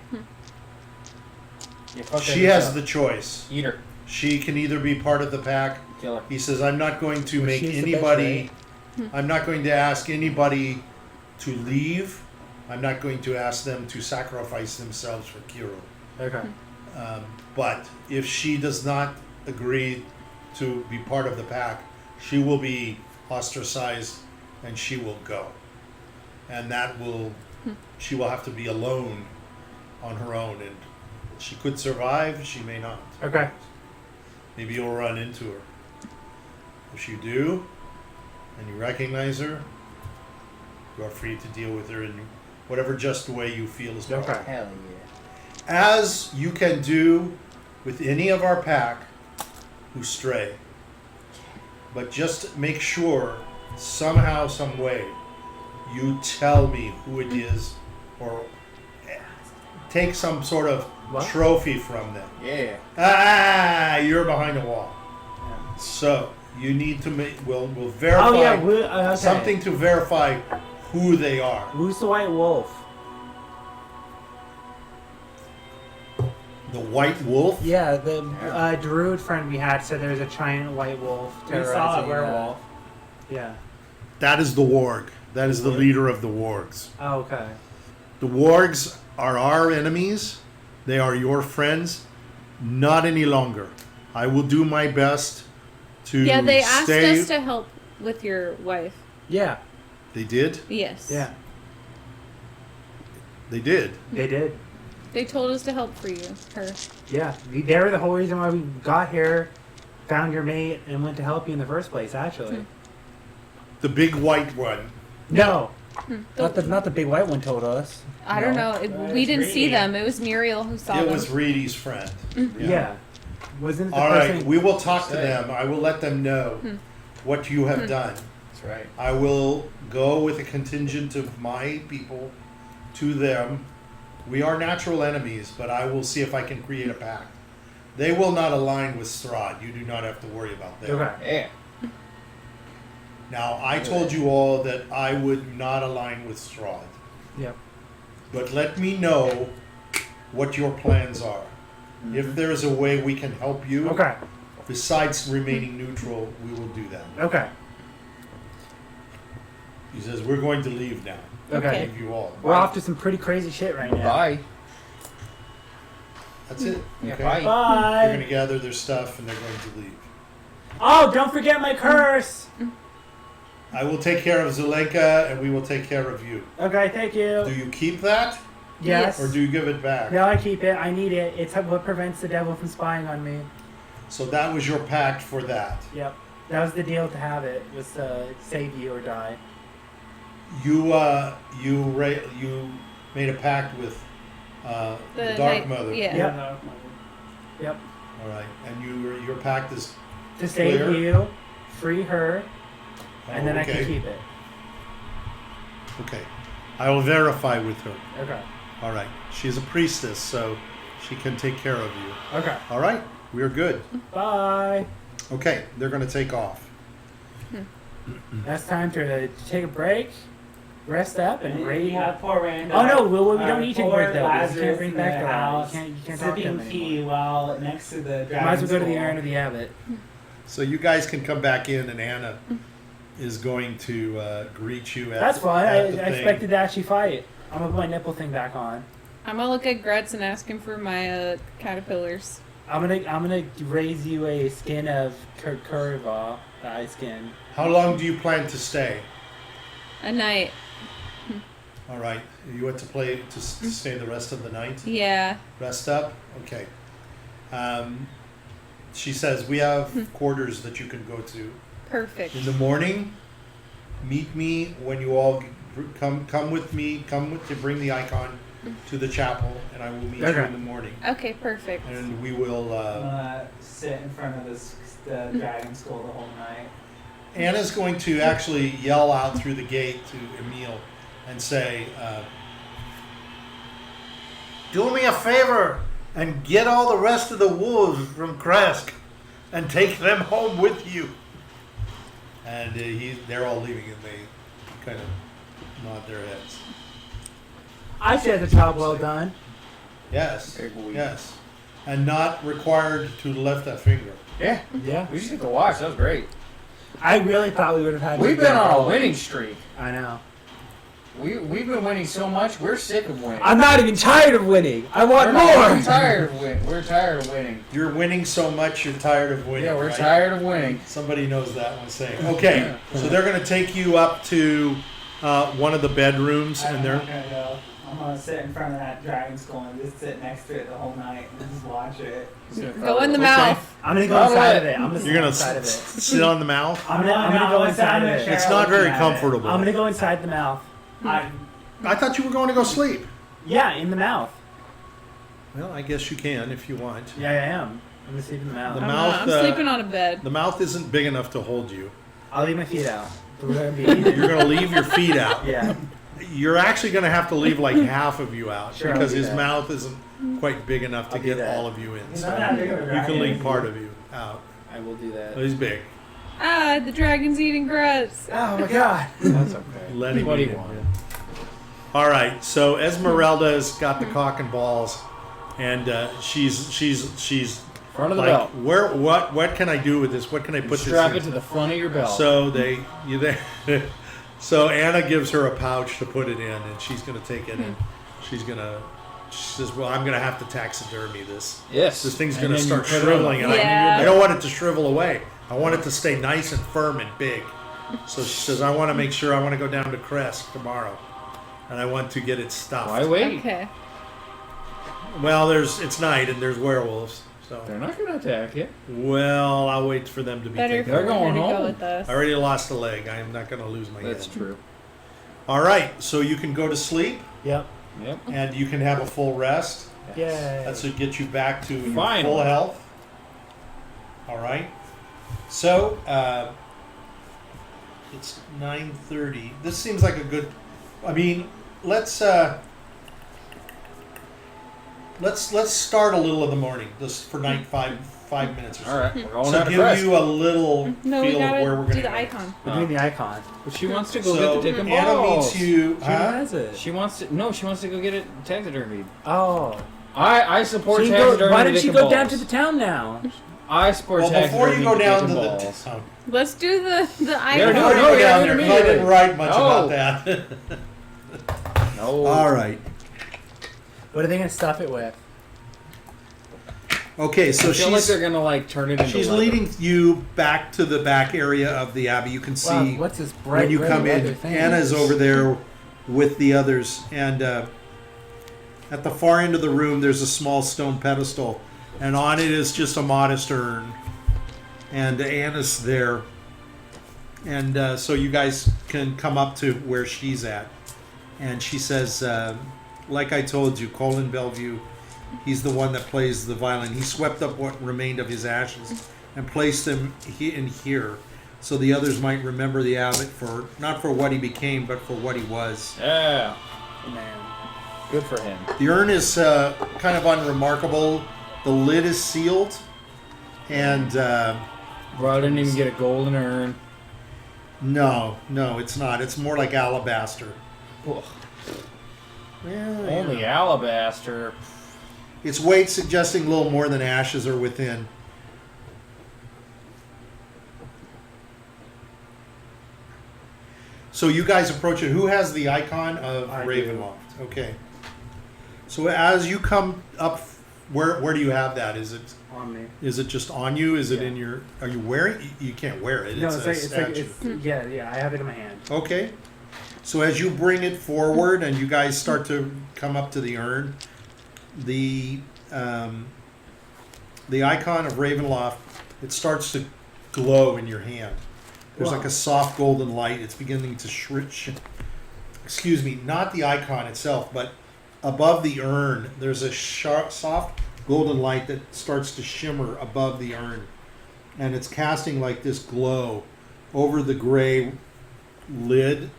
Yeah, fuck She that has bitch the up. choice. Eat her. She can either be part of the pack. Kill her. He says, "I'm not going to Well, make she's the bitch, anybody. I'm not going to ask anybody to leave. I'm not going to ask them to sacrifice themselves for Kiro. Okay. But if she does not agree to be part of the pack, she will be ostracized and she will go. And that will, she will have to be alone on her own. And she could survive, she may not. Okay. Maybe you'll run into her. If you do, and you recognize her, you are free to deal with her in whatever just way you feel is proper. Okay. Hell As you can do with any of our pack who stray. But just make sure, somehow, some way, you tell me who it is, or take some sort of What? trophy from them. yeah. You're behind a wall. So you need to make. We'll verify Oh yeah. Okay. something to verify who they are. Who's the White Wolf? The White Wolf. Yeah, the druid friend we had said there's a giant white wolf. We saw a terrorizing, werewolf. Yeah. That is the warg. That is the leader of the wargs. Oh, okay. The wargs are our enemies. They are your friends. Not any longer. I will do my best to Yeah, they asked stay. us to help with your wife. Yeah. They did. Yes. Yeah. They did. They did. They told us to help for you, her. Yeah. They were the whole reason why we got here, found your mate, and went to help you in the first place. Actually. The big white one. No. Not the big white one told us. I don't know. We it's didn't see Reedy. them. It was Muriel who saw It them. was Reedy's friend. Yeah. Wasn't it the All person? right. We will talk to Say. them. I will let them know what you have done. That's right. I will go with a contingent of my people to them. We are natural enemies, but I will see if I can create a pact. They will not align with Strahd. You do not have to worry about that. Okay. Yeah. Now, I told you all that I would not align with Strahd. Yep. But let me know what your plans are. If there is a way we can help you, Okay. besides remaining neutral, we will do that. Okay. He says, we're going to leave now. Okay. Leave you all. We're off to some pretty crazy shit right now. Bye. That's it. Yeah, Okay? bye. They're Bye. going to gather their stuff and they're going to leave. Oh, don't forget my curse. I will take care of Zelenka and we will take care of you. Okay, thank you. Do you keep that Yes. or do you give it back? No, I keep it. I need it. It's what prevents the devil from spying on me. So that was your pact for that. Yep. That was the deal to have it. Was to save you or die. You made a pact with the Dark night- Mother. Yeah. Yep. Yep. All right, and your pact is To save Clear. you, free her, and then I okay. can keep it. Okay. I will verify with her. Okay. All right. She's a priestess, so she can take care of you. Okay. All right. We're good. Bye. Okay. They're going to take off. That's time to take a break, rest up, and We ready. have poor Randall. Oh no, we don't need to take a poor break though. Because you can't Lazarus bring in back the the house, You can't talk to sipping him tea anymore. while next to the dragon Might as well go to the skull. urn of the abbot. So you guys can come back in, and Anna is going to greet you at That's fine. I at the thing. expected to actually fight. I'm gonna put my nipple thing back on. I'm gonna look at Grutz and ask him for my caterpillars. I'm gonna raise you a skin of Kuriva, the eye skin. How long do you plan to stay? A night. All right. You want to play to stay the rest of the night? Yeah. Rest up? Okay. She says, we have quarters that you can go to. Perfect. In the morning, meet me when you all come with me, to bring the icon to the chapel, and I will meet you Okay. in the morning. Okay, perfect. And we will. Sit in front of the dragon skull the whole night. Anna's going to actually yell out through the gate to Emil and say, "Do me a favor and get all the rest of the wolves from Kresk and take them home with you." And they're all leaving, and they kind of nod their heads. I say it's a job well done. Yes, Big weep. yes. And not required to lift a finger. Yeah. Yeah. We just get to watch. That was great. I really thought we would have had. We've been on a winning streak. I know. We've been winning so much. We're sick of winning. I'm not even tired of winning. I want We're more. tired of winning. We're tired of winning. You're winning so much, you're tired of winning. Yeah, we're right? tired of winning. Somebody knows that one saying. Okay, so they're going to take you up to one of the bedrooms, and I'm they're. not gonna go. I'm gonna sit in front of that dragon skull and just sit next to it the whole night and just watch it. Go in the mouth. I'm gonna go Probably. inside of it. I'm gonna sit You're gonna inside of it. sit on the mouth. I'm gonna go inside of it. It's not very comfortable. I'm gonna go inside the mouth. I thought you were going to go sleep. Yeah, in the mouth. Well, I guess you can if you want. Yeah, I am. I'm gonna sleep in the mouth. The I'm, mouth, I'm sleeping on a bed. The mouth isn't big enough to hold you. I'll leave my feet out. You're going to leave your feet out. Yeah. You're actually going to have to leave like half of you out Sure, because I'll do his that. mouth isn't quite big enough to I'll do get that. all of you in. He's So not that big of a you dragon. can leave part of you out. I will do that. He's big. Ah, the dragon's eating Grutz. Oh my god. That's okay. Let him What do eat you it. want? All right. So Esmeralda's got the cock and balls, and she's Front of the like, belt. what can I do with this? What can I put Strap this it in? to the front of your belt. So so Anna gives her a pouch to put it in, and she's going to take it, and she says, "Well, I'm going to have to taxidermy this. yes. This thing's And going to then you start put it on shriveling, the and Yeah. I don't want it to shrivel away. I want it to stay nice and firm and big." So she says, "I want to make sure. I want to go down to Kresk tomorrow, and I want to get it stuffed." Why wait? Okay. Well, it's night, and there's werewolves. So, They're not going to attack you. well, I'll wait for them to be Better taken. for They're her going to home. go with us. I already lost a leg. I am not going to lose my That's head. true. All right, so you can go to sleep, Yep. Yep. and you can have a full rest. Yay. That should get you back to your Finally. full health. All right. So it's 9:30. This seems like a good. I mean, let's start a little in the morning, just for night 5 minutes or so. All right. We're going So down to give Crest. you a little No, we feel of gotta where we're going do to the go. icon. We're doing the icon. But she wants to go So get the taken Anna balls. meets you. She Huh? has it. She wants to. No, she wants to go get it taxidermied. Oh. I support She go, taxidermy. why didn't she go balls. down to the town now? I support Well, before you taxidermy go down to Dick and the balls. town, Let's do the Yeah, icon. before you no, go yeah, down do there, it 'cause I didn't write much No. about that. No. All right. What are they gonna stuff it with? Okay, so I feel like she's they're gonna like turn it into. she's leather. leading you back to the back area of the abbey. You can see Wow, what's this bright when you red come leather in. thing? Anna's over there with the others, and at the far end of the room, there's a small stone pedestal, and on it is just a modest urn, and Anna's there, and so you guys can come up to where she's at, and she says, "Like I told you, Colin Bellevue." He's the one that plays the violin. He swept up what remained of his ashes and placed them in here, so the others might remember the abbot for not for what he became, but for what he was. Yeah. Man. Good for him. The urn is kind of unremarkable. The lid is sealed, and Bro, I didn't even get a golden urn. no, it's not. It's more like alabaster. Ugh. Well, Only yeah. alabaster. Its weight suggesting a little more than ashes are within. So you guys approach it. Who has the icon of I do. Ravenloft? Okay. So as you come up, where do you have that? Is it On me. just on you? Is it Yeah. in your? Are you wearing? You can't wear it. No, It's it's a like, statue. yeah, I have it in my hand. Okay. So as you bring it forward and you guys start to come up to the urn, the icon of Ravenloft, it starts to glow in your hand. There's Wow. like a soft golden light. It's beginning to excuse me, not the icon itself, but above the urn, there's a soft golden light that starts to shimmer above the urn. And it's casting like this glow over the gray lid.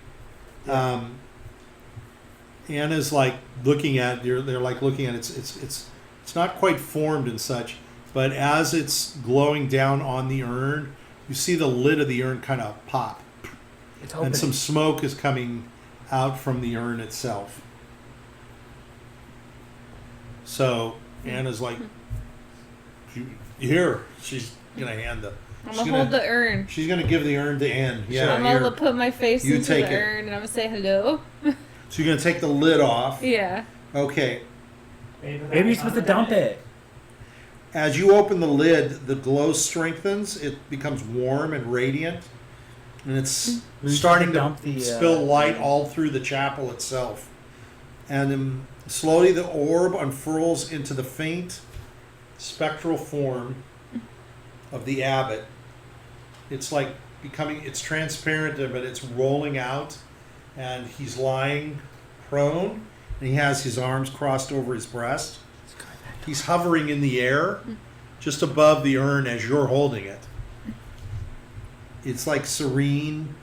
Anna's like looking at, they're like looking at it. It's not quite formed and such, but as it's glowing down on the urn, you see the lid of the urn kind of pop. It's And opening. some smoke is coming out from the urn itself. So Anna's like, here, she's gonna hand the. I'm she's gonna hold the urn. She's gonna give the urn to Ann. Yeah, I'm here. gonna put my face You into take the it. urn and I'm gonna say hello. So you're gonna take the lid off. Yeah. Okay. Maybe you're supposed to dump it. As you open the lid, the glow strengthens. It becomes warm and radiant, and it's starting to dump the, spill light all through the chapel itself. And then slowly the orb unfurls into the faint spectral form of the abbot. It's like it's transparent, but it's rolling out, and he's lying prone, and he has his arms crossed over his breast. He's hovering in the air just above the urn as you're holding it. It's like serene,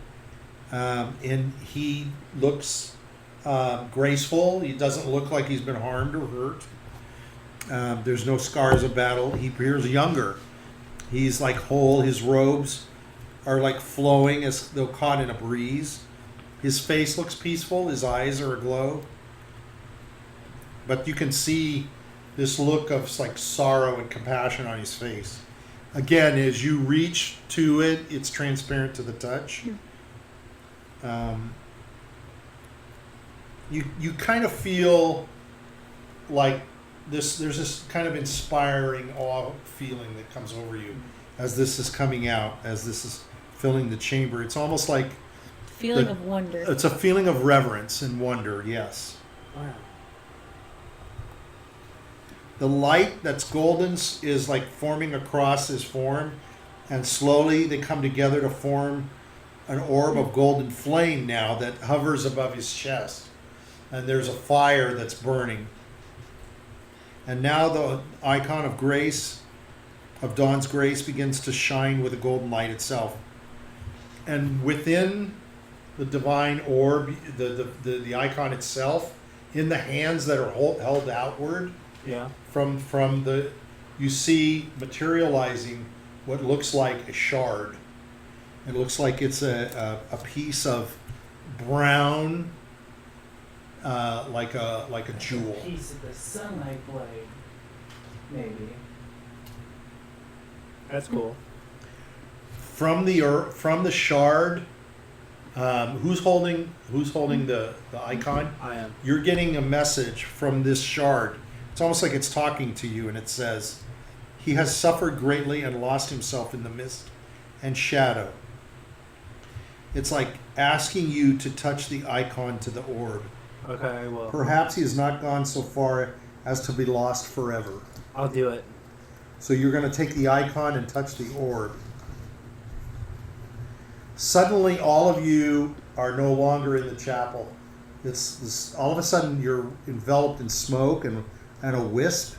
and he looks graceful. He doesn't look like he's been harmed or hurt. There's no scars of battle. He appears younger. He's like whole. His robes are like flowing as though caught in a breeze. His face looks peaceful. His eyes are aglow. But you can see this look of like sorrow and compassion on his face. Again, as you reach to it, it's transparent to the touch. You kind of feel like there's this kind of inspiring awe feeling that comes over you as this is coming out, as this is filling the chamber. It's almost like Feeling of wonder. it's a feeling of reverence and wonder. Yes. Wow. The light that's golden is like forming across his form, and slowly they come together to form an orb of golden flame now that hovers above his chest. And there's a fire that's burning. And now the icon of grace, of dawn's grace, begins to shine with the golden light itself. And within the divine orb, the icon itself, in the hands that are held outward, Yeah. from the, you see materializing what looks like a shard. It looks like it's a piece of brown, like a jewel. Piece of the sunlight blade, maybe. That's cool. From the shard, who's holding the icon? I am. You're getting a message from this shard. It's almost like it's talking to you, and it says, "He has suffered greatly and lost himself in the mist and shadow." It's like asking you to touch the icon to the orb. Okay, I will. Perhaps he has not gone so far as to be lost forever. I'll do it. So you're going to take the icon and touch the orb. Suddenly, all of you are no longer in the chapel. It's all of a sudden you're enveloped in smoke and a wisp.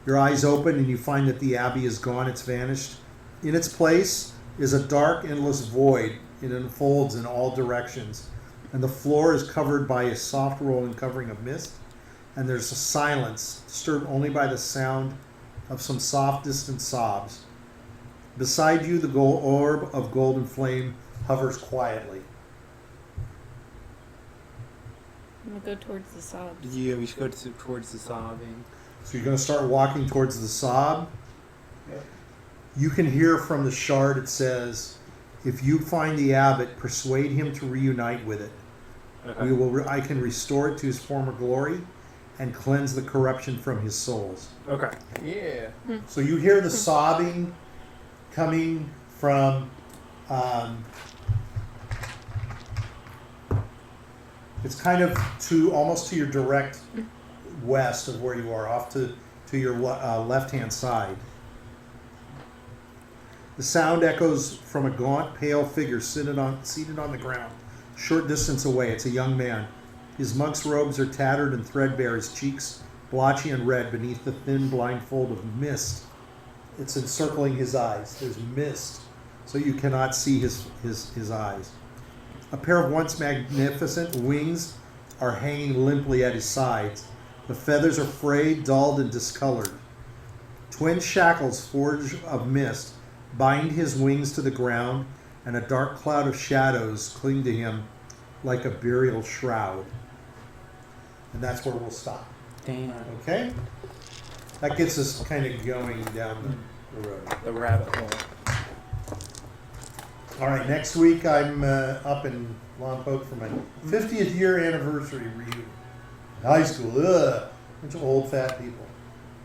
Your eyes open and you find that the abbey is gone. It's vanished. In its place is a dark, endless void. It unfolds in all directions, and the floor is covered by a soft rolling covering of mist. And there's a silence disturbed only by the sound of some soft, distant sobs. Beside you, the orb of golden flame hovers quietly. I'm gonna go towards the sobs. Yeah, we should go towards the sobbing. So you're going to start walking towards the sob. You can hear from the shard, it says, "If you find the abbot, persuade him to reunite with it. Okay. I can restore it to his former glory and cleanse the corruption from his souls." Okay. Yeah. So you hear the sobbing coming from it's kind of almost to your direct west of where you are, off to your left-hand side. The sound echoes from a gaunt, pale figure seated on the ground, short distance away. It's a young man. His monk's robes are tattered and threadbare, his cheeks blotchy and red beneath the thin blindfold of mist. It's encircling his eyes. There's mist, so you cannot see his eyes. A pair of once magnificent wings are hanging limply at his sides. The feathers are frayed, dulled, and discolored. Twin shackles forged of mist bind his wings to the ground, and a dark cloud of shadows cling to him like a burial shroud. And that's where we'll stop. Damn. Okay? That gets us kind of going down the road. The rabbit hole. All right, next week I'm up in Lompoc for my 50th year anniversary reunion. High school, bunch of old fat people.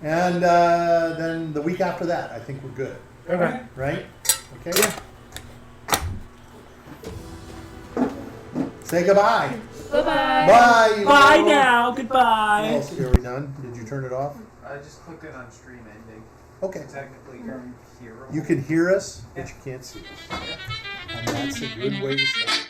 And then the week after that, I think we're good. Okay. Right? Okay? Say goodbye. Bye-bye. Bye. Bye now. Goodbye. Elsie, are we done? Did you turn it off? I just clicked it on stream ending. Okay. Technically, you're here. You can hear us, but you can't see us. And that's a good way to start.